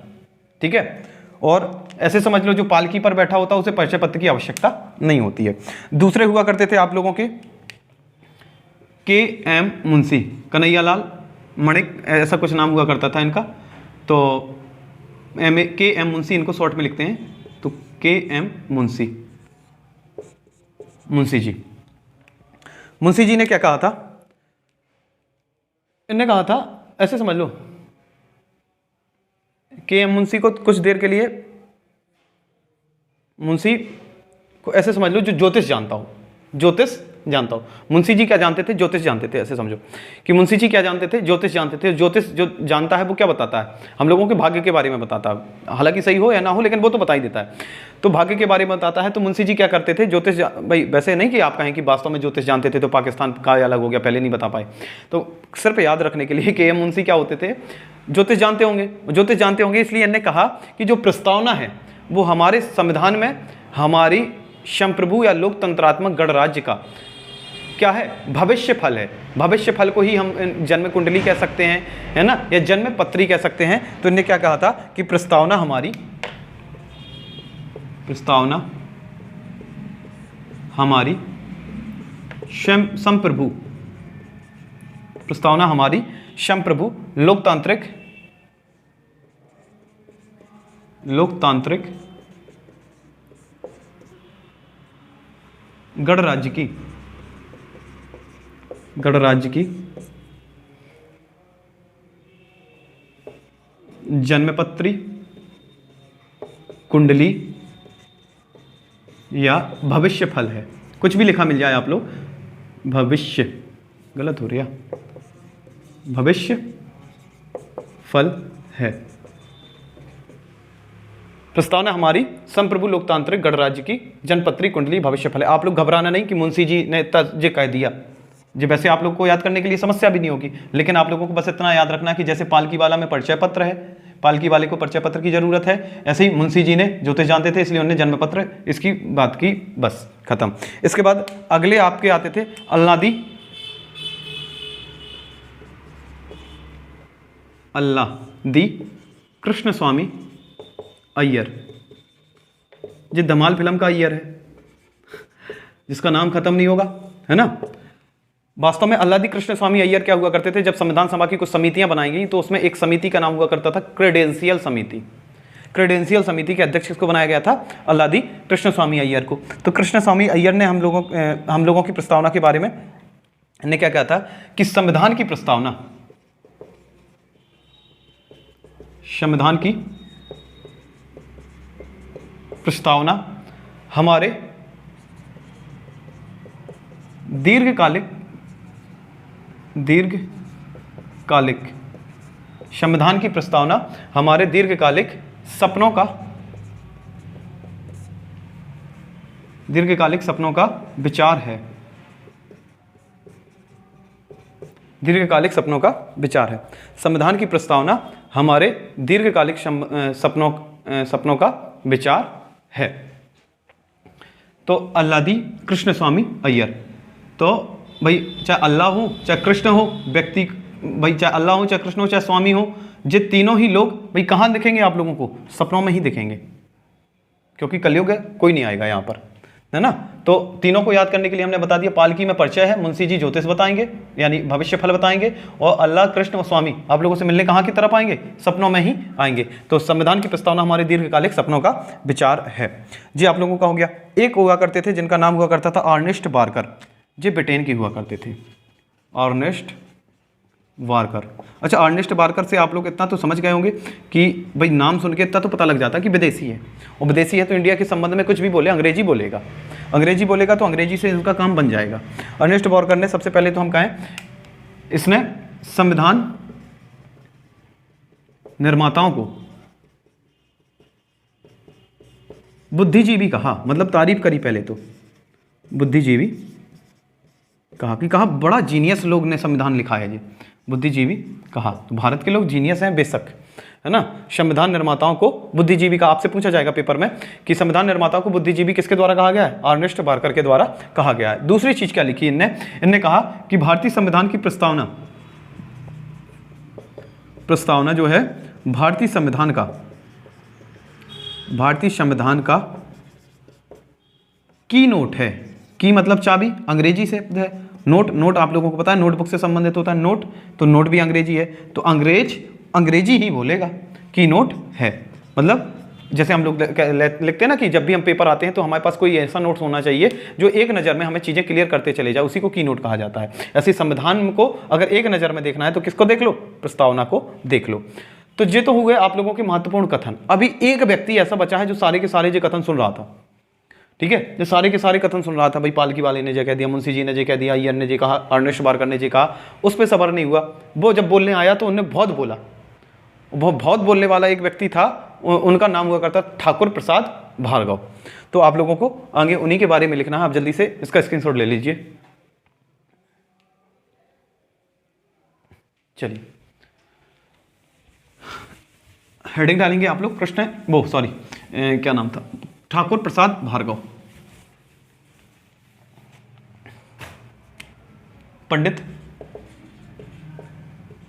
ठीक है। और ऐसे समझ लो जो पालकी पर बैठा होता है उसे परिचय पत्र की आवश्यकता नहीं होती है। दूसरे हुआ करते थे आप लोगों के K.M. मुंशी, कन्हैयालाल मणिक, ऐसा कुछ नाम हुआ करता था इनका। तो K.M. मुंशी इनको शॉर्ट में लिखते हैं। तो K.M. मुंशी, मुंशी जी, मुंशी जी ने क्या कहा था? इन्होंने कहा था, ऐसे समझ लो K.M. मुंशी को कुछ देर के लिए, मुंशी को ऐसे समझ लो जो ज्योतिष जानता हो, ज्योतिष जानता हो। मुंशी जी क्या जानते थे? ज्योतिष जानते थे। ऐसे समझो कि मुंशी जी क्या जानते थे? ज्योतिष जानते थे। ज्योतिष जो जानता है वो क्या बताता है? हम लोगों के भाग्य के बारे में बताता है, हालांकि सही हो या ना हो लेकिन वो तो बता ही देता है। तो भाग्य के बारे में बताता है। तो मुंशी जी क्या करते थे? ज्योतिष, भाई वैसे नहीं कि आप कहें कि वास्तव में ज्योतिष जानते थे तो पाकिस्तान का अलग हो गया, पहले नहीं बता पाए। तो सिर्फ याद रखने के लिए K.M. मुंशी क्या होते थे? ज्योतिष जानते होंगे। ज्योतिष जानते होंगे इसलिए इन्होंने कहा कि जो प्रस्तावना है वो हमारे संविधान में हमारी संप्रभु या लोकतंत्रात्मक गणराज्य का क्या है? भविष्य फल है। भविष्य फल को ही हम जन्म कुंडली कह सकते हैं, है ना, या जन्म पत्री कह सकते हैं। तो इन्होंने क्या कहा था कि प्रस्तावना हमारी, प्रस्तावना हमारी संप्रभु, प्रस्तावना हमारी संप्रभु लोकतांत्रिक गणराज्य की जन्मपत्री, कुंडली या भविष्य फल है। कुछ भी लिखा मिल जाए आप लोग, भविष्य गलत हो रहा, भविष्य फल है। प्रस्तावना हमारी संप्रभु लोकतांत्रिक गणराज्य की जनपत्री कुंडली भविष्य फल है। आप लोग घबराना नहीं कि मुंशी जी ने ये कह दिया, जी वैसे आप लोग को याद करने के लिए समस्या भी नहीं होगी, लेकिन आप लोगों को बस इतना याद रखना कि जैसे पालकी वाला में परिचय पत्र है, पालकी वाले को परिचय पत्र की जरूरत है, ऐसे ही मुंशी जी ने ज्योतिष जानते थे इसलिए उन्होंने जन्म पत्र, इसकी बात की, बस खत्म। इसके बाद अगले आपके आते थे अल्लादी कृष्ण स्वामी अय्यर। ये धमाल फिल्म का अय्यर है जिसका नाम खत्म नहीं होगा, है ना। वास्तव में अल्लादी कृष्ण स्वामी अय्यर क्या हुआ करते थे? जब संविधान सभा की कुछ समितियां बनाई गई तो उसमें एक समिति का नाम हुआ करता था क्रेडेंशियल समिति। क्रेडेंशियल समिति के अध्यक्ष को बनाया गया था अल्लादी कृष्ण स्वामी अय्यर को। तो कृष्ण स्वामी अय्यर ने हम लोगों की प्रस्तावना के बारे में ने क्या कहा था कि संविधान की प्रस्तावना, संविधान की प्रस्तावना हमारे दीर्घकालिक कालिक संविधान की प्रस्तावना हमारे दीर्घकालिक सपनों का विचार है। दीर्घकालिक सपनों का विचार है। संविधान की प्रस्तावना हमारे दीर्घकालिक सपनों का विचार है। तो अल्लादी कृष्ण स्वामी अय्यर। तो भाई चाहे अल्लाह हो चाहे कृष्ण हो, व्यक्ति भाई चाहे अल्लाह हो चाहे कृष्ण हो चाहे स्वामी हो, ये तीनों ही लोग भाई कहाँ दिखेंगे आप लोगों को? सपनों में ही दिखेंगे, क्योंकि कलयुग है, कोई नहीं आएगा यहाँ पर, है ना। तो तीनों को याद करने के लिए हमने बता दिया। पालकी में परिचय है, मुंशी जी ज्योतिष बताएंगे यानी भविष्य फल बताएंगे, और अल्लाह कृष्ण और स्वामी आप लोगों से मिलने कहाँ की तरफ आएंगे? सपनों में ही आएंगे। तो संविधान की प्रस्तावना हमारे दीर्घकालिक सपनों का विचार है जी। आप लोगों का हो गया। एक हुआ करते थे जिनका नाम हुआ करता था अर्नेस्ट बारकर, जे ब्रिटेन की हुआ करते थे, अर्नेस्ट बारकर। अच्छा, अर्नेस्ट बारकर से आप लोग इतना तो समझ गए होंगे कि भाई नाम सुन के इतना तो पता लग जाता है कि विदेशी है, और विदेशी है तो इंडिया के संबंध में कुछ भी बोले अंग्रेजी बोलेगा, तो अंग्रेजी से इसका काम बन जाएगा। अर्नेस्ट बारकर ने सबसे पहले तो हम कहें इसने संविधान निर्माताओं को बुद्धिजीवी कहा, मतलब तारीफ करी पहले तो, बुद्धिजीवी कहा कि कहा बड़ा जीनियस लोग ने संविधान लिखा है जी, बुद्धिजीवी कहा। तो भारत के लोग जीनियस हैं बेशक, है ना। संविधान निर्माताओं को बुद्धिजीवी का, आपसे पूछा जाएगा पेपर में कि संविधान निर्माताओं को बुद्धिजीवी किसके द्वारा कहा गया है? अर्नेस्ट बारकर के द्वारा कहा गया है। दूसरी चीज क्या लिखी इनने कहा कि भारतीय संविधान की प्रस्तावना जो है भारतीय संविधान का की नोट है। की मतलब चाबी, अंग्रेजी से है। नोट आप लोगों को पता है नोटबुक से संबंधित होता है नोट, तो नोट भी अंग्रेजी है, तो अंग्रेजी ही बोलेगा की नोट है। मतलब जैसे हम लोग लिखते हैं ना कि जब भी हम पेपर आते हैं तो हमारे पास कोई ऐसा नोट्स होना चाहिए जो एक नज़र में हमें चीज़ें क्लियर करते चले जाए, उसी को की नोट कहा जाता है। ऐसे संविधान को अगर एक नज़र में देखना है तो किसको देख लो? प्रस्तावना को देख लो। तो ये तो हुए आप लोगों के महत्वपूर्ण कथन। अभी एक व्यक्ति ऐसा बचा है जो सारे के सारे जो कथन सुन रहा था, ठीक है, जो सारे के सारे कथन सुन रहा था, भाई पालकी वाले ने जो कह दिया, मुंशी जी ने जो कह दिया, अय्यर ने जो कहा, अर्नेस्ट बारकर ने जो कहा, उस पर सबर नहीं हुआ। वो जब बोलने आया तो उन्होंने बहुत बोला। वो बहुत बोलने वाला एक व्यक्ति था, उनका नाम हुआ करता ठाकुर प्रसाद भार्गव। तो आप लोगों को आगे उन्हीं के बारे में लिखना है। आप जल्दी से इसका स्क्रीनशॉट ले लीजिए। चलिए हेडिंग डालेंगे आप लोग, प्रश्न क्या नाम था? ठाकुर प्रसाद भार्गव, पंडित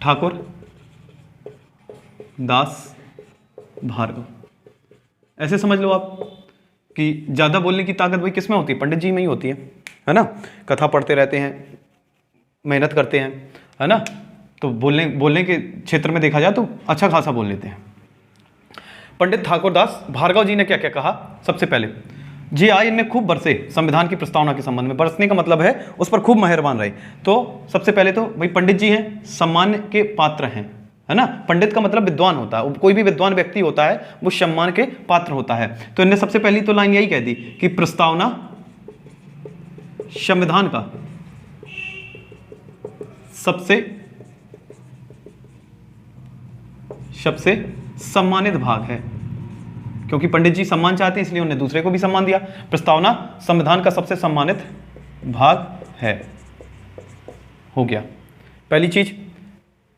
ठाकुर दास भार्गव। ऐसे समझ लो आप कि ज्यादा बोलने की ताकत भाई किस में होती है? पंडित जी में ही होती है ना। कथा पढ़ते रहते हैं, मेहनत करते हैं, है ना। तो बोलने के क्षेत्र में देखा जाए तो अच्छा खासा बोल लेते हैं। पंडित ठाकुरदास भार्गव जी ने क्या क्या कहा? सबसे पहले जी आए इनमें खूब बरसे संविधान की प्रस्तावना के संबंध में। बरसने का मतलब है उस पर खूब मेहरबान रहे। तो सबसे पहले तो भाई पंडित जी हैं, सम्मान के पात्र हैं, है ना। पंडित का मतलब विद्वान होता है, कोई भी विद्वान व्यक्ति होता है वो सम्मान के पात्र होता है। तो इनने सबसे पहली तो लाइन यही कह दी कि प्रस्तावना संविधान का सबसे सम्मानित भाग है। क्योंकि पंडित जी सम्मान चाहते हैं इसलिए उन्होंने दूसरे को भी सम्मान दिया। प्रस्तावना संविधान का सबसे सम्मानित भाग है, हो गया पहली चीज।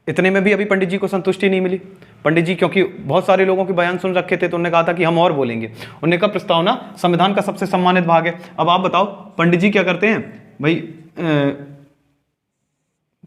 इतने में भी अभी पंडित जी को संतुष्टि नहीं मिली। पंडित जी क्योंकि बहुत सारे लोगों के बयान सुन रखे थे तो उन्होंने कहा था कि हम और बोलेंगे। उन्होंने कहा प्रस्तावना संविधान का सबसे सम्मानित भाग है। अब आप बताओ पंडित जी क्या करते हैं भाई?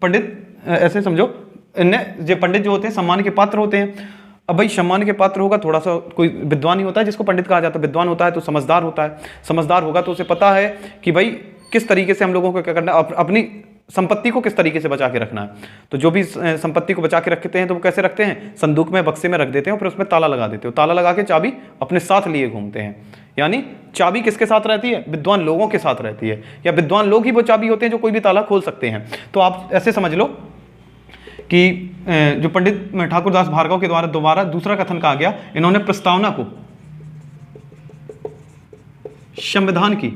पंडित ऐसे समझो, जो पंडित जो होते हैं सम्मान के पात्र होते हैं। अब भाई सम्मान के पात्र होगा, थोड़ा सा कोई विद्वान ही होता है जिसको पंडित कहा जाता है। विद्वान होता है तो समझदार होता है, समझदार होगा तो उसे पता है कि भाई किस तरीके से हम लोगों को क्या करना है, अपनी संपत्ति को किस तरीके से बचा के रखना है। तो जो भी संपत्ति को बचा के रखते हैं तो वो कैसे रखते हैं? संदूक में, बक्से में रख देते हैं और फिर उसमें ताला लगा देते हो। ताला लगा के चाबी अपने साथ लिए घूमते हैं। यानी चाबी किसके साथ रहती है? विद्वान लोगों के साथ रहती है, या विद्वान लोग ही वो चाबी होते हैं जो कोई भी ताला खोल सकते हैं। तो आप ऐसे समझ लो कि जो पंडित ठाकुरदास भार्गव के द्वारा दोबारा दूसरा कथन कहा गया, इन्होंने प्रस्तावना को संविधान की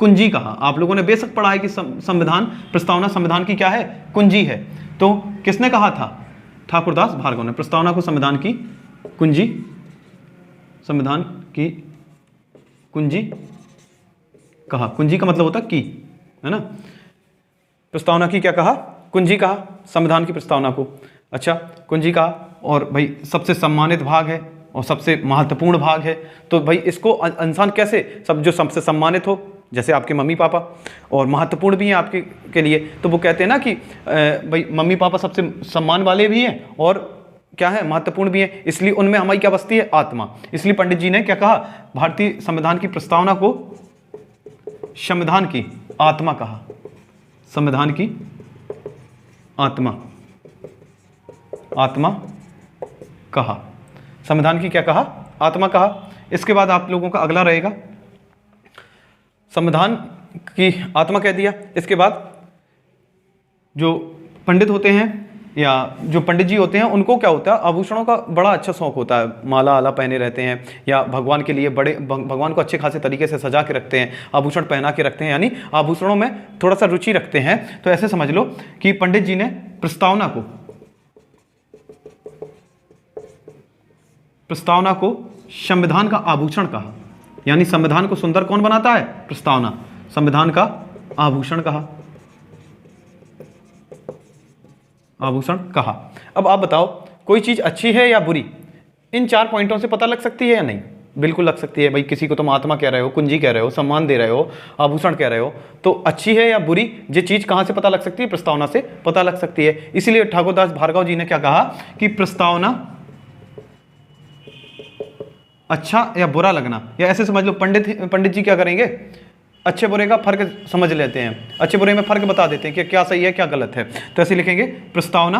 कुंजी कहा। आप लोगों ने बेशक पढ़ा है कि संविधान प्रस्तावना संविधान की क्या है, कुंजी है। तो किसने कहा था, ठाकुरदास भार्गव ने प्रस्तावना को संविधान की कुंजी, संविधान की कुंजी कहा। कुंजी का मतलब होता की, है ना। प्रस्तावना की क्या कहा, कुंजी कहा संविधान की प्रस्तावना को। अच्छा, कुंजी कहा, और भाई सबसे सम्मानित भाग है और सबसे महत्वपूर्ण भाग है। तो भाई इसको इंसान कैसे, सब जो सबसे सम्मानित हो, जैसे आपके मम्मी पापा, और महत्वपूर्ण भी हैं आपके के लिए, तो वो कहते हैं ना कि भाई मम्मी पापा सबसे सम्मान वाले भी हैं और क्या है, महत्वपूर्ण भी हैं, इसलिए उनमें हमारी क्या बसती है, आत्मा। इसलिए पंडित जी ने क्या कहा, भारतीय संविधान की प्रस्तावना को संविधान की आत्मा कहा, संविधान की आत्मा, आत्मा कहा, संविधान की क्या कहा, आत्मा कहा। इसके बाद आप लोगों का अगला रहेगा, संविधान की आत्मा कह दिया। इसके बाद जो पंडित होते हैं या जो पंडित जी होते हैं उनको क्या होता है, आभूषणों का बड़ा अच्छा शौक होता है, माला आला पहने रहते हैं या भगवान के लिए बड़े भगवान को अच्छे खासे तरीके से सजा के रखते हैं, आभूषण पहना के रखते हैं, यानी आभूषणों में थोड़ा सा रुचि रखते हैं। तो ऐसे समझ लो कि पंडित जी ने प्रस्तावना को संविधान का आभूषण कहा, यानी संविधान को सुंदर कौन बनाता है, प्रस्तावना, संविधान का आभूषण कहा, आभूषण कहा। अब आप बताओ कोई चीज अच्छी है या बुरी, इन 4 पॉइंटों से पता लग सकती है या नहीं, बिल्कुल लग सकती है। भाई किसी को तुम आत्मा कह रहे हो, कुंजी कह रहे हो, सम्मान दे रहे हो, आभूषण कह रहे हो, तो अच्छी है या बुरी, ये चीज कहां से पता लग सकती है, प्रस्तावना से पता लग सकती है। इसीलिए ठाकुरदास भार्गव जी ने क्या कहा कि प्रस्तावना अच्छा या बुरा लगना, या ऐसे समझ लो पंडित जी क्या करेंगे, अच्छे बुरे का फर्क समझ लेते हैं, अच्छे बुरे में फर्क बता देते हैं कि क्या सही है क्या गलत है। तो ऐसे लिखेंगे प्रस्तावना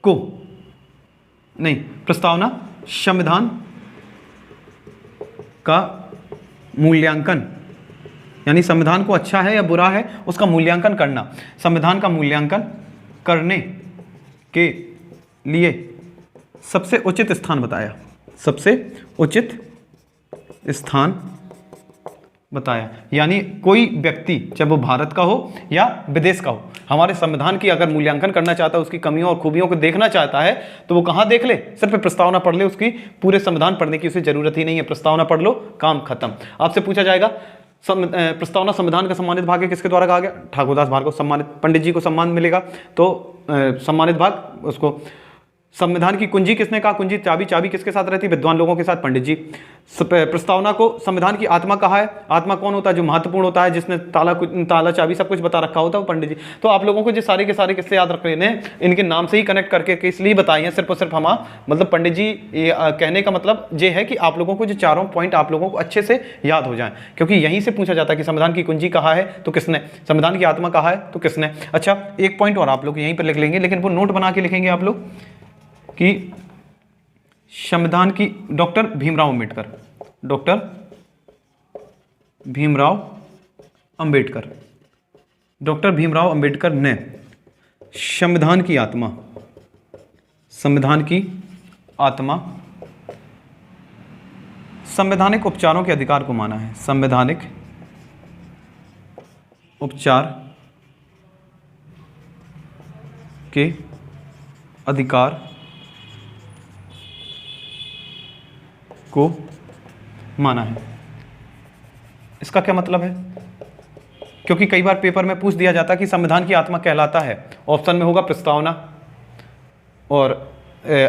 को, नहीं, प्रस्तावना संविधान का मूल्यांकन, यानी संविधान को अच्छा है या बुरा है उसका मूल्यांकन करना, संविधान का मूल्यांकन करने के लिए सबसे उचित स्थान बताया, सबसे उचित स्थान बताया। यानी कोई व्यक्ति चाहे वो भारत का हो या विदेश का हो, हमारे संविधान की अगर मूल्यांकन करना चाहता है, उसकी कमियों और खूबियों को देखना चाहता है, तो वो कहाँ देख ले, सिर्फ प्रस्तावना पढ़ ले, उसकी पूरे संविधान पढ़ने की उसे जरूरत ही नहीं है, प्रस्तावना पढ़ लो, काम खत्म। आपसे पूछा जाएगा प्रस्तावना संविधान का सम्मानित भाग है, किसके द्वारा कहा गया, ठाकुरदास भार्गव, सम्मानित, पंडित जी को सम्मान मिलेगा तो सम्मानित भाग उसको। संविधान की कुंजी किसने कहा, कुंजी चाबी, चाबी किसके साथ रहती है, विद्वान लोगों के साथ, पंडित जी। प्रस्तावना को संविधान की आत्मा कहा है, आत्मा कौन होता है, जो महत्वपूर्ण होता है, जिसने ताला चाबी सब कुछ बता रखा होता है, वो पंडित जी। तो आप लोगों को जो सारे के सारे किस्से याद रख लेने, इनके नाम से ही कनेक्ट करके इसलिए बताए हैं, सिर्फ और सिर्फ हम मतलब पंडित जी कहने का मतलब ये है कि आप लोगों को जो चारों पॉइंट आप लोगों को अच्छे से याद हो जाए, क्योंकि यहीं से पूछा जाता है कि संविधान की कुंजी कहा है तो किसने, संविधान की आत्मा कहा है तो किसने। अच्छा, एक पॉइंट और आप लोग यहीं पर लिख लेंगे, लेकिन वो नोट बना के लिखेंगे आप लोग कि संविधान की doctor Bhimrao Ambedkar, doctor Bhimrao Ambedkar, doctor Bhimrao Ambedkar ने संविधान की आत्मा, संविधान की आत्मा संवैधानिक उपचारों के अधिकार को माना है, संवैधानिक उपचार के अधिकार को माना है। इसका क्या मतलब है, क्योंकि कई बार पेपर में पूछ दिया जाता है कि संविधान की आत्मा कहलाता है, ऑप्शन में होगा प्रस्तावना और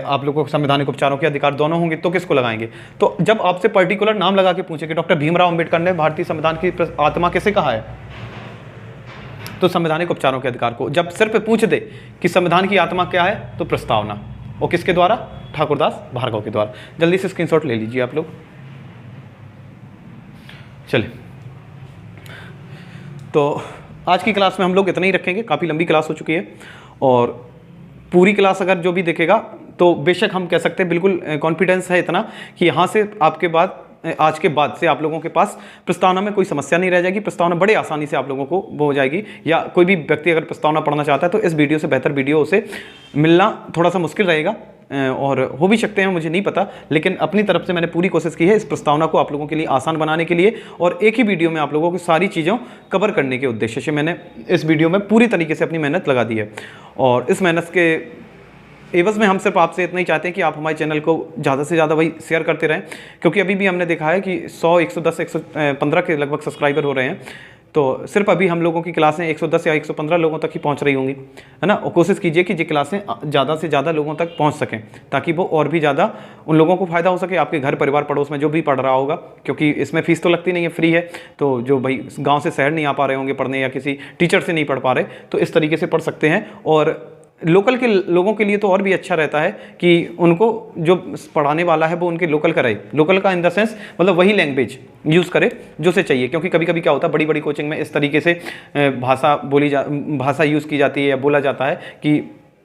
आप लोगों को संवैधानिक उपचारों के अधिकार दोनों होंगे, तो किसको लगाएंगे। तो जब आपसे पर्टिकुलर नाम लगा के पूछे कि डॉक्टर भीमराव अंबेडकर ने भारतीय संविधान की आत्मा किसे कहा है, तो संवैधानिक उपचारों के अधिकार को। जब सिर्फ पूछ दे कि संविधान की आत्मा क्या है, तो प्रस्तावना, और किसके द्वारा, ठाकुरदास भार्गव के द्वारा। जल्दी से स्क्रीनशॉट ले लीजिए आप लोग। चलिए, तो आज की क्लास में हम लोग इतना ही रखेंगे, काफ़ी लंबी क्लास हो चुकी है, और पूरी क्लास अगर जो भी देखेगा तो बेशक हम कह सकते हैं, बिल्कुल कॉन्फिडेंस है इतना कि यहाँ से आपके बाद, आज के बाद से आप लोगों के पास प्रस्तावना में कोई समस्या नहीं रह जाएगी, प्रस्तावना बड़े आसानी से आप लोगों को वो हो जाएगी। या कोई भी व्यक्ति अगर प्रस्तावना पढ़ना चाहता है तो इस वीडियो से बेहतर वीडियो उसे मिलना थोड़ा सा मुश्किल रहेगा, और हो भी सकते हैं, मुझे नहीं पता, लेकिन अपनी तरफ से मैंने पूरी कोशिश की है इस प्रस्तावना को आप लोगों के लिए आसान बनाने के लिए, और एक ही वीडियो में आप लोगों की सारी चीज़ों कवर करने के उद्देश्य से मैंने इस वीडियो में पूरी तरीके से अपनी मेहनत लगा दी है। और इस मेहनत के एवज में हम सिर्फ आपसे इतना ही चाहते हैं कि आप हमारे चैनल को ज़्यादा से ज़्यादा वही शेयर करते रहें, क्योंकि अभी भी हमने देखा है कि 100, 110, 115 के लगभग सब्सक्राइबर हो रहे हैं। तो सिर्फ अभी हम लोगों की क्लासें 110 या 115 लोगों तक ही पहुंच रही होंगी, है ना। और कोशिश कीजिए कि ये क्लासें ज़्यादा से ज़्यादा लोगों तक पहुंच सकें, ताकि वो और भी ज़्यादा उन लोगों को फ़ायदा हो सके, आपके घर परिवार पड़ोस में जो भी पढ़ रहा होगा, क्योंकि इसमें फ़ीस तो लगती नहीं है, फ्री है। तो जो भाई गाँव से शहर नहीं आ पा रहे होंगे पढ़ने, या किसी टीचर से नहीं पढ़ पा रहे, तो इस तरीके से पढ़ सकते हैं। और लोकल के लोगों के लिए तो और भी अच्छा रहता है कि उनको जो पढ़ाने वाला है वो उनके लोकल का रहे, लोकल का इन द सेंस मतलब वही लैंग्वेज यूज़ करे जो से चाहिए। क्योंकि कभी कभी क्या होता है, बड़ी बड़ी कोचिंग में इस तरीके से भाषा यूज़ की जाती है या बोला जाता है कि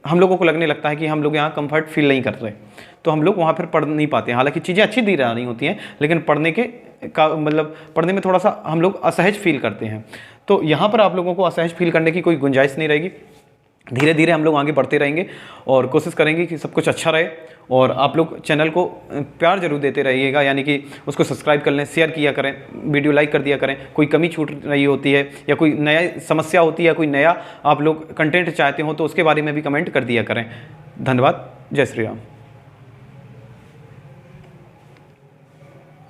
हम लोगों को लगने लगता है कि हम लोग यहाँ कंफर्ट फील नहीं कर रहे, तो हम लोग वहाँ फिर पढ़ नहीं पाते हैं। हालांकि चीज़ें अच्छी दी रही होती हैं, लेकिन पढ़ने में थोड़ा सा हम लोग असहज फील करते हैं। तो यहाँ पर आप लोगों को असहज फील करने की कोई गुंजाइश नहीं रहेगी। धीरे धीरे हम लोग आगे बढ़ते रहेंगे और कोशिश करेंगे कि सब कुछ अच्छा रहे। और आप लोग चैनल को प्यार जरूर देते रहिएगा, यानी कि उसको सब्सक्राइब कर लें, शेयर किया करें, वीडियो लाइक कर दिया करें। कोई कमी छूट रही होती है या कोई नया समस्या होती है, कोई नया आप लोग कंटेंट चाहते हो तो उसके बारे में भी कमेंट कर दिया करें। धन्यवाद। जय श्री राम।